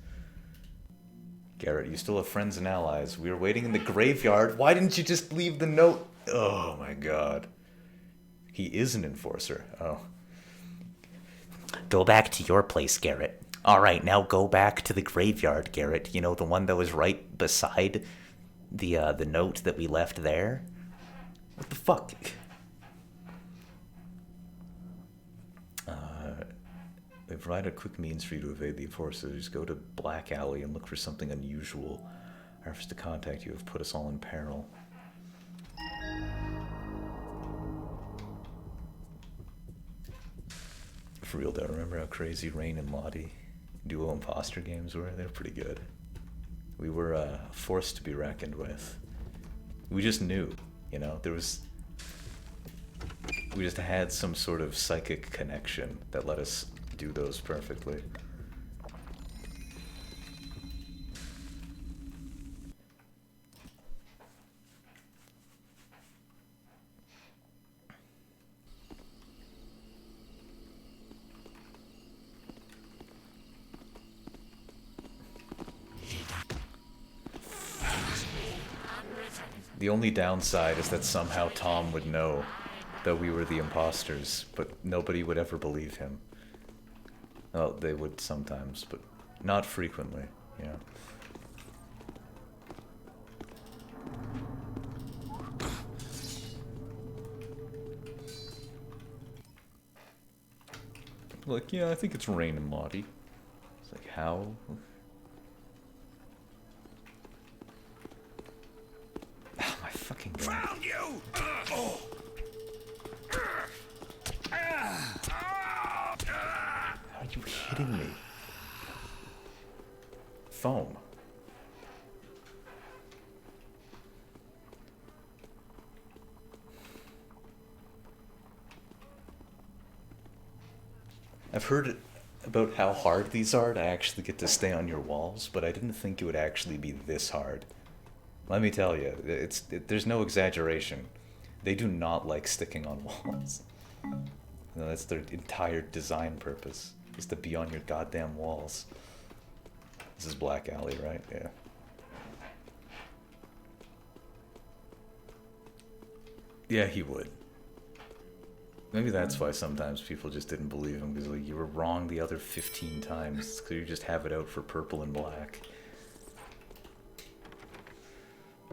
S1: Garrett, you still have friends and allies. We were waiting in the graveyard. Why didn't you just leave the note? Oh my god. He is an enforcer. Oh.
S3: Go back to your place, Garrett. Alright, now go back to the graveyard, Garrett. You know, the one that was right beside the note that we left there?
S1: What the fuck? They provide a quick means for you to evade the enforcers. Go to Black Alley and look for something unusual. Our efforts to contact you have put us all in peril. For real though, remember how crazy Rain and Lottie duo imposter games were? They were pretty good. We were a force to be reckoned with. We just knew, you know, we just had some sort of psychic connection that let us do those perfectly. The only downside is that somehow Tom would know that we were the imposters, but nobody would ever believe him. Well, they would sometimes, but not frequently, you know. Like, yeah, I think it's Rain and Lottie. It's like, how? Oh, my fucking God.
S2: Found you! Oh.
S1: Are you kidding me? Foam. I've heard about how hard these are to actually get to stay on your walls, but I didn't think it would actually be this hard. Let me tell you, there's no exaggeration. They do not like sticking on walls. No, that's their entire design purpose, is to be on your goddamn walls. This is Black Alley, right? Yeah. Yeah, he would. Maybe that's why sometimes people just didn't believe him, because like, you were wrong the other 15 times, because you just have it out for purple and black.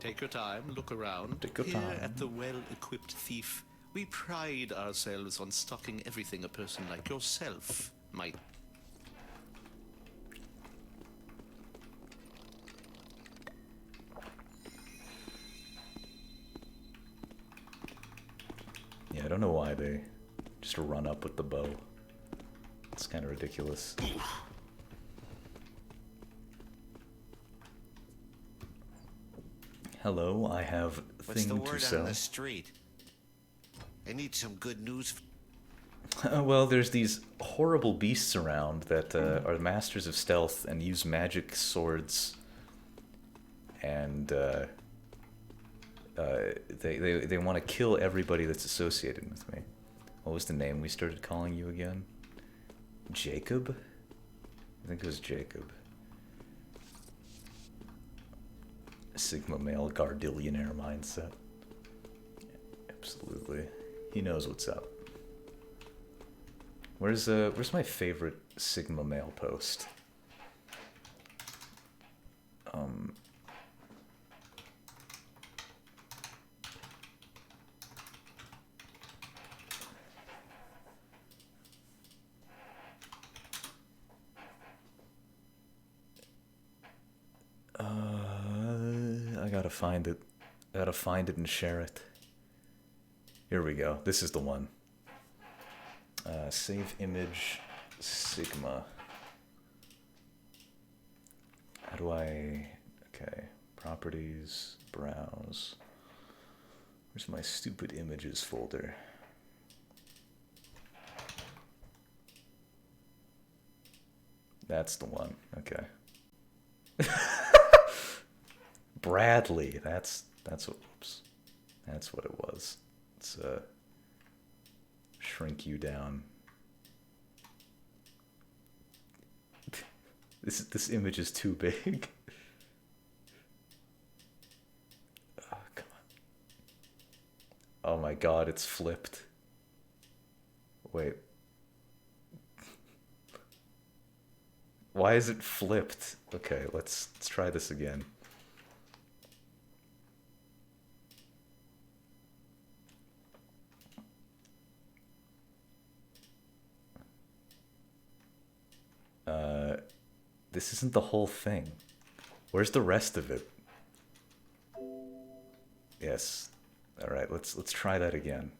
S5: Take your time, look around.
S1: Take your
S5: Here
S1: time.
S5: at the Well-Equipped Thief, we pride ourselves on stocking everything a person like yourself might.
S1: don't know why they just run up with the bow. It's kind of ridiculous. Hello, I have
S4: What's
S1: thing
S4: the
S1: to
S4: word
S1: sell.
S4: on the street? I need some good news.
S1: Well, there's these horrible beasts around that are masters of stealth and use magic swords, and they want to kill everybody that's associated with me. What was the name we started calling you again? Jacob? I think it was Jacob. Sigma male Gardillionaire mindset. Absolutely. He knows what's up. Where's my favorite Sigma male post? I gotta find it. I gotta find it and share it. Here we go. This is the one. Save image, Sigma. How do I... Okay. Properties, browse. Where's my stupid images folder? That's the one. Okay. Bradley. That's what. Oops. That's what it was. Let's shrink you down. This image is too big. Oh, come on. Oh my god, it's flipped. Wait. Why is it flipped? Okay, let's try this again. This isn't the whole thing. Where's the rest of it? Yes. All right, let's try that again.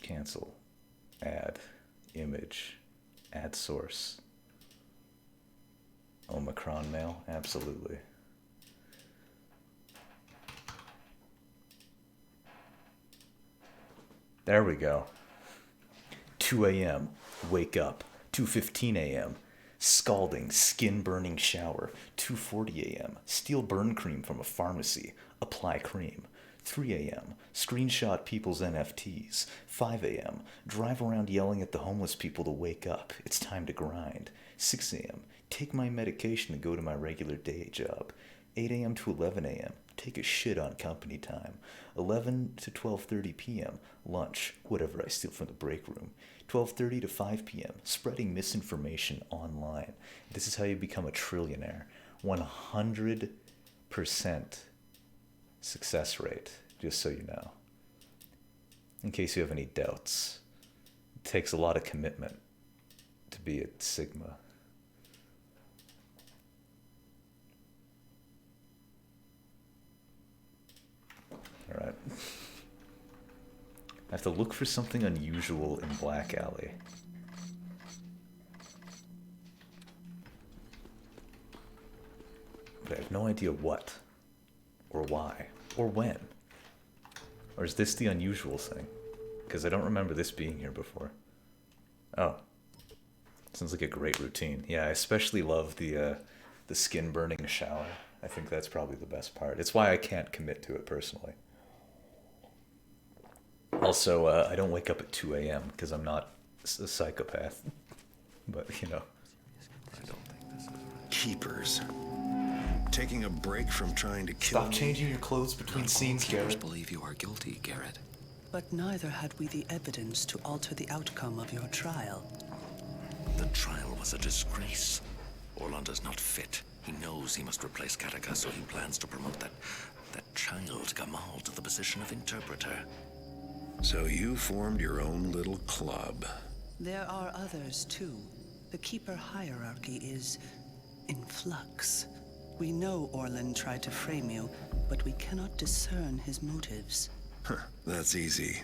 S1: Cancel. Add. Image. Add source. Omicron mail? Absolutely. There we go. 2 a.m. Wake up. 2:15 a.m. Scalding, skin-burning shower. 2:40 a.m. Steal burn cream from a pharmacy. Apply cream. 3 a.m. Screenshot people's NFTs. 5 a.m. Drive around yelling at the homeless people to wake up. It's time to grind. 6 a.m. Take my medication to go to my regular day job. 8 a.m. to 11 a.m. Take a shit on company time. 11 to 12:30 p.m. Lunch, whatever I steal from the break room. 12:30 to 5 p.m. Spreading misinformation online. This is how you become a trillionaire. 100% success rate, just so you know. In case you have any doubts. It takes a lot of commitment to be at Sigma. Alright. I have to look for something unusual in Black Alley. But I have no idea what, or why, or when. Or is this the unusual thing? Because I don't remember this being here before. Oh. Sounds like a great routine. Yeah, I especially love the skin burning shower. I think that's probably the best part. It's why I can't commit to it personally. Also, I don't wake up at 2 a.m. because I'm not a psychopath. But, you know.
S7: I don't think this is right. Keepers. Taking a break from trying to kill
S1: Stop changing your clothes between scenes, Garrett.
S22: Believe you are guilty, Garrett.
S18: But neither had we the evidence to alter the outcome of your trial.
S22: The trial was a disgrace. Orlando is not fit. He knows he must replace Kataka, so he plans to promote that child Gamal to the position of interpreter.
S7: So you formed your own little club.
S18: There are others, too. The Keeper hierarchy is in flux.
S9: We know Orland tried to frame you, but we cannot discern his motives.
S7: That's easy.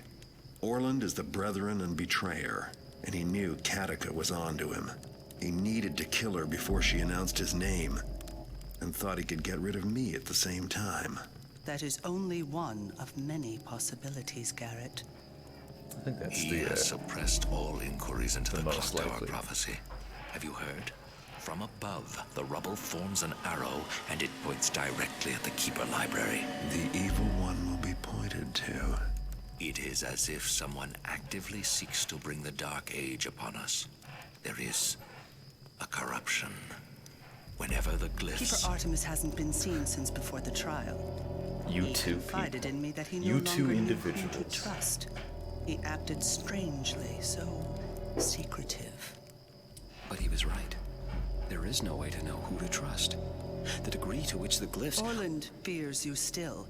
S7: Orland is the Brethren and betrayer, and he knew Katika was onto him. He needed to kill her before she announced his name, and thought he could get rid of me at the same time.
S9: That is only one of many possibilities, Garrett.
S1: I think that's
S22: he has suppressed all inquiries into the Clock Tower prophecy. Have you heard? From above, the rubble forms an arrow, and it points directly at the Keeper Library.
S7: The evil one will be pointed to.
S22: It is as if someone actively seeks to bring the Dark Age upon us. There is a corruption. Whenever the glyphs...
S9: Keeper Artemis hasn't been seen since before the trial.
S1: You two
S9: confided in me that he
S1: You
S9: no
S1: two
S9: longer knew who
S1: individuals.
S9: to trust. He acted strangely, so secretive.
S17: But he was right. There is no way to know who to trust. The degree to which the glyphs...
S9: Orland fears you still,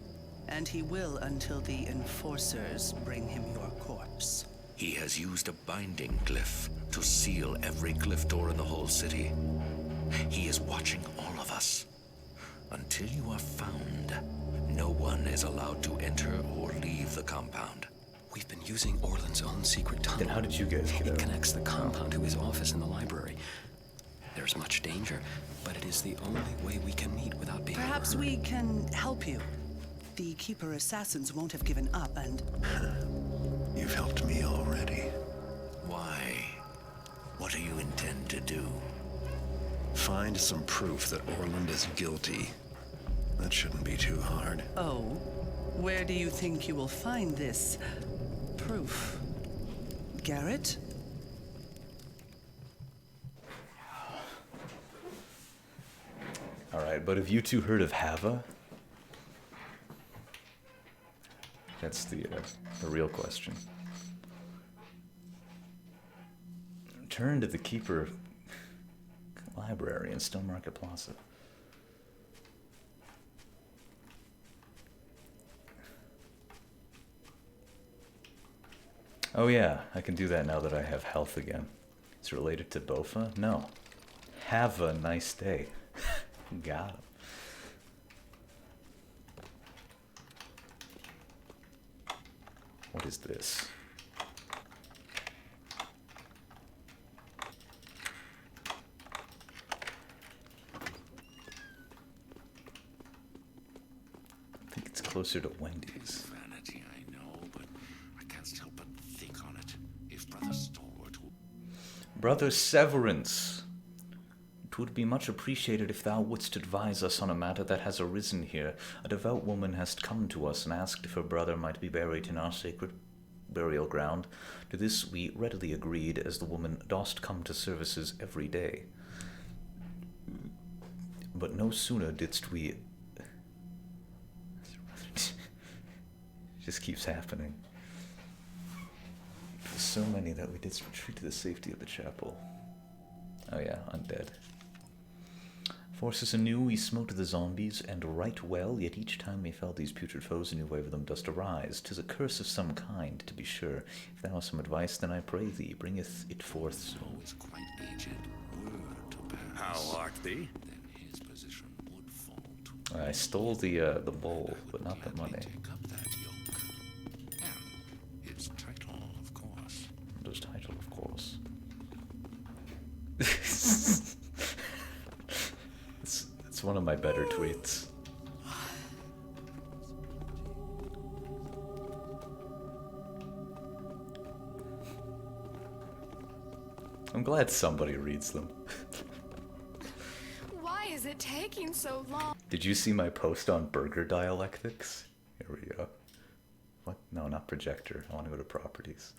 S9: and he will until the Enforcers bring him your corpse.
S22: He has used a binding glyph to seal every glyph door in the whole city. He is watching all of us. Until you are found, no one is allowed to enter or leave the compound.
S17: We've been using Orland's own secret tunnel.
S1: Then how did you guys get out?
S17: It connects the compound to his office in the library. There's much danger, but it is the only way we can meet without being
S9: Perhaps
S17: overheard.
S9: we can help you. The Keeper assassins won't have given up, and...
S7: You've helped me already.
S22: Why? What do you intend to do?
S7: Find some proof that Orland is guilty. That shouldn't be too hard.
S9: Oh, where do you think you will find this proof? Garrett?
S1: Alright, but have you two heard of Hava? That's the real question. Turn to the Keeper Library in Stone Market Plaza. Oh yeah, I can do that now that I have health again. It's related to Bofa? No. Have a nice day. Got him. What is this? I think it's closer to Wendy's.
S22: Vanity, I know, but I can't help but think on it. If Brother Stalwart will...
S1: Brother Severance, it would be much appreciated if thou wouldst advise us on a matter that has arisen here. A devout woman hast come to us and asked if her brother might be buried in our sacred burial ground. To this we readily agreed, as the woman dost come to services every day. But no sooner didst we... It just keeps happening. There's so many that we did retreat to the safety of the chapel. Oh yeah, undead. Forces anew we smote the zombies, and right well, yet each time we fell these putrid foes, a new wave of them dost arise. 'Tis a curse of some kind, to be sure. If thou hast some advice, then I pray thee, bringeth it forth so.
S22: Is quite aged. Word to pass.
S15: How art thee?
S22: Then his position would fall to...
S1: I stole the bowl, but not the money.
S22: Take up that yoke. And his title, of course.
S1: His title, of course. It's one of my better tweets. I'm glad somebody reads them.
S12: Why is it taking so long?
S1: Did you see my post on burger dialectics? Here we go. What? No, not projector. I want to go to properties.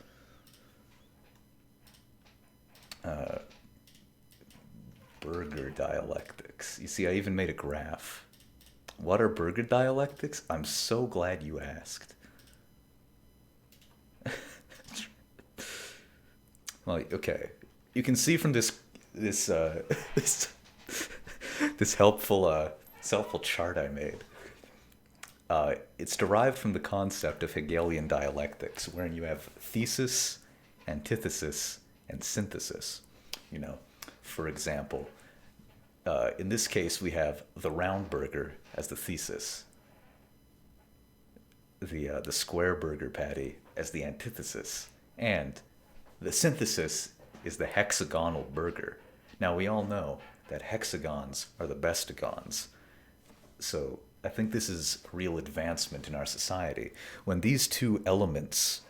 S1: Burger dialectics. You see, I even made a graph. What are burger dialectics? I'm so glad you asked. Well, okay. You can see from this this helpful chart I made. It's derived from the concept of Hegelian dialectics, wherein you have thesis, antithesis, and synthesis. You know, for example, In this case, we have the round burger as the thesis, the square burger patty as the antithesis, and the synthesis is the hexagonal burger. Now, we all know that hexagons are the bestigons, so I think this is a real advancement in our society. When these two elements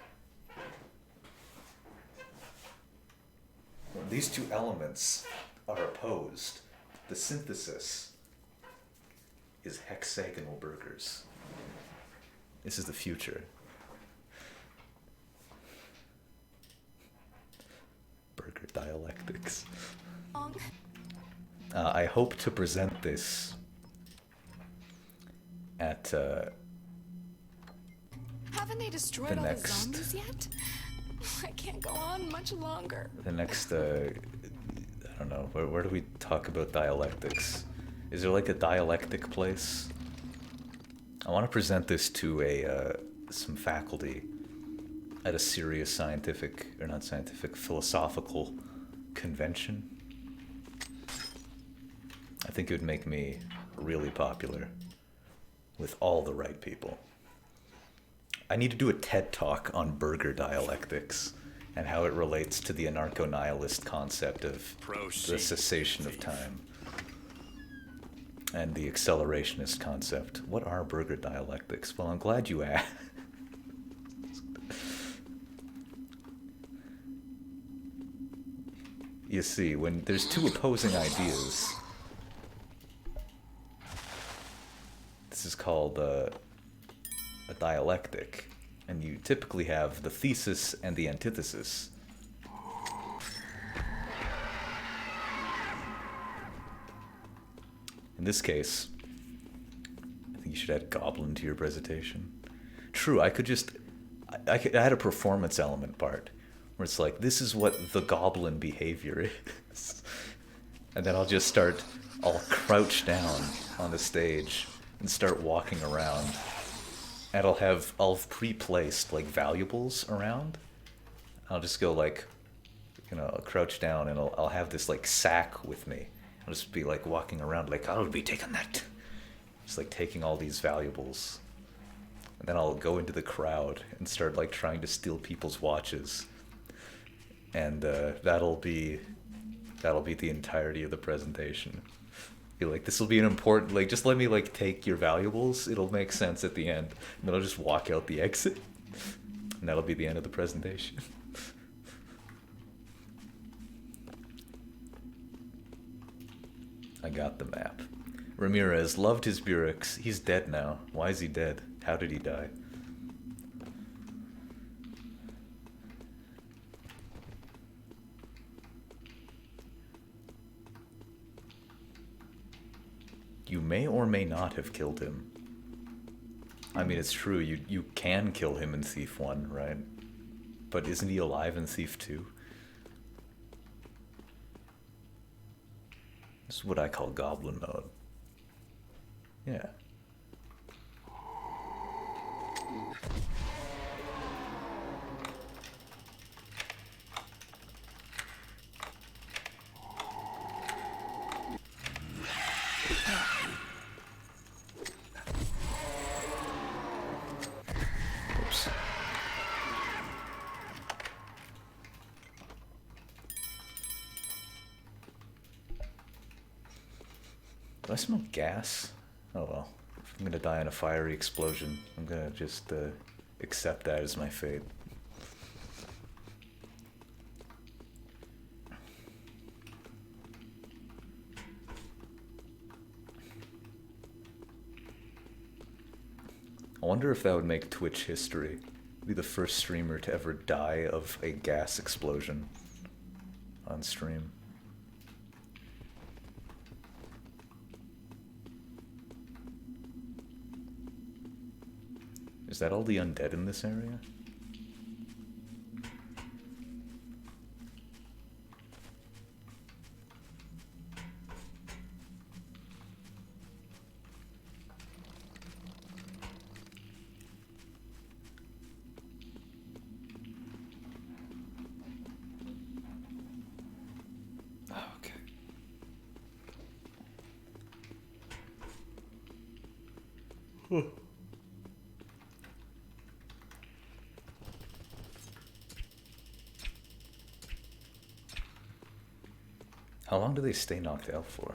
S1: are opposed, the synthesis is hexagonal burgers. This is the future. Burger dialectics. I hope to present this at
S12: Haven't they destroyed
S1: the
S12: all
S1: next-
S12: the zombies yet? I can't go on much longer.
S1: the next, I don't know, where do we talk about dialectics? Is there like a dialectic place? I want to present this to some faculty at a serious scientific, or not scientific, philosophical convention. I think it would make me really popular with all the right people. I need to do a TED talk on burger dialectics and how it relates to the anarcho-nihilist concept of the cessation of time and the accelerationist concept. What are burger dialectics? Well, I'm glad you asked. You see, when there's two opposing ideas, this is called a dialectic, and you typically have the thesis and the antithesis. In this case, I think you should add goblin to your presentation. True, I could just... I could add a performance element part, where it's like, this is what the goblin behavior is. And then I'll crouch down on the stage and start walking around. And I'll have pre-placed, like, valuables around. I'll just go, like, I'll crouch down and I'll have this, like, sack with me. I'll just be, like, walking around, like, I'll be taking that. Just, like, taking all these valuables. And then I'll go into the crowd and start, like, trying to steal people's watches. And that'll be the entirety of the presentation. Be like, this will be an important, like, just let me, like, take your valuables. It'll make sense at the end. And then I'll just walk out the exit. And that'll be the end of the presentation. I got the map. Ramirez loved his Burecks. He's dead now. Why is he dead? How did he die? You may or may not have killed him. I mean, it's true, you can kill him in Thief 1, right? But isn't he alive in Thief 2? This is what I call goblin mode. Yeah. Oops. Do I smell gas? Oh well. If I'm gonna die in a fiery explosion, I'm gonna just accept that as my fate. I wonder if that would make Twitch history. Be the first streamer to ever die of a gas explosion on stream. Is that all the undead in this area? How long do they stay knocked out for?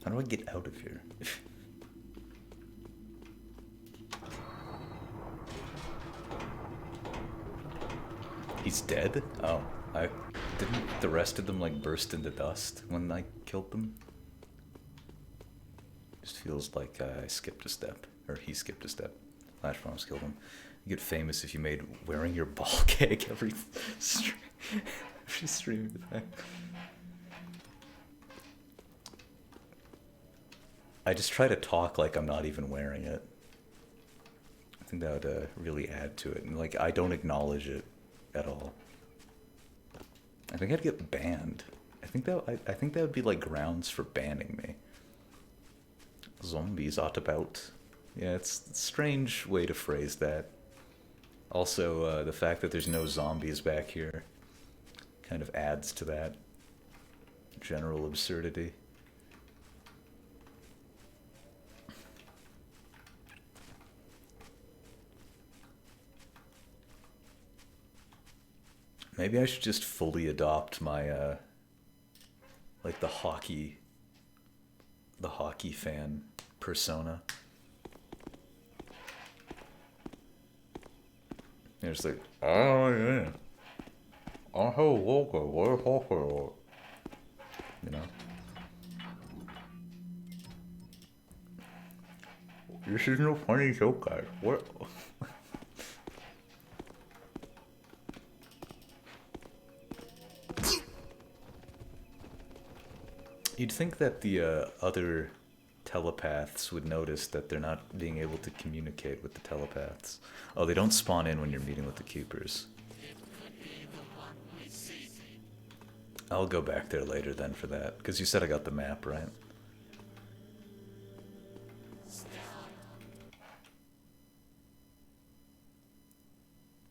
S1: How do I get out of here? He's dead? Oh, didn't the rest of them like burst into dust when I killed them? Just feels like I skipped a step, or he skipped a step. Flash bombs killed him. You get famous if you made wearing your ball gag every stream attack. I just try to talk like I'm not even wearing it. I think that would really add to it, and like I don't acknowledge it at all. I think I'd get banned. I think that would be like grounds for banning me. Zombies ought about. Yeah, it's a strange way to phrase that. Also, the fact that there's no zombies back here kind of adds to that general absurdity. Maybe I should just fully adopt my, like the hockey fan persona. It's like, oh yeah, oh Walker, what Hawker, you know. This is no funny joke, guys. What? You'd think that the other telepaths would notice that they're not being able to communicate with the telepaths. Oh, they don't spawn in when you're meeting with the keepers. I'll go back there later then for that, because you said I got the map, right?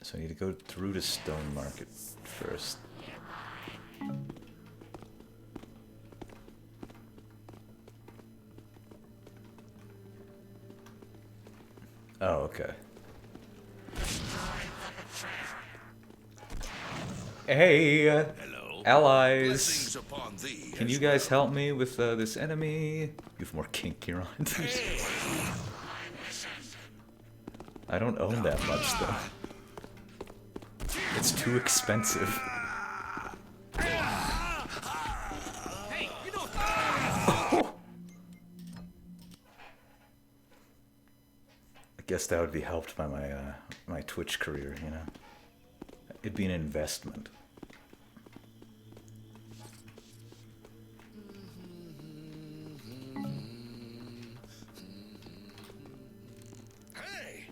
S1: So I need to go through to Stone Market first. Oh, okay. Hey,
S15: hello.
S1: Allies.
S15: Upon thee.
S1: Can you guys help me with this enemy? You have more kink here on. I don't own that much though. It's too expensive.
S10: Hey, you know.
S1: I guess that would be helped by my my Twitch career, you know. It'd be an investment.
S15: Hey!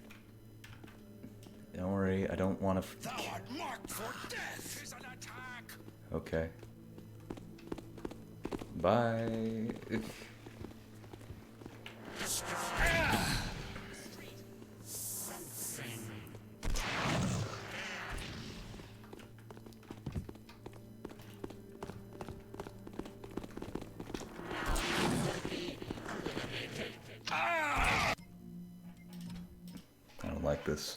S1: Don't worry, I don't want to.
S15: Thou art marked for death. Is an attack.
S1: Okay. Bye. I don't like this.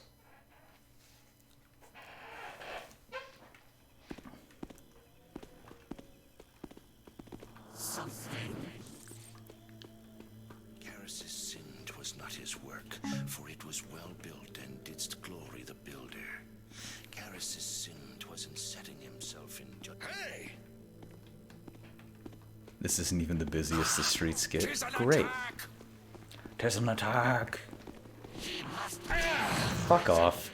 S15: Garrus' sin 'twas not his work, for it was well built and didst glory the builder. Garrus' sin 'twas in setting himself in Hey!
S1: This isn't even the busiest the streets get. Great. There's an attack. Fuck off.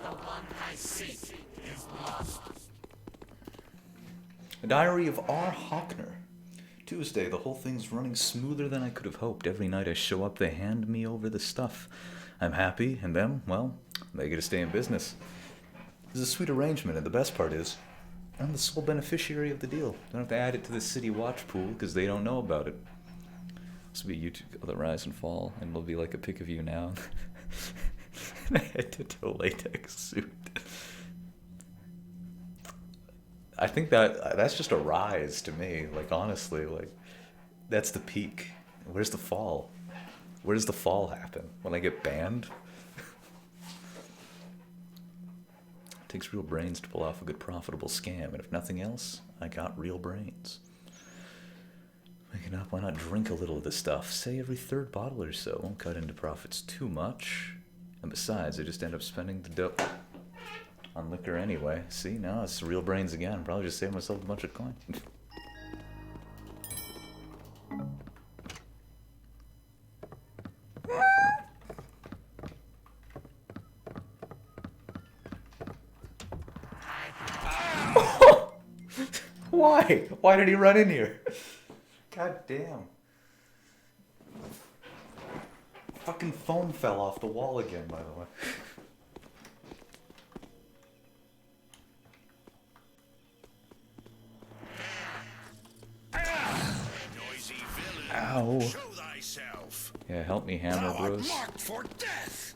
S23: The one I seek is lost.
S1: A diary of R. Hockner. Tuesday, the whole thing's running smoother than I could have hoped. Every night I show up, they hand me over the stuff. I'm happy, and them, well, they get to stay in business. This is a sweet arrangement, and the best part is, I'm the sole beneficiary of the deal. Don't have to add it to the city watch pool, because they don't know about it. This will be YouTube, the rise and fall, and it'll be like a pic of you now. In a head-to-toe latex suit. I think that's just a rise to me. Like, honestly, like, that's the peak. Where's the fall? Where does the fall happen? When I get banned? It takes real brains to pull off a good profitable scam, and if nothing else, I got real brains. Waking up, why not drink a little of this stuff? Say every third bottle or so. Won't cut into profits too much. And besides, I just end up spending the dough on liquor anyway. See, now it's real brains again. Probably just saved myself a bunch of coin. Why? Why did he run in here? God damn. Fucking phone fell off the wall again, by the way.
S15: Noisy villain.
S1: Ow.
S15: Show thyself.
S1: Yeah, help me, Hammer
S15: Thou art
S1: Bros.
S15: marked for death.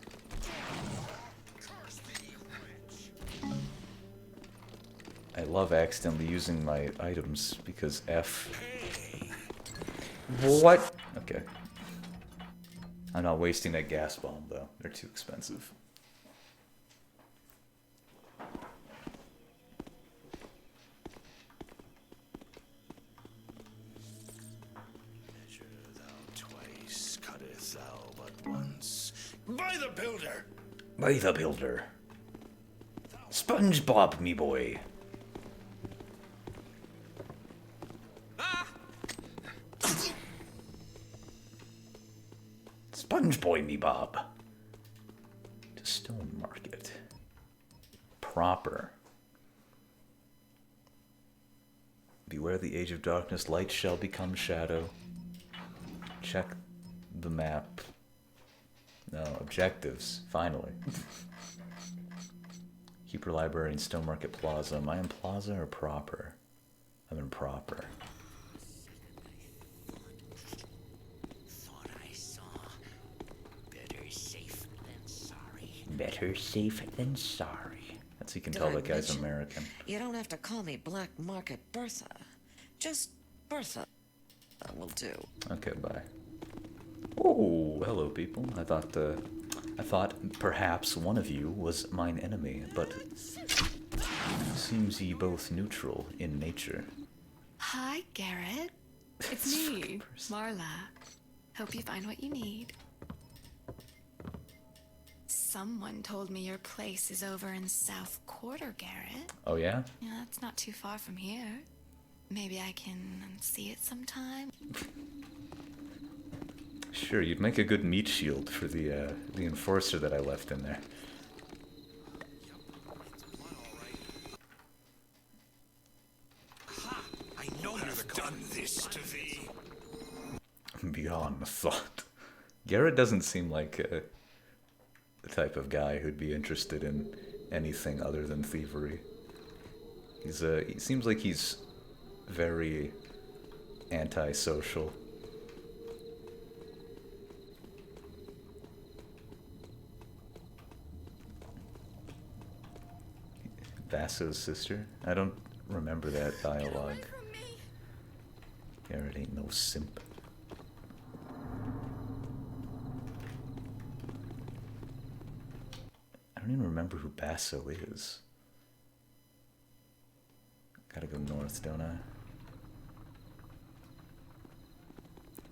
S1: I love accidentally using my items because F. What? Okay. I'm not wasting that gas bomb though. They're too expensive.
S15: Measure thou twice, cutteth thou but once. By the builder!
S1: By the builder. SpongeBob, me boy. Sponge boy, me Bob. To Stone Market. Proper. Beware the age of darkness, light shall become shadow. Check the map. No, objectives, finally. Keeper Library in Stone Market Plaza. Am I in Plaza or Proper? I'm in Proper. Better safe than sorry. That's how you can
S13: Did
S1: tell
S13: I
S1: that guy's
S13: mention?
S1: American.
S13: You don't have to call me Black Market Bertha. Just Bertha will do.
S1: Okay, bye. Oh, hello, people. I thought perhaps one of you was mine enemy, but seems ye both neutral in nature.
S12: Hi, Garrett. It's me, Marla. Hope you find what you need. Someone told me your place is over in South Quarter, Garrett.
S1: Oh yeah?
S12: Yeah, that's not too far from here. Maybe I can see it sometime.
S1: Sure, you'd make a good meat shield for the enforcer that I left in there.
S15: I know you've done this to thee.
S1: Beyond thought. Garrett doesn't seem like the type of guy who'd be interested in anything other than thievery. He seems like he's very antisocial. Vasso's sister? I don't remember that dialogue. Garrett ain't no simp. I don't even remember who Basso is. Gotta go north, don't I?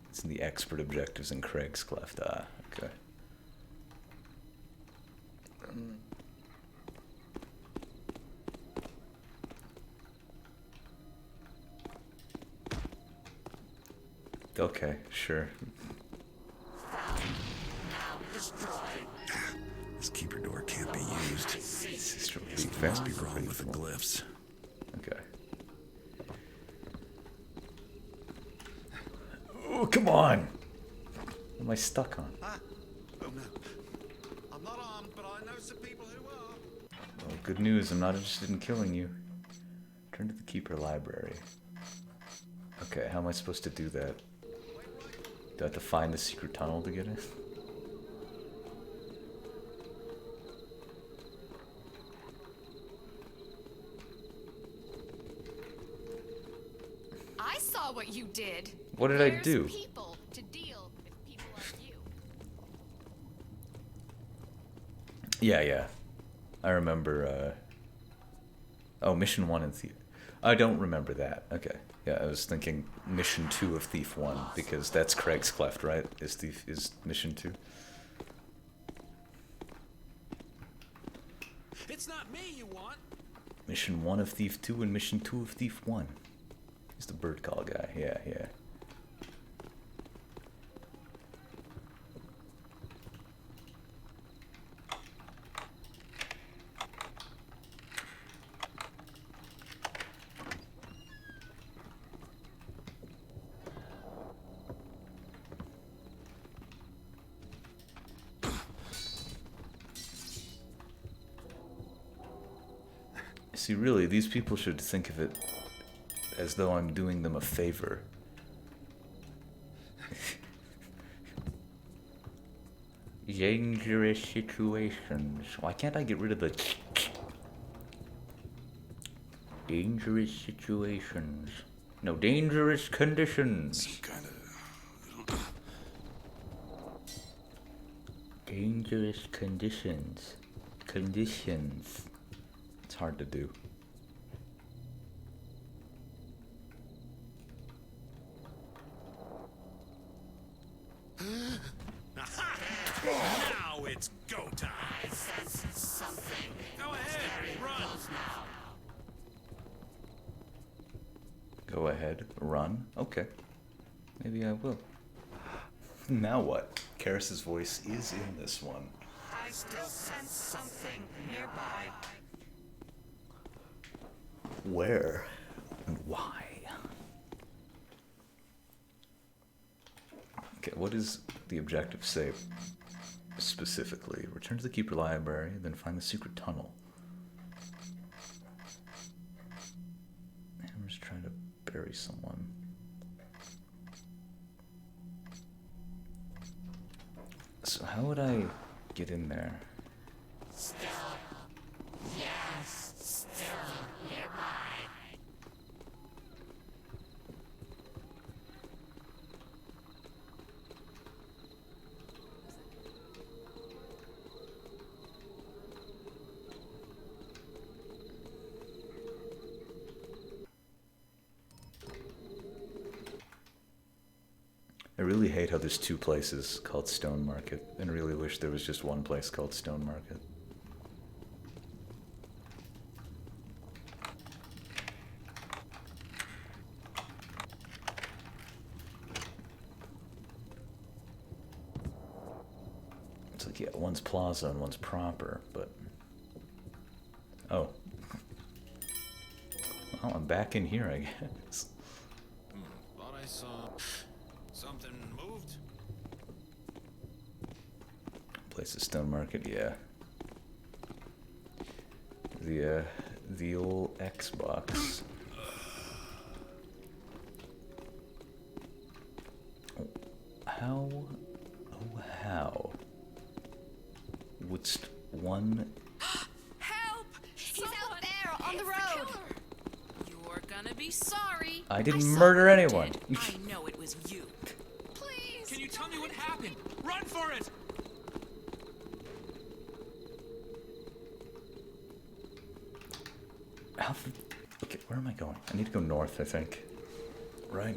S1: It's in the expert objectives in Craig's Cleft. Ah, okay. Okay, sure.
S7: This keeper door can't be used.
S1: Sister
S7: Something must be wrong with the glyphs.
S1: Okay. Oh, come on! What am I stuck on?
S5: Oh no. I'm not armed, but I know some people who are.
S1: Well, good news, I'm not interested in killing you. Turn to the Keeper Library. Okay, how am I supposed to do that? Do I have to find the secret tunnel to get in?
S12: saw what you did.
S1: What did I
S12: There's
S1: do?
S12: People to deal with people like you.
S1: Yeah. I remember, oh, Mission 1 and Thief. I don't remember that. Okay. Yeah, I was thinking Mission 2 of Thief 1, because that's Craig's Cleft, right? Is Mission 2?
S4: It's not me you want.
S1: Mission 1 of Thief 2 and Mission 2 of Thief 1. He's the bird call guy. Yeah. See, really, these people should think of it as though I'm doing them a favor. Dangerous situations. Why can't I get rid of the dangerous situations? No, dangerous conditions. Dangerous conditions. Conditions. It's hard to do.
S4: Now it's go time.
S23: I sense something.
S4: Go ahead, run.
S1: Go ahead, run. Okay. Maybe I will. Now what? Karis's voice is in this one.
S23: I still sense something nearby.
S1: Where and why? Okay, what does the objective say specifically? Return to the Keeper Library, then find the secret tunnel. I'm just trying to bury someone. So how would I get in there?
S23: Still. Yes, still nearby.
S1: I really hate how there's two places called Stone Market, and I really wish there was just one place called Stone Market. It's like, yeah, one's Plaza and one's Proper, but... Oh. Well, I'm back in here, I guess.
S4: Thought I saw something moved.
S1: Place of Stone Market, yeah. The old Xbox. How would one...
S8: Help! He's out there on the road. You're gonna be sorry.
S1: I didn't murder anyone.
S8: I know it was you.
S10: Please. Can you tell me what happened? Run for it.
S1: Okay, where am I going? I need to go north, I think. Right?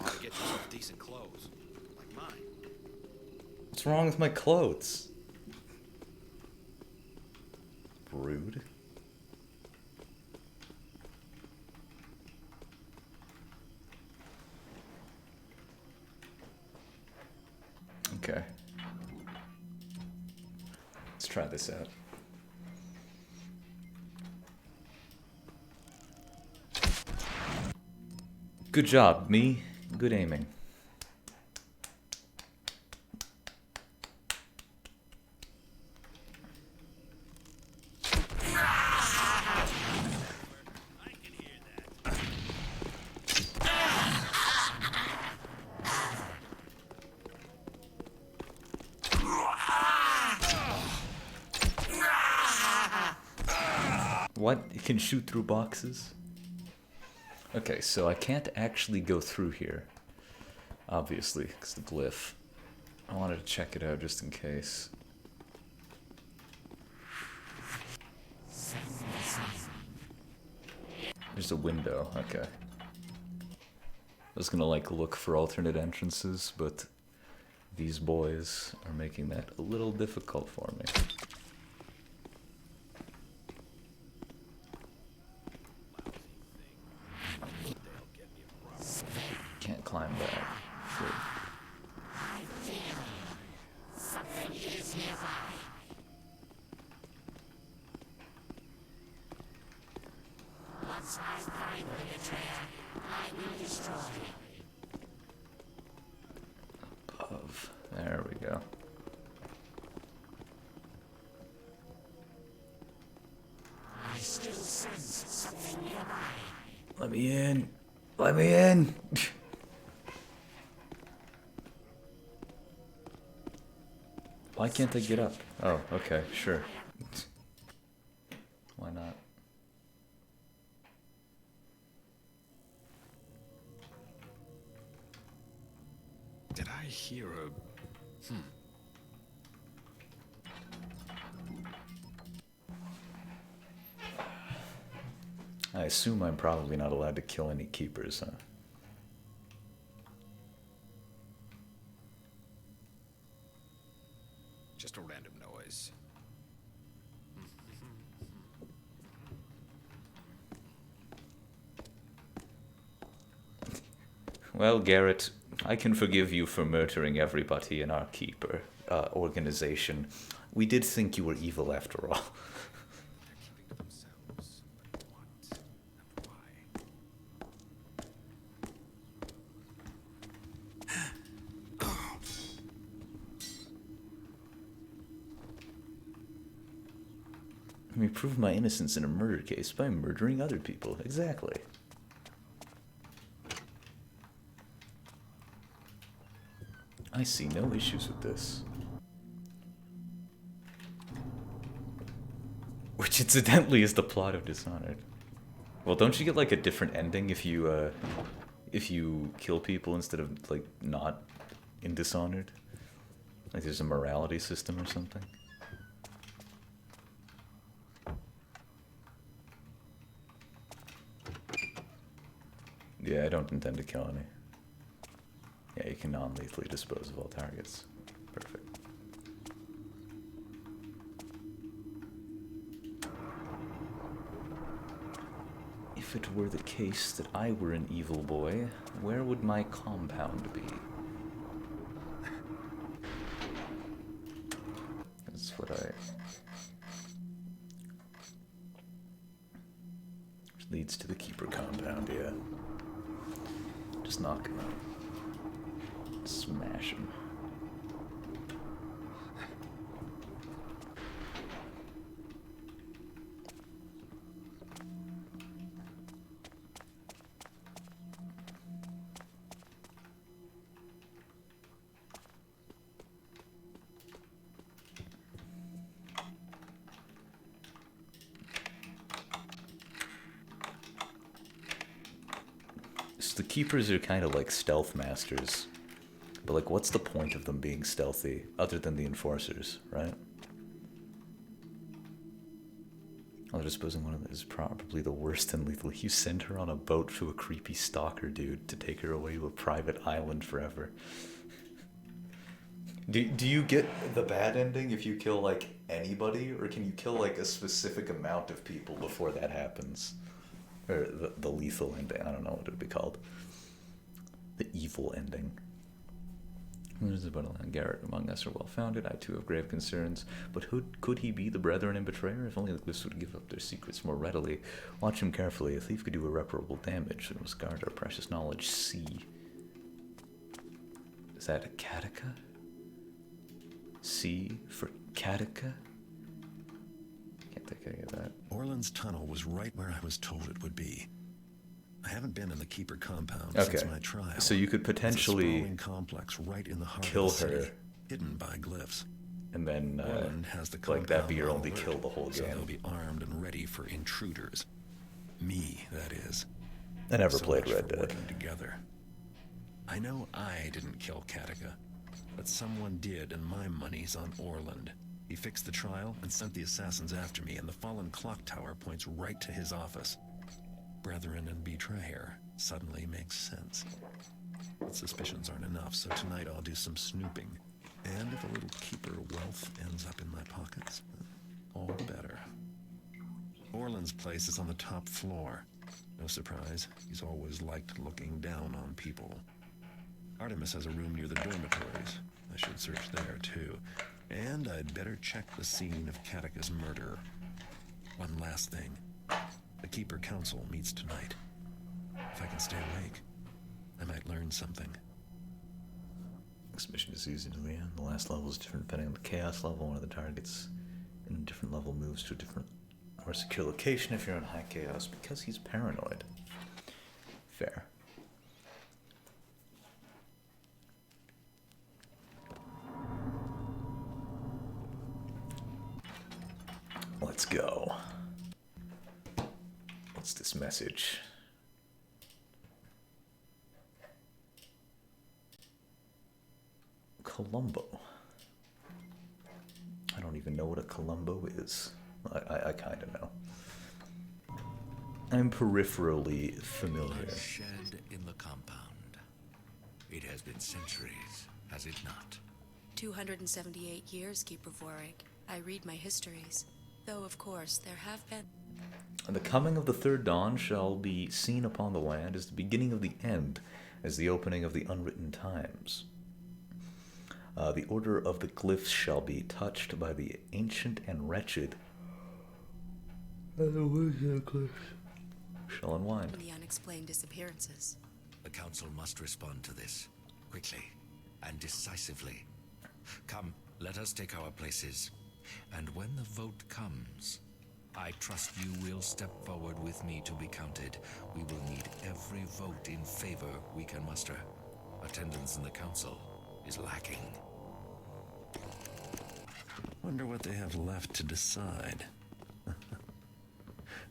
S4: Ought to get yourself decent clothes, like mine.
S1: What's wrong with my clothes? Rude. Okay. Let's try this out. Good job, me. Good aiming. What? It can shoot through boxes? Okay, so I can't actually go through here. Obviously, because the glyph. I wanted to check it out just in case. There's a window, okay. I was gonna like look for alternate entrances, but these boys are making that a little difficult for me. Can't climb that. Good.
S23: Something is nearby. Once I find the betrayer, I will destroy him.
S1: Above. There we go.
S23: I still sense something nearby.
S1: Let me in. Let me in. Why can't I get up? Oh, okay, sure. Why not?
S6: Did I hear a...
S1: I assume I'm probably not allowed to kill any keepers, huh?
S6: Just a random noise.
S1: Well, Garrett, I can forgive you for murdering everybody in our keeper organization. We did think you were evil after all. Let me prove my innocence in a murder case by murdering other people. Exactly. I see no issues with this. Which incidentally is the plot of Dishonored. Well, don't you get like a different ending if you kill people instead of like not in Dishonored? Like there's a morality system or something? Yeah, I don't intend to kill any. Yeah, you can non-lethally dispose of all targets. Perfect. If it were the case that I were an evil boy, where would my compound be? That's what I... Which leads to the Keeper compound, yeah. Just knock him out. Smash him. So the Keepers are kind of like stealth masters. But like, what's the point of them being stealthy, other than the Enforcers, right? Although supposing one of them is probably the worst and lethal. You send her on a boat to a creepy stalker dude to take her away to a private island forever. Do you get the bad ending if you kill, like, anybody? Or can you kill, like, a specific amount of people before that happens? Or the lethal ending, I don't know what it would be called. The evil ending. There's a battle on Garrett among us are well-founded. I too have grave concerns. But could he be the brethren and betrayer? If only the Glyphs would give up their secrets more readily. Watch him carefully. A thief could do irreparable damage. We must guard our precious knowledge. C. Is that a Katika? C for Katika? Can't think any of that.
S7: Orland's tunnel was right where I was told it would be. I haven't been in the Keeper compound
S1: Okay.
S7: since my trial.
S1: So you could potentially
S7: it's a sprawling complex right in the heart
S1: kill
S7: of the
S1: her.
S7: city, hidden by glyphs.
S1: and then
S7: Orland has the
S1: like that be your
S7: compound
S1: only
S7: on
S1: kill
S7: alert,
S1: the whole
S7: so
S1: game.
S7: they'll be armed and ready for intruders. Me, that is.
S1: I never
S7: So
S1: played
S7: much
S1: Red
S7: for
S1: Dead.
S7: working together. I know I didn't kill Katika, but someone did, and my money's on Orland. He fixed the trial and sent the assassins after me, and the fallen clock tower points right to his office. Brethren and betrayer suddenly makes sense. But suspicions aren't enough, so tonight I'll do some snooping. And if a little keeper wealth ends up in my pockets, all the better. Orland's place is on the top floor. No surprise, he's always liked looking down on people. Artemis has a room near the dormitories. I should search there, too. And I'd better check the scene of Katika's murder. One last thing. The Keeper Council meets tonight. If I can stay awake, I might learn something.
S1: This mission is easy to the end. The last level is different depending on the chaos level. One of the targets in a different level moves to a different, more secure location if you're in high chaos because he's paranoid. Fair. Let's go. What's this message? Columbo. I don't even know what a Columbo is. I kind of know. I'm peripherally familiar.
S22: Bloodshed in the compound. It has been centuries, has it not?
S11: 278 years, Keeper Vorik. I read my histories. Though, of course, there have been...
S1: And the coming of the third dawn shall be seen upon the land as the beginning of the end, as the opening of the unwritten times. The order of the glyphs shall be touched by the ancient and wretched. And the wizard glyphs shall unwind.
S11: The unexplained disappearances.
S22: The council must respond to this, quickly and decisively. Come, let us take our places. And when the vote comes, I trust you will step forward with me to be counted. We will need every vote in favor we can muster. Attendance in the council is lacking.
S7: Wonder what they have left to decide.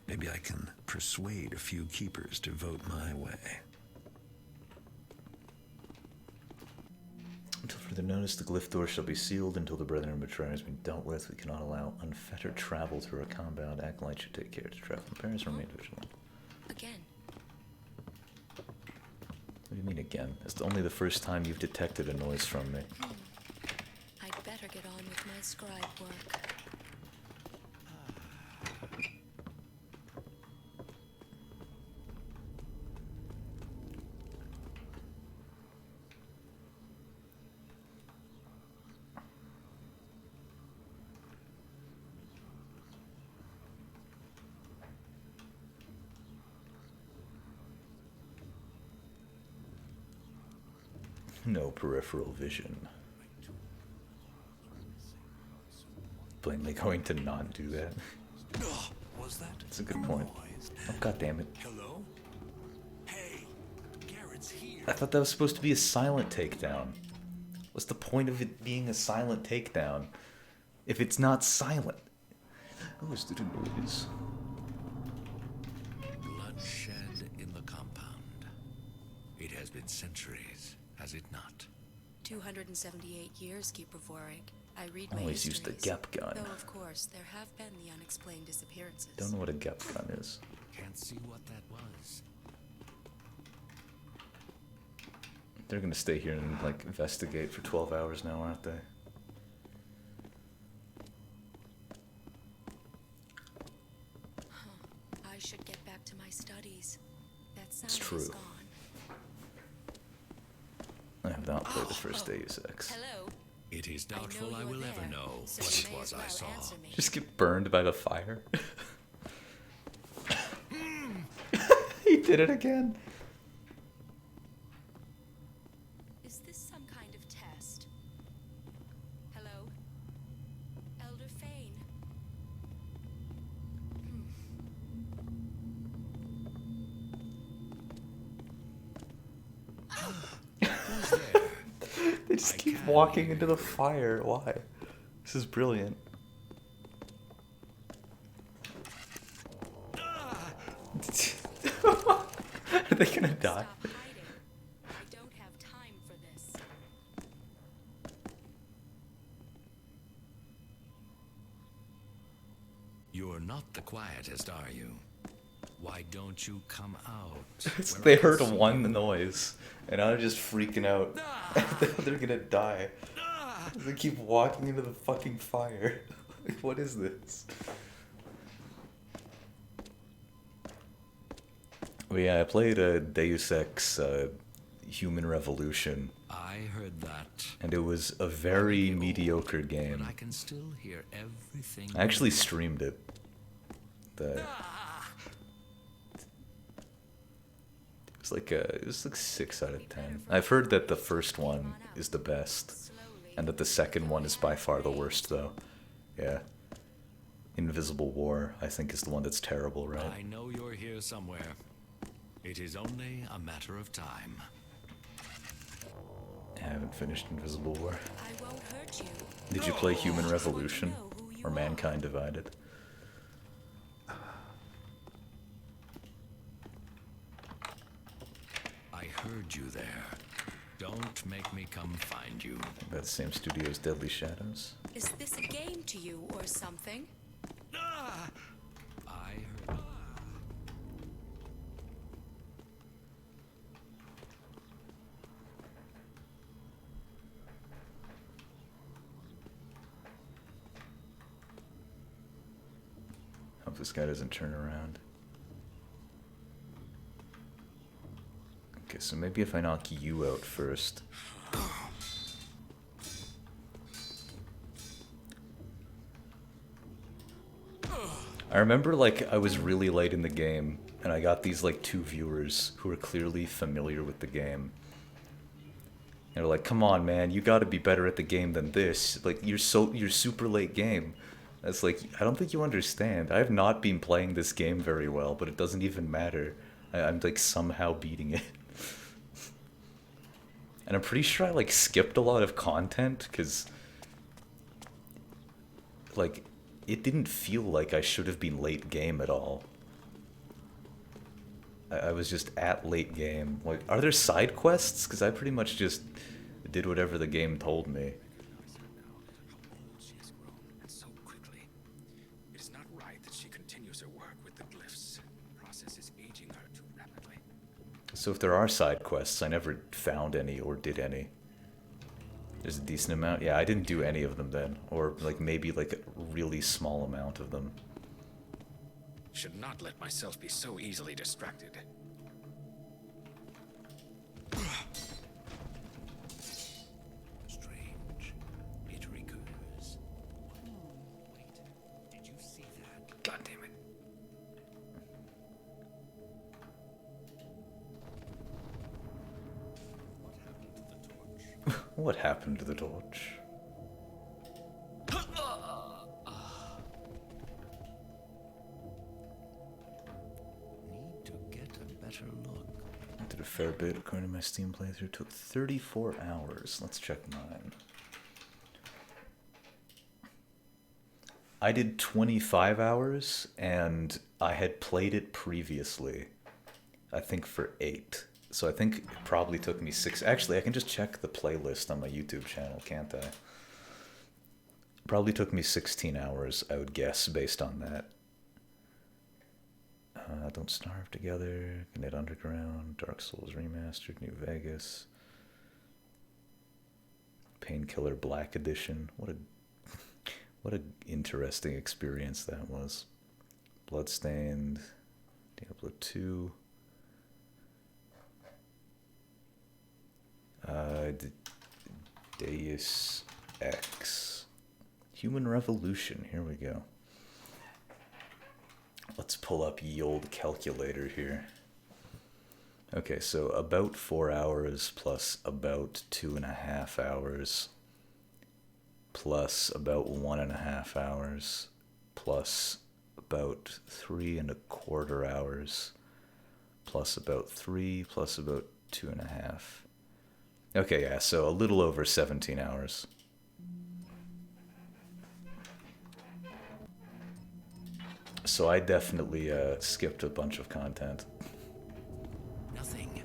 S7: Maybe I can persuade a few keepers to vote my way.
S1: Until further notice, the glyph door shall be sealed until the brethren and betrayer has been dealt with. We cannot allow unfettered travel through our compound. Acolyte should take care to travel in pairs and remain vigilant.
S11: Again.
S1: What do you mean again? It's only the first time you've detected a noise from me.
S11: I'd better get on with my scribe work.
S1: No peripheral vision. Plainly going to not do that.
S15: Was that?
S1: That's a good point. Oh, God damn it.
S15: Hello? Hey, Garrett's here.
S1: I thought that was supposed to be a silent takedown. What's the point of it being a silent takedown if it's not silent? Oh, is there a noise?
S22: Bloodshed in the compound. It has been centuries, has it not?
S11: 278 years, Keeper Vorik. I read my
S1: Always
S11: histories.
S1: used the Gep gun.
S11: Though, of course, there have been the unexplained disappearances.
S1: Don't know what a Gep gun is.
S22: Can't see what that was.
S1: They're gonna stay here and like investigate for 12 hours now, aren't they?
S11: I should get back to my studies. That sound
S1: It's true.
S11: is gone.
S1: I have not played the first Deus Ex.
S11: Hello.
S22: It is doubtful I will ever know
S11: so
S22: what
S11: you
S22: it
S11: may
S22: was
S11: as
S22: I
S11: well
S22: saw.
S11: answer me.
S1: Just get burned by the fire. He did it again.
S11: Is this some kind of test? Hello? Elder Fane?
S1: They just keep walking into the fire. Why? This is brilliant. Are they gonna die?
S11: I don't have time for this.
S22: You're not the quietest, are you? Why don't you come out?
S1: They heard one noise, and I'm just freaking out. They're gonna die. They keep walking into the fucking fire. Like, what is this? Well, yeah, I played a Deus Ex Human Revolution.
S22: I heard that.
S1: And it was a very mediocre game.
S22: But I can still hear everything.
S1: I actually streamed it. It was like 6 out of 10. I've heard that the first one is the best, and that the second one is by far the worst, though. Yeah. Invisible War, I think, is the one that's terrible, right?
S22: I know you're here somewhere. It is only a matter of time.
S1: I haven't finished Invisible War.
S11: I won't hurt you.
S1: Did you play Human Revolution or Mankind Divided?
S22: I heard you there. Don't make me come find you.
S1: About the same studio as Deadly Shadows.
S11: Is this a game to you or something?
S22: I heard.
S1: Hope this guy doesn't turn around. Okay, so maybe if I knock you out first. I remember, like, I was really late in the game, and I got these, like, 2 viewers who were clearly familiar with the game. And they're like, come on, man, you gotta be better at the game than this. Like, you're super late game. That's like, I don't think you understand. I have not been playing this game very well, but it doesn't even matter. I'm, like, somehow beating it. And I'm pretty sure I, like, skipped a lot of content, because, like, it didn't feel like I should have been late game at all. I was just at late game. Like, are there side quests? Because I pretty much just did whatever the game told me.
S6: It is not right that she continues her work with the glyphs. The process is aging her too rapidly.
S1: So if there are side quests, I never found any or did any. There's a decent amount. Yeah, I didn't do any of them then. Or like maybe like a really small amount of them.
S6: Should not let myself be so easily distracted.
S22: Strange. It recurs. Wait, did you see that?
S1: God damn it. What happened to the torch?
S22: Need to get a better look.
S1: I did a fair bit according to my Steam playthrough. Took 34 hours. Let's check mine. I did 25 hours, and I had played it previously, I think for 8. So I think it probably took me 6. Actually, I can just check the playlist on my YouTube channel, can't I? Probably took me 16 hours, I would guess, based on that. Don't Starve Together, Knit Underground, Dark Souls Remastered, New Vegas, Painkiller Black Edition. What a interesting experience that was. Bloodstained, Diablo 2. Deus Ex. Human Revolution. Here we go. Let's pull up ye old calculator here. Okay, so about 4 hours plus about 2.5 hours plus about 1.5 hours plus about 3.25 hours plus about 3 plus about 2.5. Okay, yeah, so a little over 17 hours. So I definitely skipped a bunch of content.
S6: Nothing.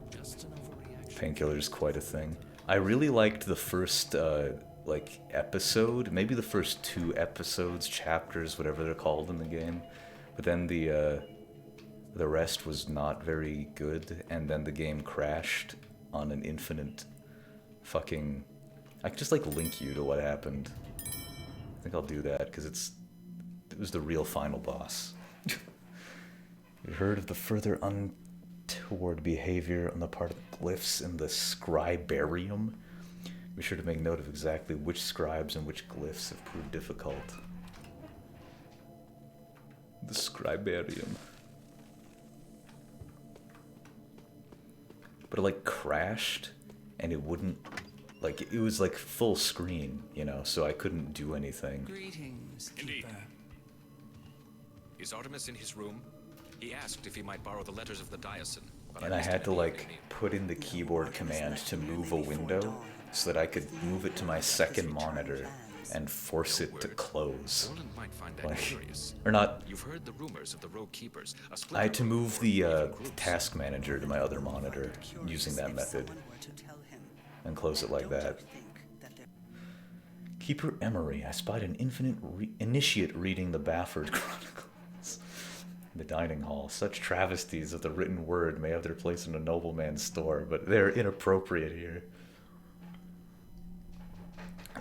S6: Just an overreaction.
S1: Painkiller's quite a thing. I really liked the first like episode, maybe the first 2 episodes, chapters, whatever they're called in the game. But then the rest was not very good, and then the game crashed on an infinite fucking... I could just like link you to what happened. I think I'll do that because it was the real final boss. You heard of the further untoward behavior on the part of glyphs in the Scribarium? Be sure to make note of exactly which scribes and which glyphs have proved difficult. The Scribarium. But it like crashed and it wouldn't, like, it was like full screen, you know, so I couldn't do anything.
S9: Greetings, Keeper.
S6: Is Artemis in his room? He asked if he might borrow the letters of the Diocese.
S1: And I had to like put in the keyboard command to move a window so that I could move it to my second monitor and force it to close.
S6: Orland might find that
S1: Like,
S6: curious.
S1: or not.
S6: You've heard the rumors of the Rogue Keepers.
S1: I had to move the task manager to my other monitor using that method and close it like that. Keeper Emery, I spied an initiate reading the Bafford Chronicles. The dining hall. Such travesties of the written word may have their place in a nobleman's store, but they're inappropriate here.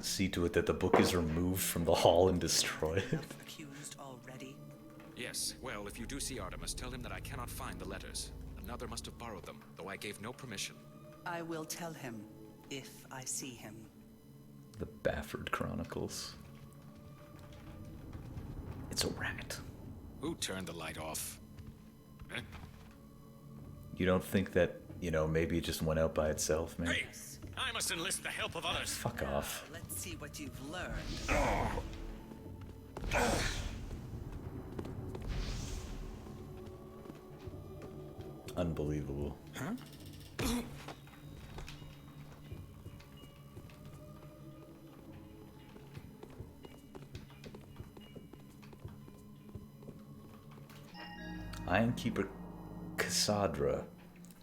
S1: See to it that the book is removed from the hall and destroyed.
S9: Accused already?
S6: Yes, well, if you do see Artemis, tell him that I cannot find the letters. Another must have borrowed them, though I gave no permission.
S9: I will tell him if I see him.
S1: The Bafford Chronicles. It's a rat.
S6: Who turned the light off? Huh?
S1: You don't think that, you know, maybe it just went out by itself, man?
S6: Hey! I must enlist the help of others.
S1: Fuck off.
S9: Let's see what you've learned.
S1: Unbelievable.
S6: Huh?
S1: Ironkeeper Cassandra.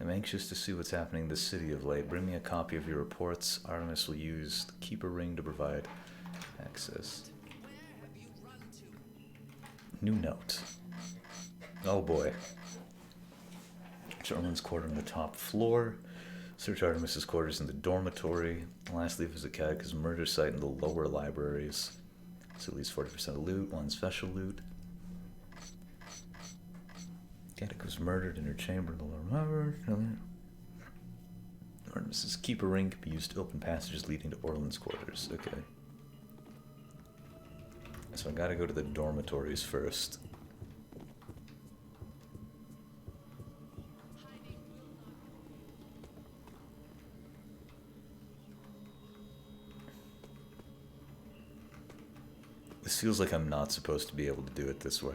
S1: I'm anxious to see what's happening in the city of late. Bring me a copy of your reports. Artemis will use the Keeper Ring to provide access. New note. Oh boy. Orland's quarter on the top floor. Search Artemis's quarters in the dormitory. Lastly, visit Katika's murder site in the lower libraries. So at least 40% of loot, 1 special loot. Katika was murdered in her chamber in the lower library. Artemis's Keeper Ring can be used to open passages leading to Orland's quarters. Okay. So I gotta go to the dormitories first. This feels like I'm not supposed to be able to do it this way.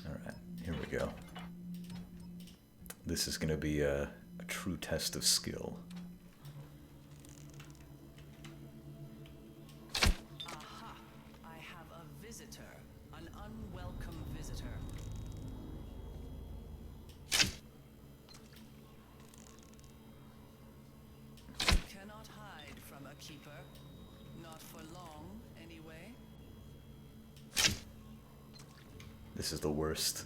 S1: Alright, here we go. This is going to be a true test of skill.
S9: Aha! I have a visitor. An unwelcome visitor. You cannot hide from a keeper. Not for long, anyway.
S1: This is the worst.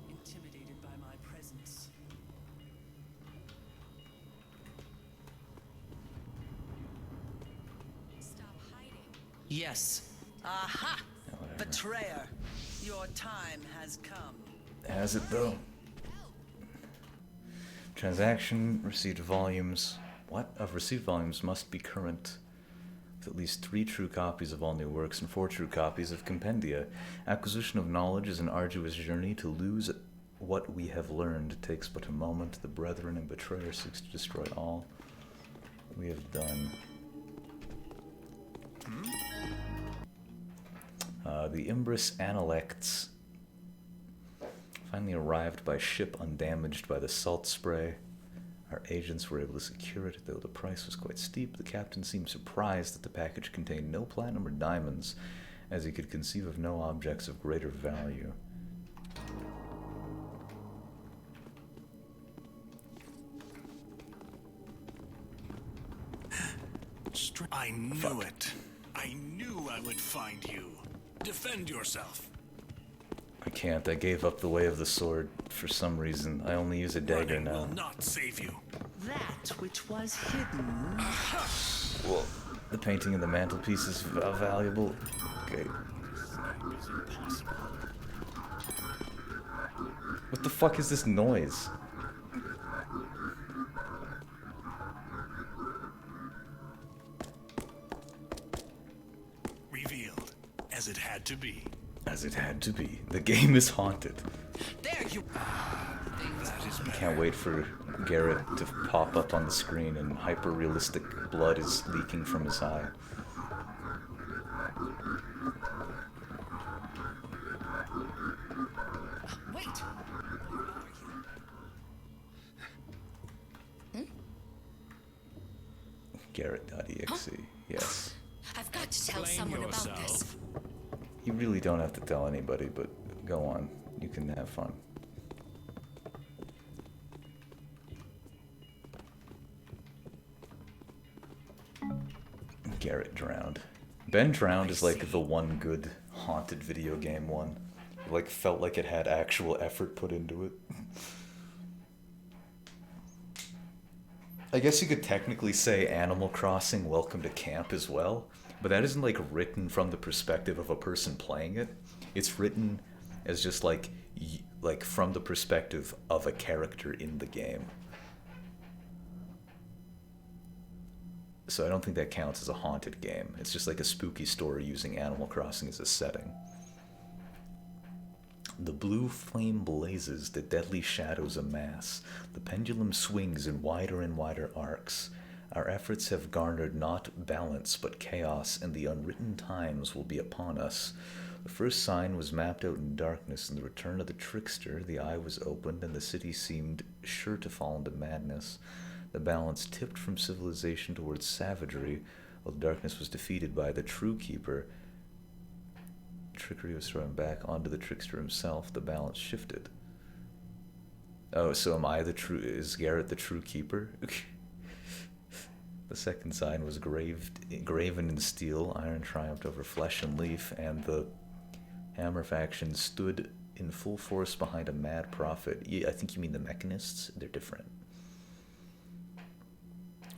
S9: Intimidated by my presence.
S11: Stop hiding.
S9: Yes. Aha! Betrayer. Your time has come.
S1: Has it though? Transaction, received volumes, what? Of received volumes must be current with at least 3 true copies of all new works and 4 true copies of compendia. Acquisition of knowledge is an arduous journey. To lose what we have learned takes but a moment. The brethren and betrayer seeks to destroy all we have done. The Imbris Analects finally arrived by ship undamaged by the salt spray. Our agents were able to secure it, though the price was quite steep. The captain seemed surprised that the package contained no platinum or diamonds, as he could conceive of no objects of greater value.
S2: I knew it. I knew I would find you. Defend yourself.
S1: I can't. I gave up the way of the sword for some reason. I only use a dagger
S2: Running
S1: now.
S2: will not save you.
S9: That which was hidden.
S1: Well, the painting in the mantelpiece is valuable. Okay. What the fuck is this noise?
S2: Revealed, as it had to be.
S1: As it had to be. The game is haunted.
S2: There you. That is
S1: I
S2: better.
S1: can't wait for Garrett to pop up on the screen and hyper-realistic blood is leaking from his eye.
S8: Wait.
S1: Garrett.exe. Yes.
S11: I've got to tell
S2: Blame
S11: someone about
S2: yourself.
S11: this.
S1: You really don't have to tell anybody, but go on. You can have fun. Garrett drowned. Ben Drowned is like the one good haunted video game one. Like felt like it had actual effort put into it. I guess you could technically say Animal Crossing Welcome to Camp as well, but that isn't like written from the perspective of a person playing it. It's written as just like from the perspective of a character in the game. So I don't think that counts as a haunted game. It's just like a spooky story using Animal Crossing as a setting. The blue flame blazes, the deadly shadows amass. The pendulum swings in wider and wider arcs. Our efforts have garnered not balance but chaos, and the unwritten times will be upon us. The first sign was mapped out in darkness. In the return of the trickster, the eye was opened, and the city seemed sure to fall into madness. The balance tipped from civilization towards savagery, while darkness was defeated by the true keeper. Trickery was thrown back onto the trickster himself. The balance shifted. Oh, so am I the true... Is Garrett the true keeper? The second sign was graven in steel. Iron triumphed over flesh and leaf, and the Hammer faction stood in full force behind a mad prophet. Yeah, I think you mean the Mechanists. They're different.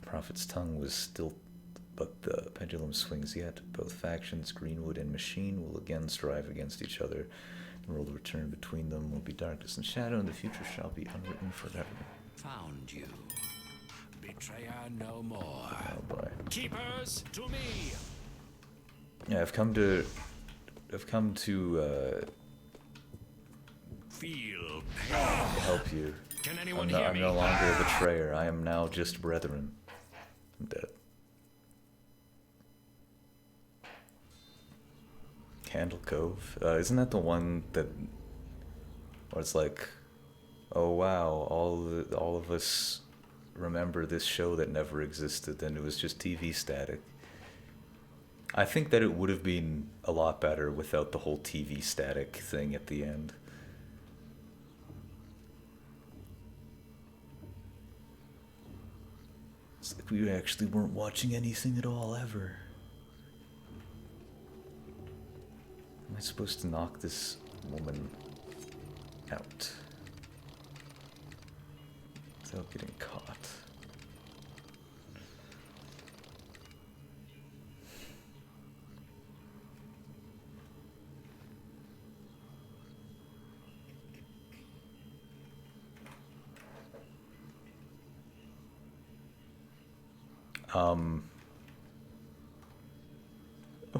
S1: Prophet's tongue was still, but the pendulum swings yet. Both factions, Greenwood and Machine, will again strive against each other. The world will return between them will be darkness and shadow, and the future shall be unwritten forever.
S2: Found you. Betrayer no more.
S1: Oh boy.
S2: Keepers, to me.
S1: Yeah, I've come to
S2: Feel
S1: help you.
S2: Can anyone
S1: I'm
S2: hear me?
S1: no longer a betrayer. I am now just brethren. I'm dead. Candle Cove. Isn't that the one that where it's like, oh wow, all of us remember this show that never existed and it was just TV static. I think that it would have been a lot better without the whole TV static thing at the end. It's like we actually weren't watching anything at all ever. Am I supposed to knock this woman out without getting caught?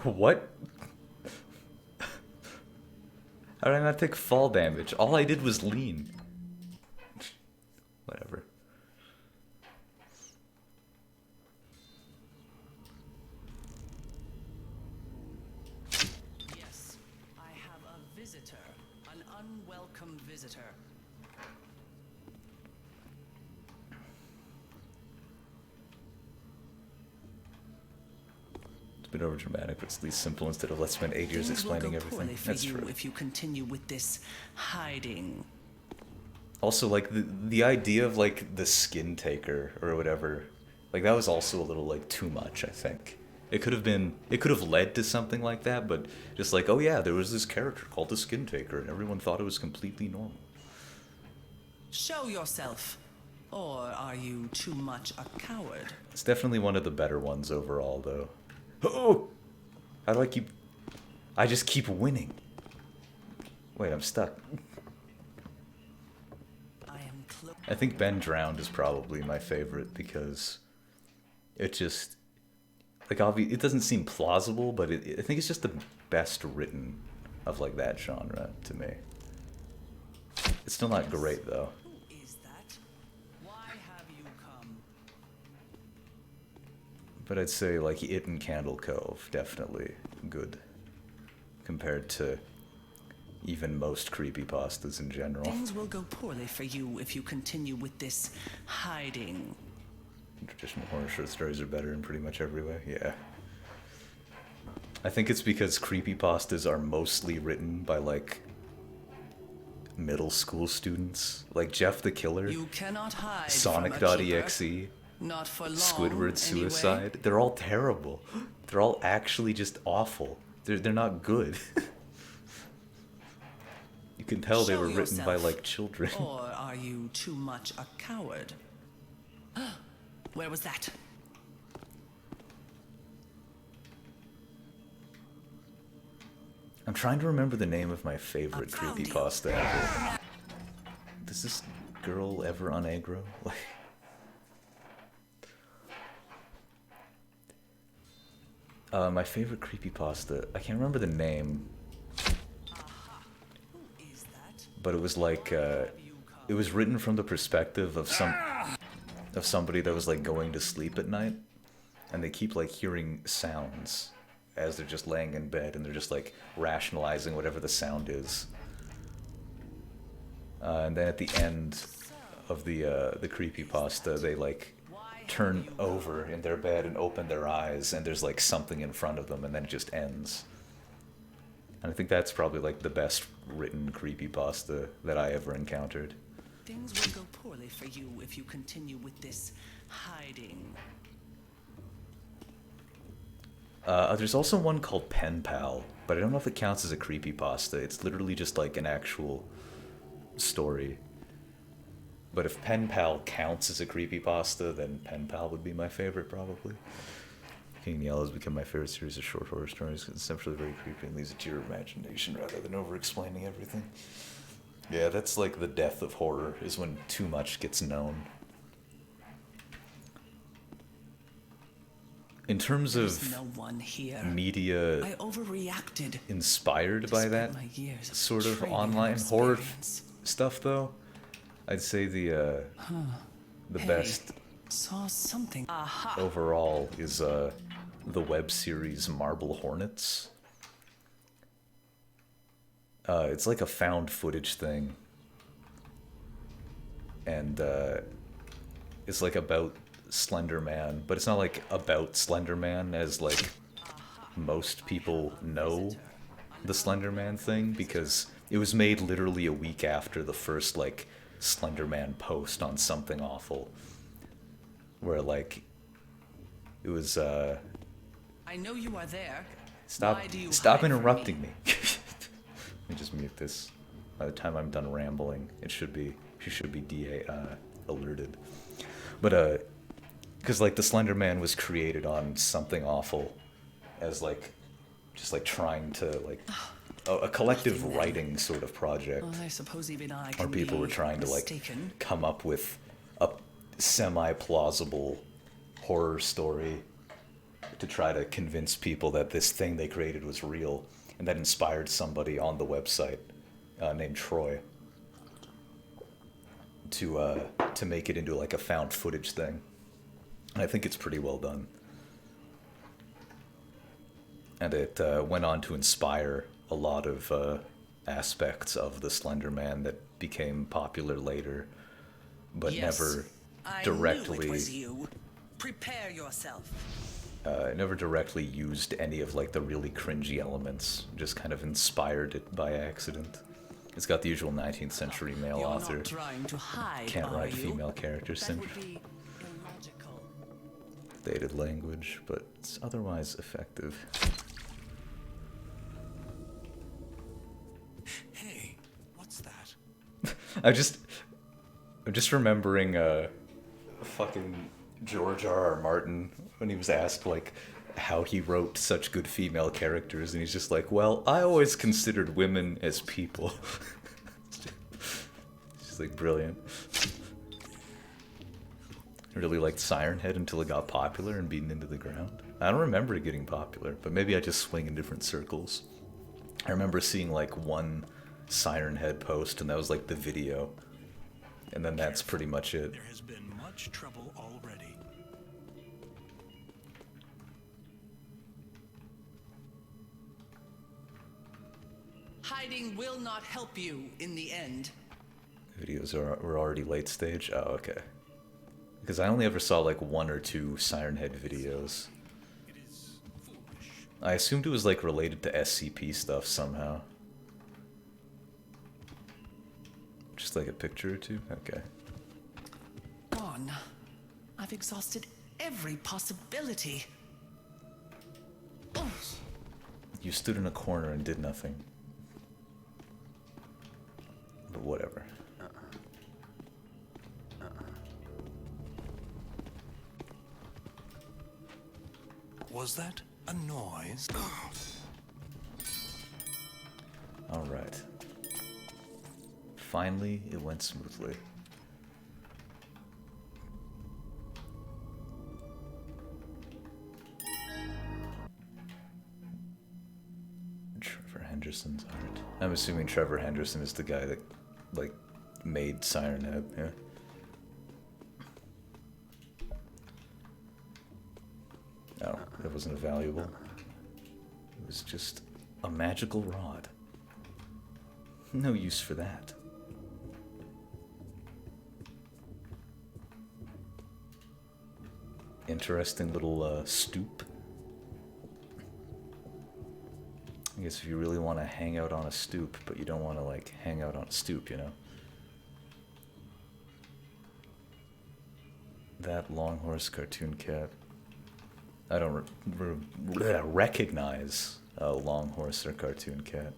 S1: What? How did I not take fall damage? All I did was lean. Whatever.
S9: Yes, I have a visitor, an unwelcome visitor.
S1: It's a bit overdramatic, but it's at least simple instead of let's spend 8 years
S9: Things will
S1: explaining
S9: go
S1: everything.
S9: poorly for
S1: That's
S9: you
S1: true.
S9: if you continue with this hiding.
S1: Also, like, the idea of, like, the skin taker or whatever, like, that was also a little, like, too much, I think. It could have led to something like that, but just like, oh yeah, there was this character called the Skin Taker, and everyone thought it was completely normal.
S9: Show yourself. Or are you too much a coward?
S1: It's definitely one of the better ones overall, though. Oh! How do I keep... I just keep winning. Wait, I'm stuck. I think Ben Drowned is probably my favorite because it just... Like, it doesn't seem plausible, but I think it's just the best written of, like, that genre to me. It's still not great, though.
S9: Who is that? Why have you come?
S1: But I'd say, like, it and Candle Cove, definitely good. Compared to even most creepypastas in general.
S9: Things will go poorly for you if you continue with this hiding.
S1: Traditional horror short stories are better in pretty much every way, yeah. I think it's because creepypastas are mostly written by, like, middle school students. Like Jeff the Killer,
S9: You cannot hide
S1: Sonic.exe,
S9: Not for long,
S1: Squidward Suicide.
S9: anyway.
S1: They're all terrible. They're all actually just awful. They're not good. You can tell they
S9: Show
S1: were written by,
S9: yourself.
S1: like, children.
S9: Or are you too much a coward? Where was that?
S1: I'm trying to remember the name of my favorite creepypasta ever. Does this girl ever on aggro? My favorite creepypasta, I can't remember the name. But it was like, it was written from the perspective of somebody that was like going to sleep at night, and they keep like hearing sounds as they're just laying in bed, and they're just like rationalizing whatever the sound is. And then at the end of the creepypasta, they like turn over in their bed and open their eyes, and there's like something in front of them, and then it just ends. And I think that's probably like the best written creepypasta that I ever encountered.
S9: Things will go poorly for you if you continue with this hiding.
S1: There's also one called Pen Pal, but I don't know if it counts as a creepypasta. It's literally just like an actual story. But if Pen Pal counts as a creepypasta, then Pen Pal would be my favorite, probably. King Yellow has become my favorite series of short horror stories. It's essentially very creepy and leaves it to your imagination rather than over-explaining everything. Yeah, that's like the death of horror, is when too much gets known. In terms of
S9: There's no one here.
S1: media
S9: I overreacted.
S1: inspired by that
S9: my years of
S1: sort of
S9: training
S1: online
S9: and
S1: horror
S9: experience.
S1: stuff, though, I'd say the
S9: Hey,
S1: best
S9: Saw something. Aha.
S1: overall is the web series Marble Hornets. It's like a found footage thing, and it's like about Slender Man, but it's not like about Slender Man as like most people know the Slender Man thing, because it was made literally a week after the first like Slender Man post on Something Awful, where like it was
S9: I know you are there.
S1: stop
S9: Why do you
S1: stop
S9: hide from
S1: interrupting me. Let me just mute this. By the time I'm done rambling, she should be DA alerted. But because like the Slender Man was created on Something Awful as like just like trying to like a collective writing sort of project,
S9: Well, I suppose even I
S1: where
S9: can
S1: people
S9: be
S1: were trying to like
S9: mistaken.
S1: come up with a semi-plausible horror story to try to convince people that this thing they created was real, and that inspired somebody on the website named Troy to make it into like a found footage thing. And I think it's pretty well done. And it went on to inspire a lot of aspects of the Slender Man that became popular later, but
S9: Yes,
S1: never
S9: I
S1: directly.
S9: knew it was you. Prepare yourself.
S1: It never directly used any of like the really cringy elements. Just kind of inspired it by accident. It's got the usual 19th century male
S9: You're
S1: author.
S9: not trying to hide,
S1: Can't
S9: are
S1: write
S9: you?
S1: female characters.
S9: That would be illogical.
S1: Dated language, but it's otherwise effective.
S5: Hey, what's that?
S1: I'm just remembering fucking George R.R. Martin when he was asked like how he wrote such good female characters, and he's just like, well, I always considered women as people. It's just like brilliant. I really liked Siren Head until it got popular and beaten into the ground. I don't remember it getting popular, but maybe I just swing in different circles. I remember seeing like one Siren Head post, and that was like the video. And then that's pretty much it.
S5: There has been much trouble already.
S9: Hiding will not help you in the end.
S1: Videos were already late stage? Oh, okay. Because I only ever saw like one or two Siren Head videos. I assumed it was like related to SCP stuff somehow. Just like a picture or two? Okay.
S9: Gone. I've exhausted every possibility.
S1: You stood in a corner and did nothing. But whatever.
S5: Was that a noise?
S1: Alright. Finally, it went smoothly. Trevor Henderson's art. I'm assuming Trevor Henderson is the guy that, like, made Siren Head, yeah? No, that wasn't a valuable. It was just a magical rod. No use for that. Interesting little stoop. I guess if you really want to hang out on a stoop, but you don't want to like hang out on a stoop, you know? That long horse cartoon cat. I don't recognize a long horse or cartoon cat.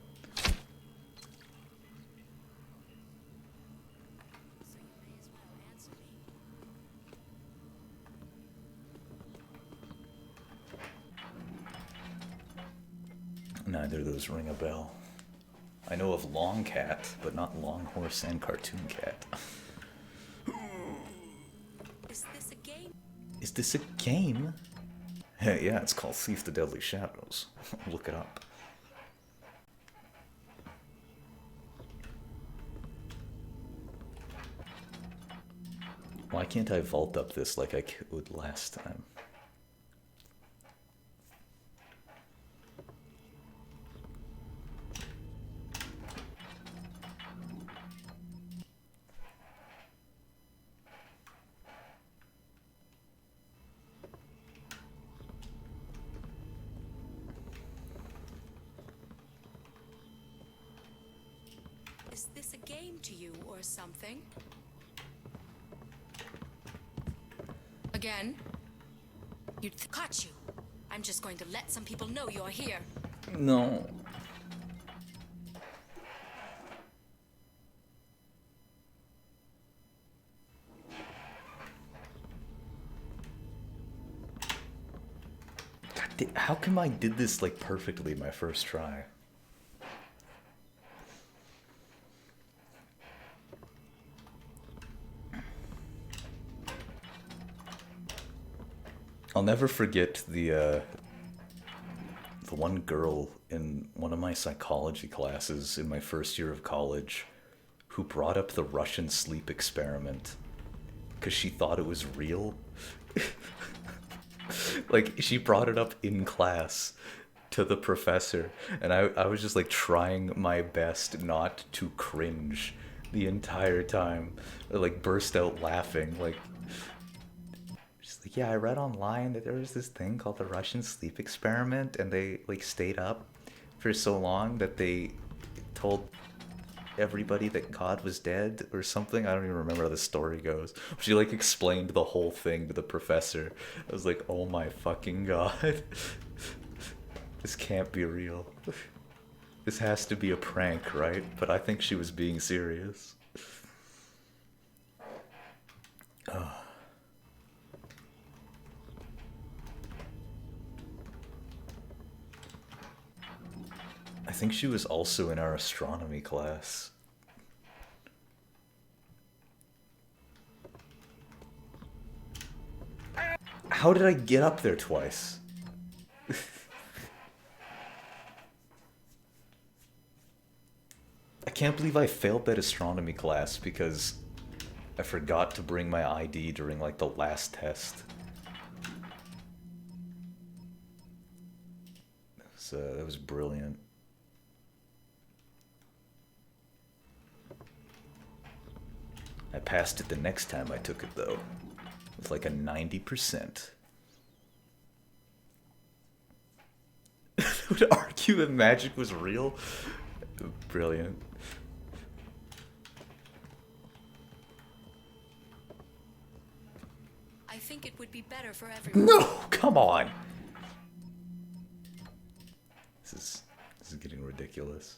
S1: Neither of those ring a bell. I know of Long Cat, but not Long Horse and Cartoon Cat.
S11: Is this a game?
S1: Is this a game? Hey, yeah, it's called Thief the Deadly Shadows. Look it up. Why can't I vault up this like I could last time?
S11: Is this a game to you or something? Again? Caught you. I'm just going to let some people know you're here.
S1: No. God, how come I did this like perfectly my first try? I'll never forget the one girl in one of my psychology classes in my first year of college who brought up the Russian sleep experiment because she thought it was real. Like, she brought it up in class to the professor, and I was just like trying my best not to cringe the entire time. I, like, burst out laughing, like, just like, yeah, I read online that there was this thing called the Russian sleep experiment, and they like stayed up for so long that they told everybody that God was dead or something. I don't even remember how the story goes. She like explained the whole thing to the professor. I was like, oh my fucking god. This can't be real. This has to be a prank, right? But I think she was being serious. I think she was also in our astronomy class. How did I get up there twice? I can't believe I failed that astronomy class because I forgot to bring my ID during like the last test. That was brilliant. I passed it the next time I took it though, with like a 90%. Would argue that magic was real? Brilliant.
S11: I think it would be better for everyone.
S1: No, come on. This is getting ridiculous.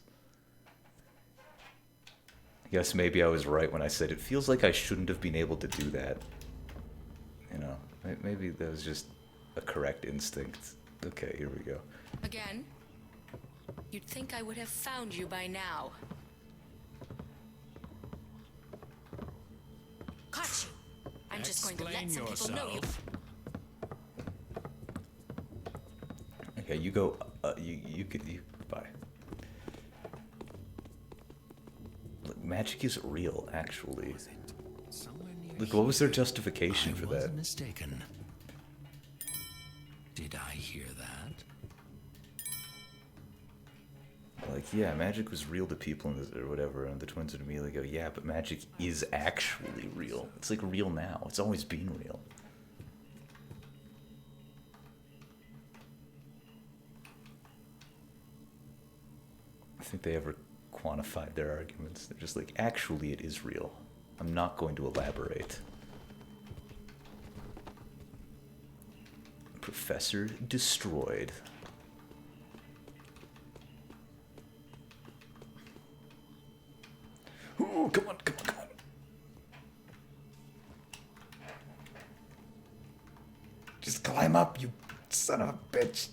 S1: I guess maybe I was right when I said it feels like I shouldn't have been able to do that. You know, maybe that was just a correct instinct. Okay, here we go.
S11: Again? You'd think I would have found you by now. Caught you! I'm just going to let some people know you.
S1: Okay, you go. You bye. Look, magic is real, actually. Look, what was their justification for that?
S22: Mistaken. Did I hear that?
S1: Like, yeah, magic was real to people or whatever, and the twins would immediately go, yeah, but magic is actually real. It's like real now. It's always been real. I think they ever quantified their arguments. They're just like, actually, it is real. I'm not going to elaborate. Professor destroyed. Ooh, come on, come on, come on. Just climb up, you son of a bitch.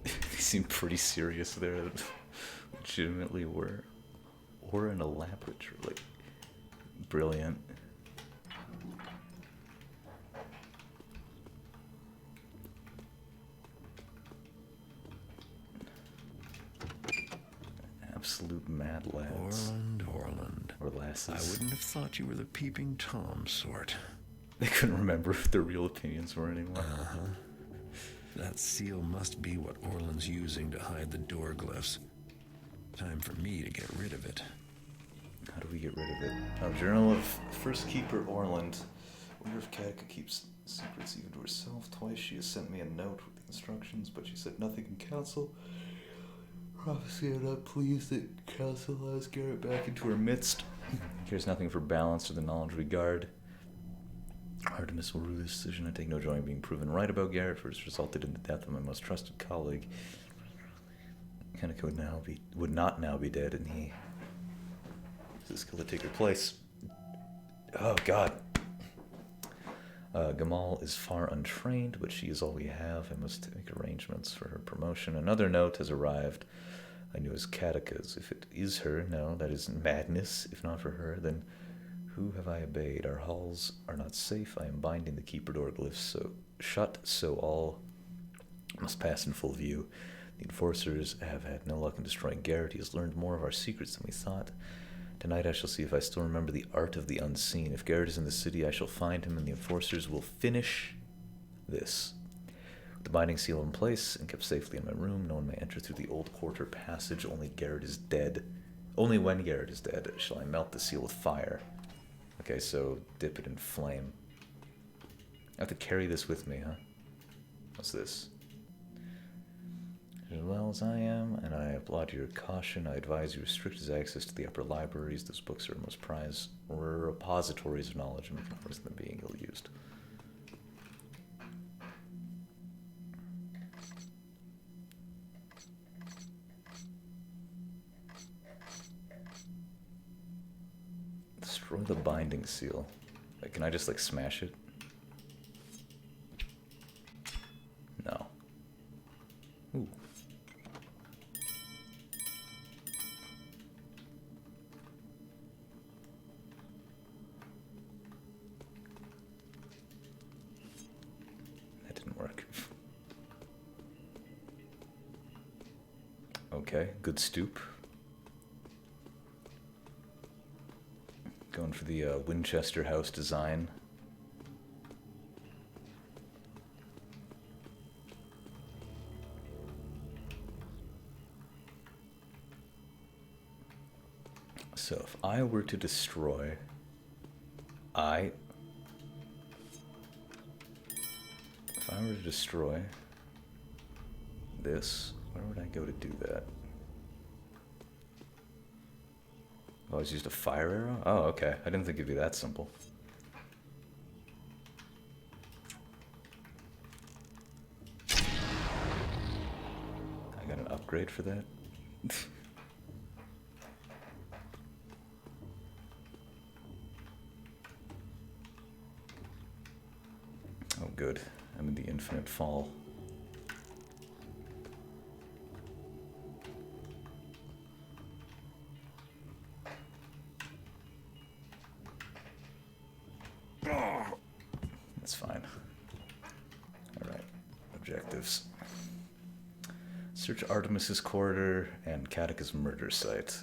S1: They seem pretty serious there. Legitimately were. Or in a laboratory. Like, brilliant. Absolute mad lads.
S7: Orland.
S1: Or lasses.
S7: I wouldn't have thought you were the peeping Tom sort.
S1: They couldn't remember if their real opinions were anymore.
S7: Uh-huh. That seal must be what Orland's using to hide the door glyphs. Time for me to get rid of it.
S1: How do we get rid of it? Oh, Journal of First Keeper Orland. Wonder if Katka keeps secrets even to herself. Twice she has sent me a note with the instructions, but she said nothing in council. Obviously, I'm not pleased that council allows Garrett back into her midst. Cares nothing for balance or the knowledge we guard. Artemis will rue this decision. I take no joy in being proven right about Garrett, for it's resulted in the death of my most trusted colleague. Kanika would not now be dead, and he is a skill to take her place. Oh God. Gamal is far untrained, but she is all we have. I must make arrangements for her promotion. Another note has arrived. I knew as Catechus. If it is her, no, that is madness. If not for her, then who have I obeyed? Our halls are not safe. I am binding the keeper door glyphs shut, so all must pass in full view. The enforcers have had no luck in destroying Garrett. He has learned more of our secrets than we thought. Tonight I shall see if I still remember the art of the unseen. If Garrett is in the city, I shall find him, and the enforcers will finish this. With the binding seal in place and kept safely in my room, no one may enter through the old quarter passage. Only Garrett is dead. Only when Garrett is dead shall I melt the seal with fire. Okay, so dip it in flame. I have to carry this with me, huh? What's this? As well as I am, and I applaud your caution, I advise you restrict his access to the upper libraries. Those books are most prized repositories of knowledge and worse than being ill-used. Destroy the binding seal. Like, can I just, like, smash it? No. Ooh. That didn't work. Okay, good stoop. Going for the Winchester House design. So if I were to destroy, if I were to destroy this, where would I go to do that? Oh, I was used a fire arrow? Oh, okay. I didn't think it'd be that simple. I got an upgrade for that? Oh, good. I'm in the infinite fall. That's fine. Alright. Objectives. Search Artemis's corridor and Catechus' murder site.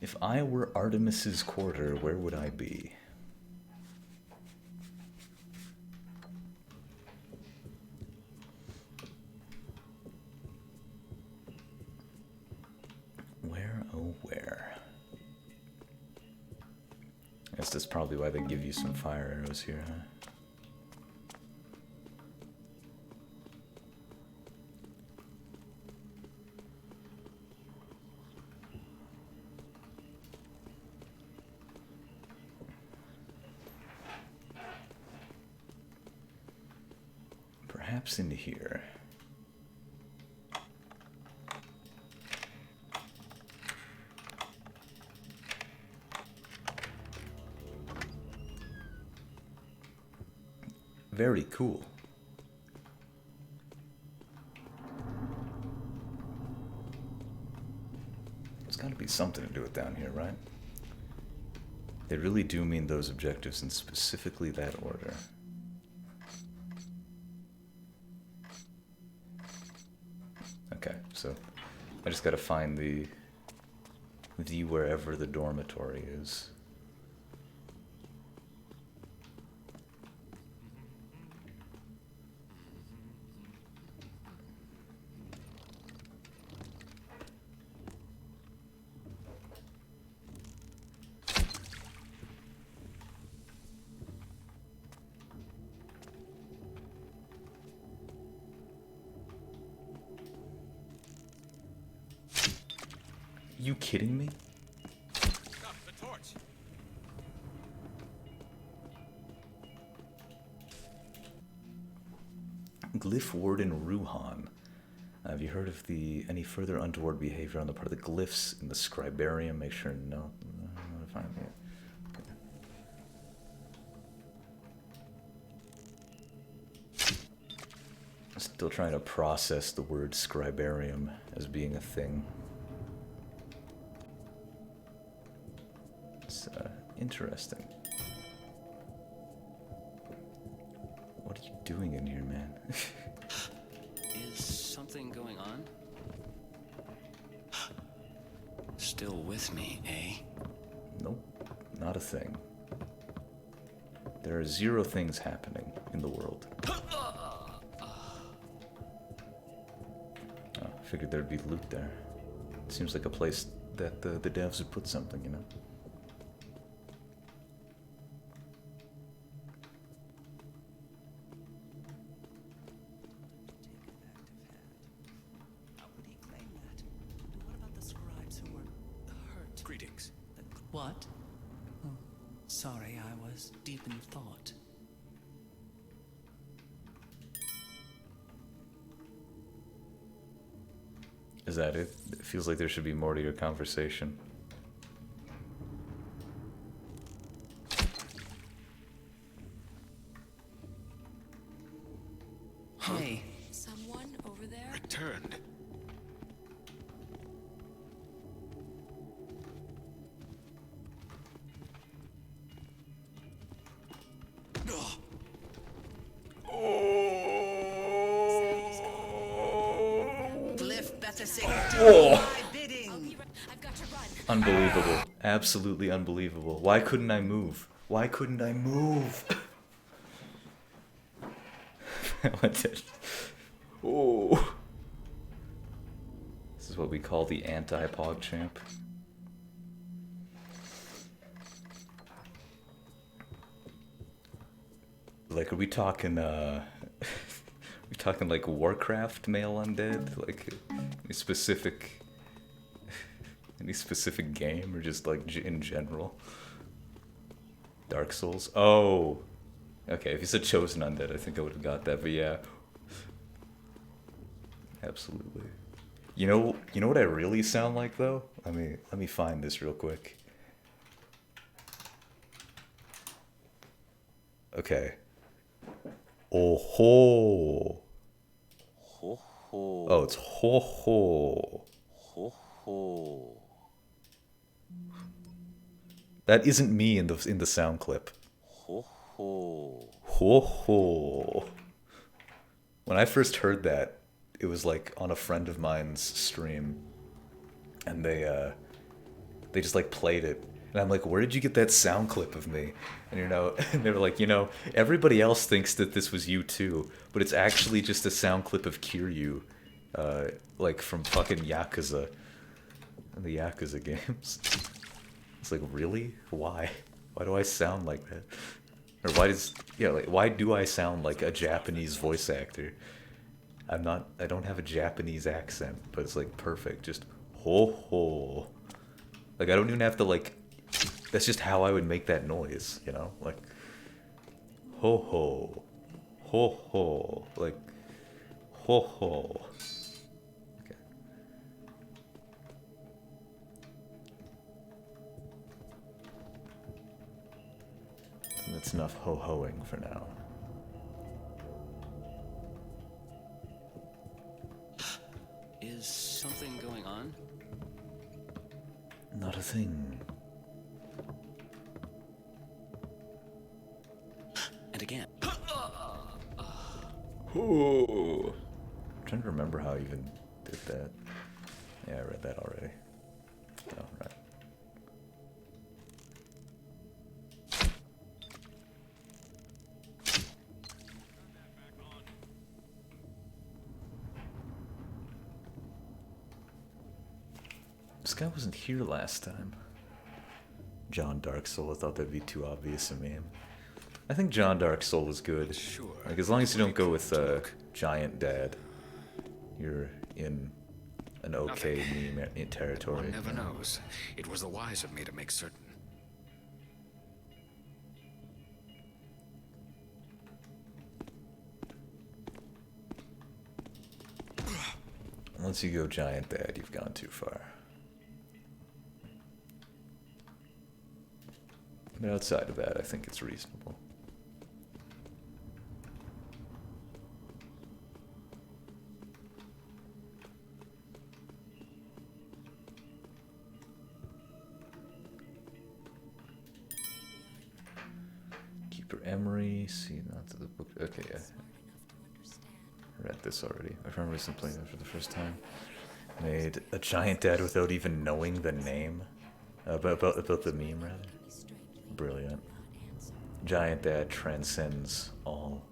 S1: If I were Artemis's quarter, where would I be? Where, oh where? I guess that's probably why they give you some fire arrows here, huh? Perhaps into here. Very cool. There's got to be something to do it down here, right? They really do mean those objectives in specifically that order. Okay, so I just got to find the wherever the dormitory is. You kidding me?
S6: Stop the torch.
S1: Glyph Warden Ruhan. Have you heard of any further untoward behavior on the part of the glyphs in the Scribarium? Make sure no. Notify me. Still trying to process the word scribarium as being a thing. It's interesting. What are you doing in here, man?
S17: Is something going on? Still with me, eh?
S1: Nope, not a thing. There are 0 things happening in the world. Oh, I figured there'd be loot there. Seems like a place that the devs would put something, you know?
S17: Greetings.
S9: What? Oh, sorry, I was deep in thought.
S1: Is that it? It feels like there should be more to your conversation.
S9: Hey.
S11: Someone over there?
S6: Returned.
S9: Glyph better say
S1: Oh.
S9: my bidding.
S11: I've got to run.
S1: Unbelievable. Absolutely unbelievable. Why couldn't I move? Why couldn't I move? What did? Oh. This is what we call the anti-PogChamp. Like, are we talking, we talking like Warcraft male undead? Like, any specific game, or just like in general? Dark Souls? Oh! Okay, if you said Chosen Undead, I think I would have got that, but yeah. Absolutely. You know what I really sound like, though? Let me find this real quick. Okay. Oh ho.
S14: Ho ho.
S1: Oh, it's ho ho.
S14: Ho ho.
S1: That isn't me in the sound clip.
S14: Ho ho.
S1: Ho ho. When I first heard that, it was like on a friend of mine's stream, and they just like played it, and I'm like, where did you get that sound clip of me? And and they were like, everybody else thinks that this was you too, but it's actually just a sound clip of Kiryu, like from fucking Yakuza, the Yakuza games. It's like, really? Why? Why do I sound like that? Or why do I sound like a Japanese voice actor? I don't have a Japanese accent, but it's like perfect. Just ho ho. Like, I don't even have to like, that's just how I would make that noise, like ho ho. Ho ho. Like, ho ho. Okay. That's enough ho-hoing for now.
S17: Is something going on?
S1: Not a thing.
S17: And again.
S1: Ooh. I'm trying to remember how I even did that. Yeah, I read that already. Oh, right. This guy wasn't here last time. John Dark Soul, I thought that'd be too obvious a meme. I think John Dark Soul is good.
S6: Sure.
S1: Like, as long as you don't go with Giant Dad, you're in an okay meme territory.
S6: One never knows. It was the wise of me to make certain.
S1: Once you go Giant Dad, you've gone too far. But outside of that, I think it's reasonable. Dr. Emery, see not to the book. Okay, yeah. I read this already. I remember recently playing it for the first time. Made a giant dad without even knowing the name. About the meme, rather. Brilliant. Giant dad transcends all.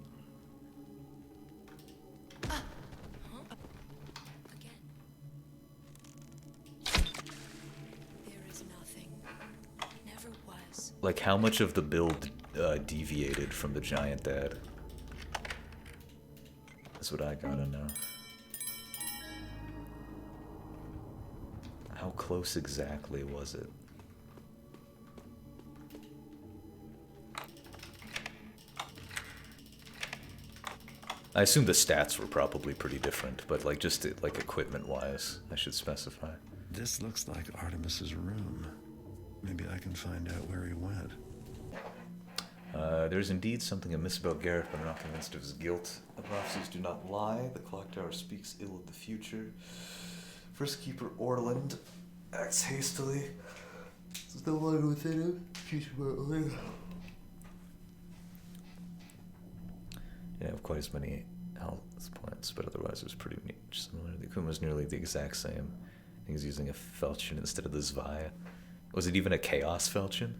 S1: Like, how much of the build deviated from the giant dad? That's what I gotta know. How close exactly was it? I assume the stats were probably pretty different, but like just like equipment-wise, I should specify.
S7: This looks like Artemis's room. Maybe I can find out where he went.
S1: There's indeed something amiss about Garrett, but I'm not convinced of his guilt. The prophecies do not lie. The clock tower speaks ill of the future. First Keeper Orland acts hastily. There's no one within him. Future Orland. Yeah, have quite as many health points, but otherwise it was pretty similar. The equipment was nearly the exact same. I think he's using a falchion instead of the Zvaya. Was it even a Chaos falchion?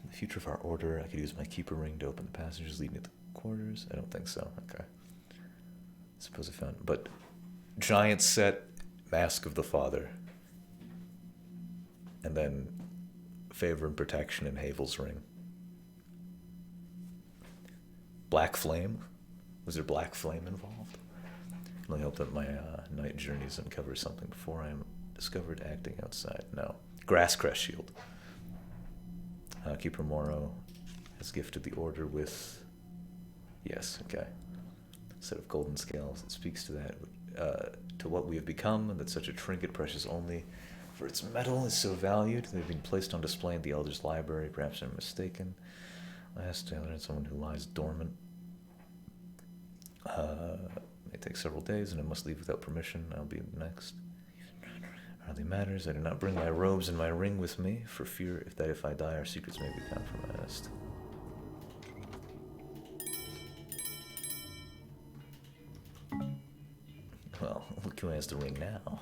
S1: In the future of our order, I could use my keeper ring to open the passages leading to the quarters. I don't think so. Okay. Suppose I found, but giant set, Mask of the Father, and then favor and protection in Havel's ring. Black Flame? Was there Black Flame involved? I hope that my night journeys uncover something before I am discovered acting outside. No. Grasscrest Shield. Keeper Moro has gifted the order with... Yes, okay. A set of golden scales. It speaks to that, to what we have become, and that such a trinket, precious only for its metal, is so valued. They've been placed on display in the Elder's library. Perhaps I'm mistaken. Last, I learned someone who lies dormant. May take several days, and I must leave without permission. I'll be next. Hardly matters. I do not bring my robes and my ring with me, for fear if I die, our secrets may be compromised. Well, look who has the ring now.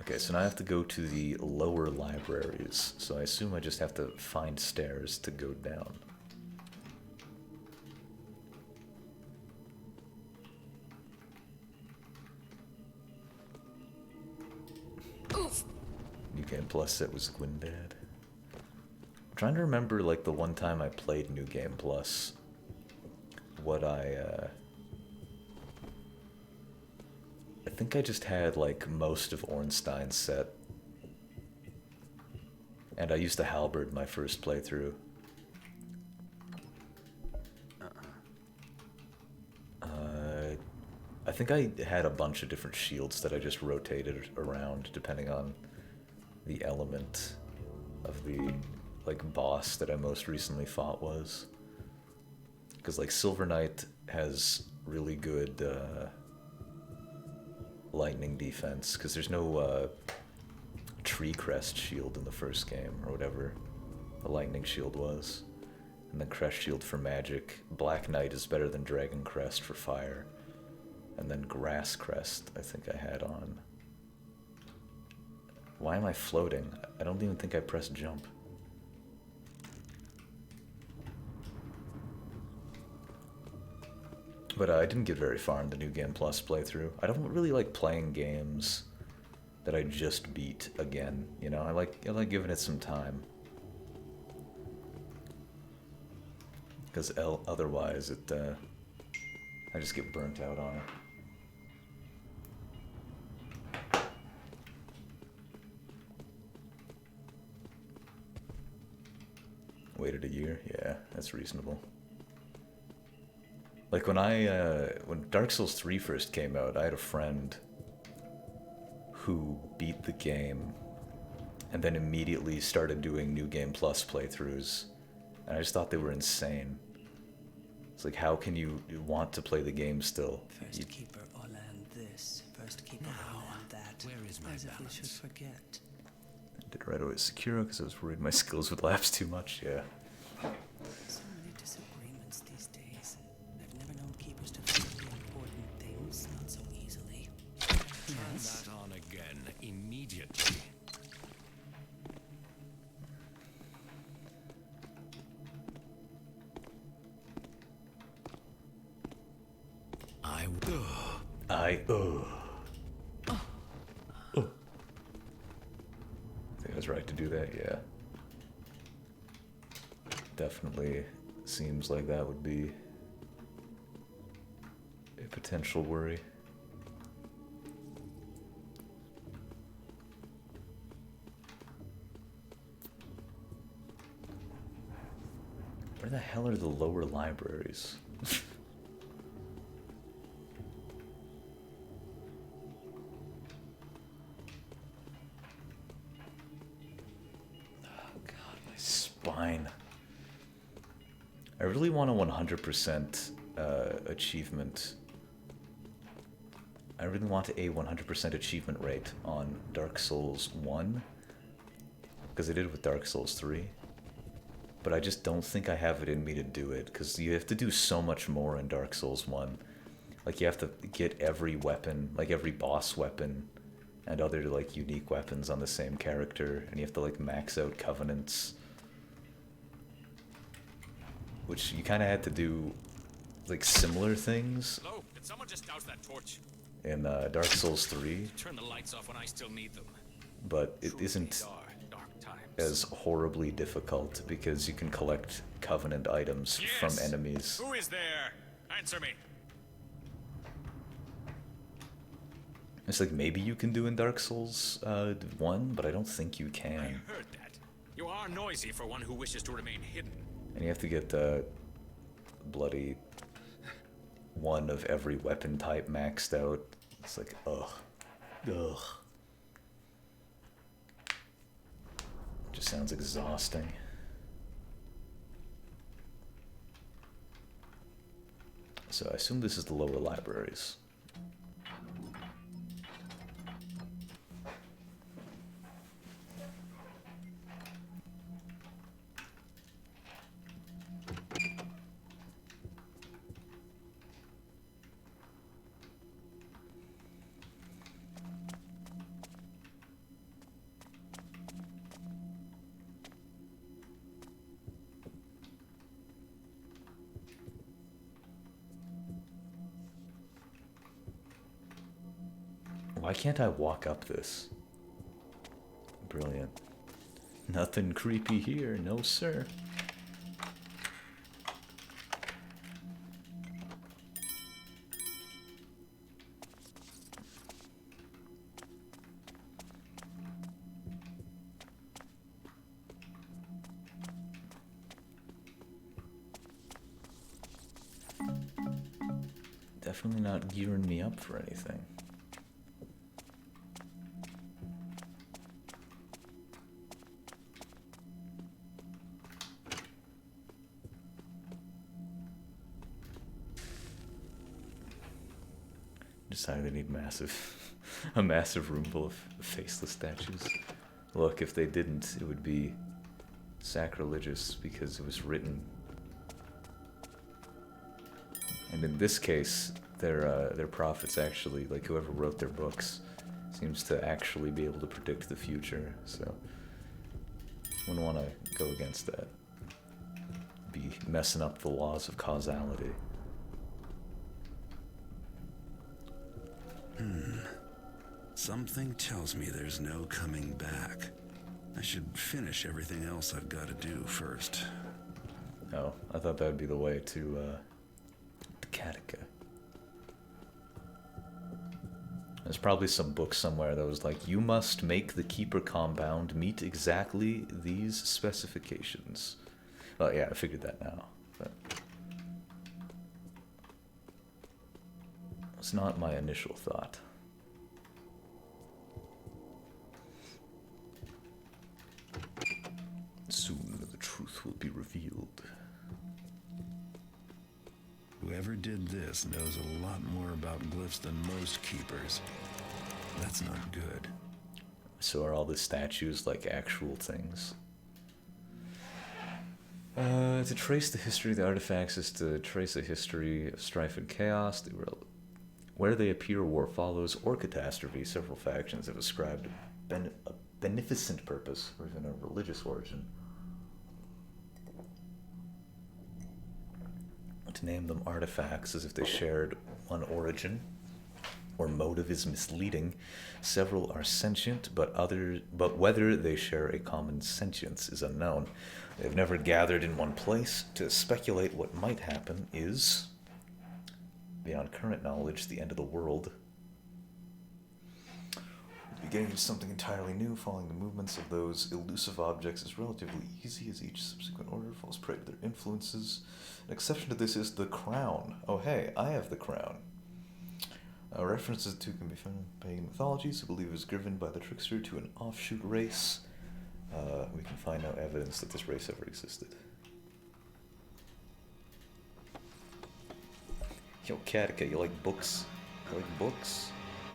S1: Okay, so now I have to go to the lower libraries, so I assume I just have to find stairs to go down.
S8: Oof.
S1: New Game Plus set was Gwindad. I'm trying to remember, like, the one time I played New Game Plus, what I think I just had, like, most of Ornstein's set. And I used the halberd my first playthrough. I think I had a bunch of different shields that I just rotated around depending on the element of the, like, boss that I most recently fought was. Because, like, Silver Knight has really good, lightning defense, because there's no tree crest shield in the first game, or whatever a lightning shield was. And then crest shield for magic. Black Knight is better than Dragon Crest for fire. And then Grass Crest I think I had on. Why am I floating? I don't even think I pressed jump. But I didn't get very far in the New Game Plus playthrough. I don't really like playing games that I just beat again. You know, I like giving it some time. Because otherwise, I just get burnt out on it. Waited a year? Yeah, that's reasonable. Like when when Dark Souls 3 first came out, I had a friend who beat the game and then immediately started doing New Game Plus playthroughs, and I just thought they were insane. It's like, how can you want to play the game still?
S9: First keeper Orland this, first keeper Orland that. Where is my As balance? If we should forget.
S1: I did right away Sekiro because I was worried my skills would lapse too much, yeah.
S9: So many disagreements these days. I've never known keepers to forget the important things, not so easily.
S21: Turn that on again, immediately.
S1: I think I was right to do that, yeah. Definitely seems like that would be a potential worry. Where the hell are the lower libraries? Spine. I really want a 100% achievement. I really want a 100% achievement rate on Dark Souls 1, because I did it with Dark Souls 3. But I just don't think I have it in me to do it, because you have to do so much more in Dark Souls 1. Like, you have to get every weapon, like every boss weapon, and other, like, unique weapons on the same character, and you have to, like, max out covenants. Which you kind of had to do, like, similar things.
S6: Hello? Did someone just douse that torch?
S1: In Dark Souls 3.
S6: Turn the lights off when I still need them.
S1: But it isn't as horribly difficult because you can collect covenant items from enemies.
S6: Who is there? Answer me.
S1: It's like maybe you can do in Dark Souls 1, but I don't think you can.
S6: I heard that. You are noisy for one who wishes to remain hidden.
S1: And you have to get bloody one of every weapon type maxed out. It's like, ugh. Ugh. Just sounds exhausting. So I assume this is the lower libraries. Why can't I walk up this? Brilliant. Nothing creepy here, no sir. Definitely not gearing me up for anything. Decided they need a massive room full of faceless statues. Look, if they didn't, it would be sacrilegious because it was written. And in this case, their prophets actually, like whoever wrote their books, seems to actually be able to predict the future. So, wouldn't want to go against that. Be messing up the laws of causality.
S7: Something tells me there's no coming back. I should finish everything else I've got to do first.
S1: Oh, I thought that would be the way to Kataka. There's probably some book somewhere that was like, you must make the Keeper compound meet exactly these specifications. Well, yeah, I figured that now, but it's not my initial thought. Soon the truth will be revealed.
S7: did this knows a lot more about glyphs than most keepers. That's not good.
S1: So are all the statues like actual things? To trace the history of the artifacts is to trace the history of strife and chaos. Where they appear, war follows, or catastrophe. Several factions have ascribed a beneficent purpose, or even a religious origin. To name them artifacts as if they shared one origin or motive is misleading. Several are sentient, but whether they share a common sentience is unknown. They have never gathered in one place. To speculate what might happen is, beyond current knowledge, the end of the world. The beginning of something entirely new, following the movements of those elusive objects is relatively easy as each subsequent order falls prey to their influences. An exception to this is the crown. Oh hey, I have the crown. References to can be found in pagan mythologies, who believe it was given by the trickster to an offshoot race. We can find no evidence that this race ever existed. Yo, Katika, you like books? You like books?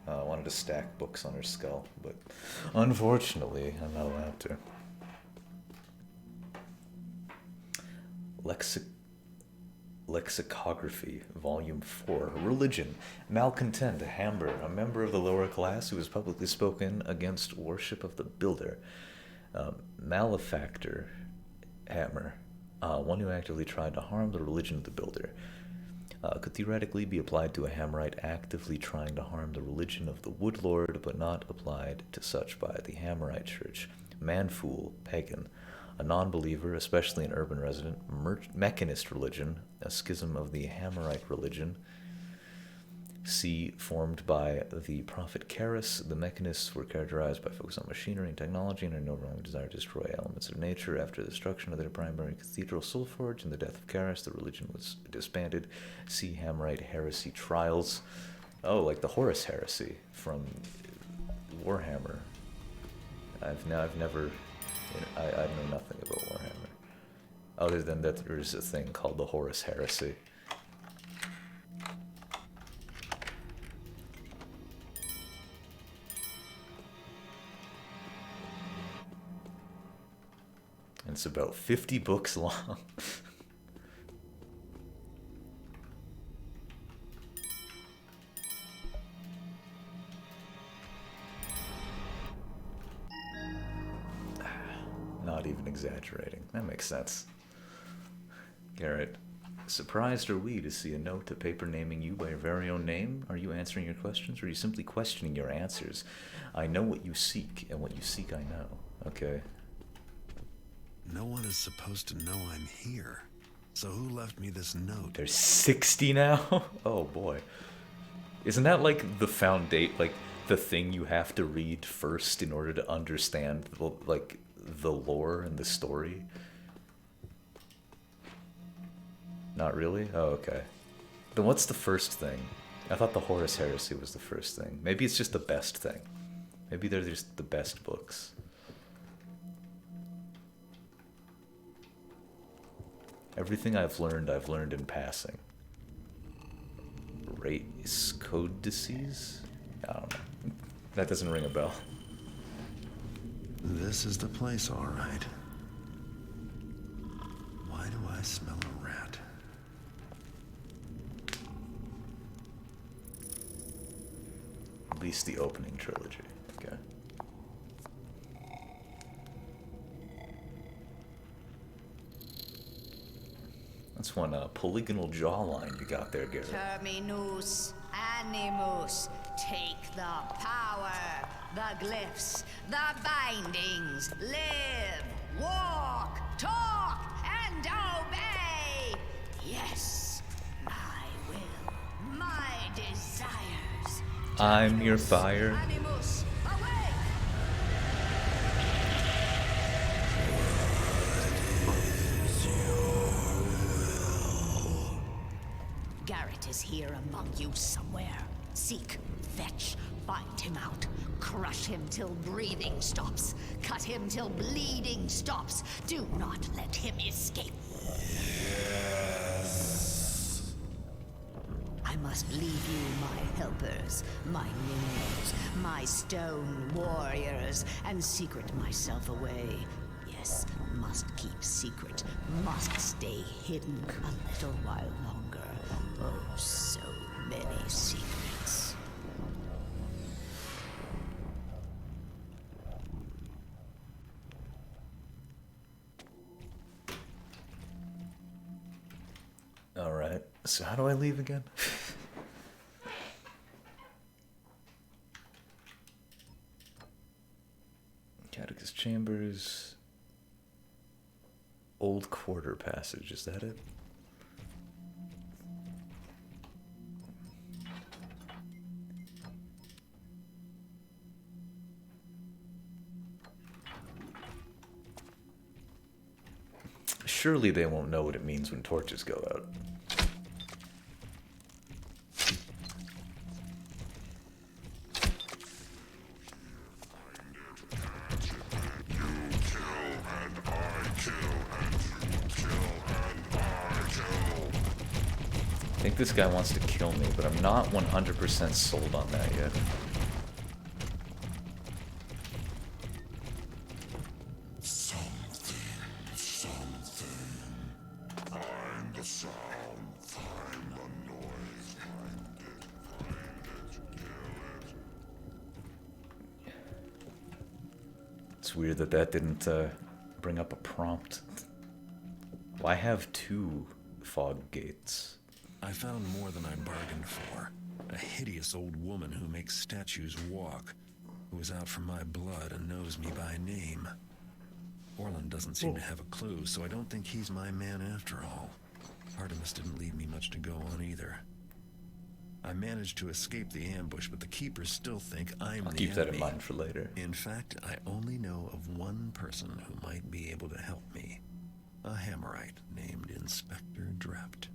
S1: I wanted to stack books on her skull, but unfortunately, I'm not allowed to. Lexicography, Volume 4. Religion. Malcontent, Hamber, a member of the lower class who has publicly spoken against worship of the builder. Malefactor, Hammer, one who actively tried to harm the religion of the builder. Could theoretically be applied to a Hammerite actively trying to harm the religion of the Woodlord, but not applied to such by the Hammerite Church. Manfool, Pagan, a non-believer, especially an urban resident. Mechanist religion, a schism of the Hammerite religion. C, formed by the prophet Karis. The mechanists were characterized by focus on machinery and technology and an overwhelming desire to destroy elements of nature. After the destruction of their primary cathedral, Soulforge, and the death of Karis, the religion was disbanded. C, Hammerite heresy trials. Oh, like the Horus heresy from Warhammer. I've never... I know nothing about Warhammer. Other than that there's a thing called the Horus heresy. And it's about 50 books long. Not even exaggerating. That makes sense. Garrett, surprised are we to see a note to paper naming you by your very own name? Are you answering your questions, or are you simply questioning your answers? I know what you seek, and what you seek I know. Okay.
S7: No one is supposed to know I'm here. So who left me this note?
S1: There's 60 now? Oh boy. Isn't that like the foundation, like the thing you have to read first in order to understand the lore and the story? Not really? Oh, okay. Then what's the first thing? I thought the Horus Heresy was the first thing. Maybe it's just the best thing. Maybe they're just the best books. Everything I've learned in passing. Race codices? I don't know. That doesn't ring a bell.
S7: This is the place, all right. Why do I smell a rat?
S1: At least the opening trilogy. Okay. That's one polygonal jawline you got there, Garrett.
S16: Terminus animus. Take the power, the glyphs, the bindings. Live, walk, talk, and obey. Yes, I will. My desires.
S1: I'm your fire.
S16: Animus, awake! Garrett is here among you somewhere. Seek, fetch, find him out. Crush him till breathing stops. Cut him till bleeding stops. Do not let him escape. must leave you my helpers, my minions, my stone warriors, and secret myself away. Yes, must keep secret, must stay hidden a little while longer. Oh, so many secrets.
S1: Alright, so how do I leave again? Catechus Chambers. Old Quarter Passage, is that it? Surely they won't know what it means when torches go out. I think this guy wants to kill me, but I'm not 100% sold on that yet. It's weird that that didn't bring up a prompt. Why have two fog gates?
S7: I found more than I bargained for. A hideous old woman who makes statues walk, who is out for my blood and knows me by name. Orland doesn't seem to have a clue, so I don't think he's my man after all. Artemis didn't leave me much to go on either. I managed to escape the ambush, but the Keepers still think I'm the enemy.
S1: Keep that in mind for later.
S7: In fact, I only know of one person who might be able to help me. A Hammerite named Inspector Drept.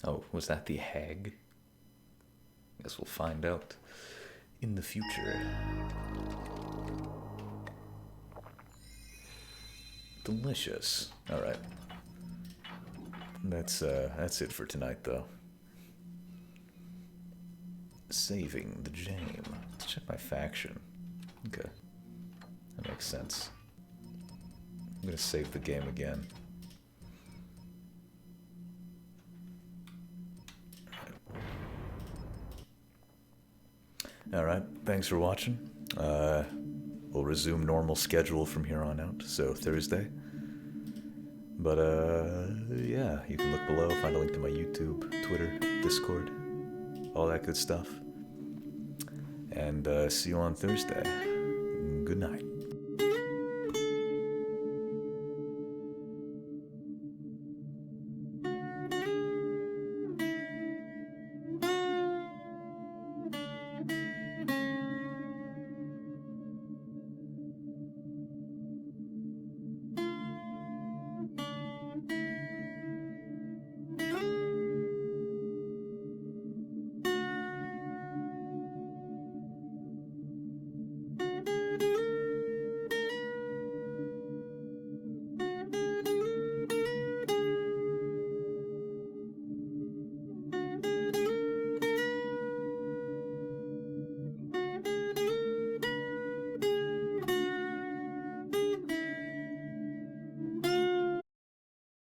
S1: Oh, was that the hag? Guess we'll find out in the future. Delicious. All right. That's it for tonight, though. Saving the Jame. Let's check my faction. Okay. That makes sense. I'm gonna save the game again. Alright, thanks for watching. We'll resume normal schedule from here on out, so Thursday. But, yeah, you can look below, find a link to my YouTube, Twitter, Discord, all that good stuff. And see you on Thursday. Good night.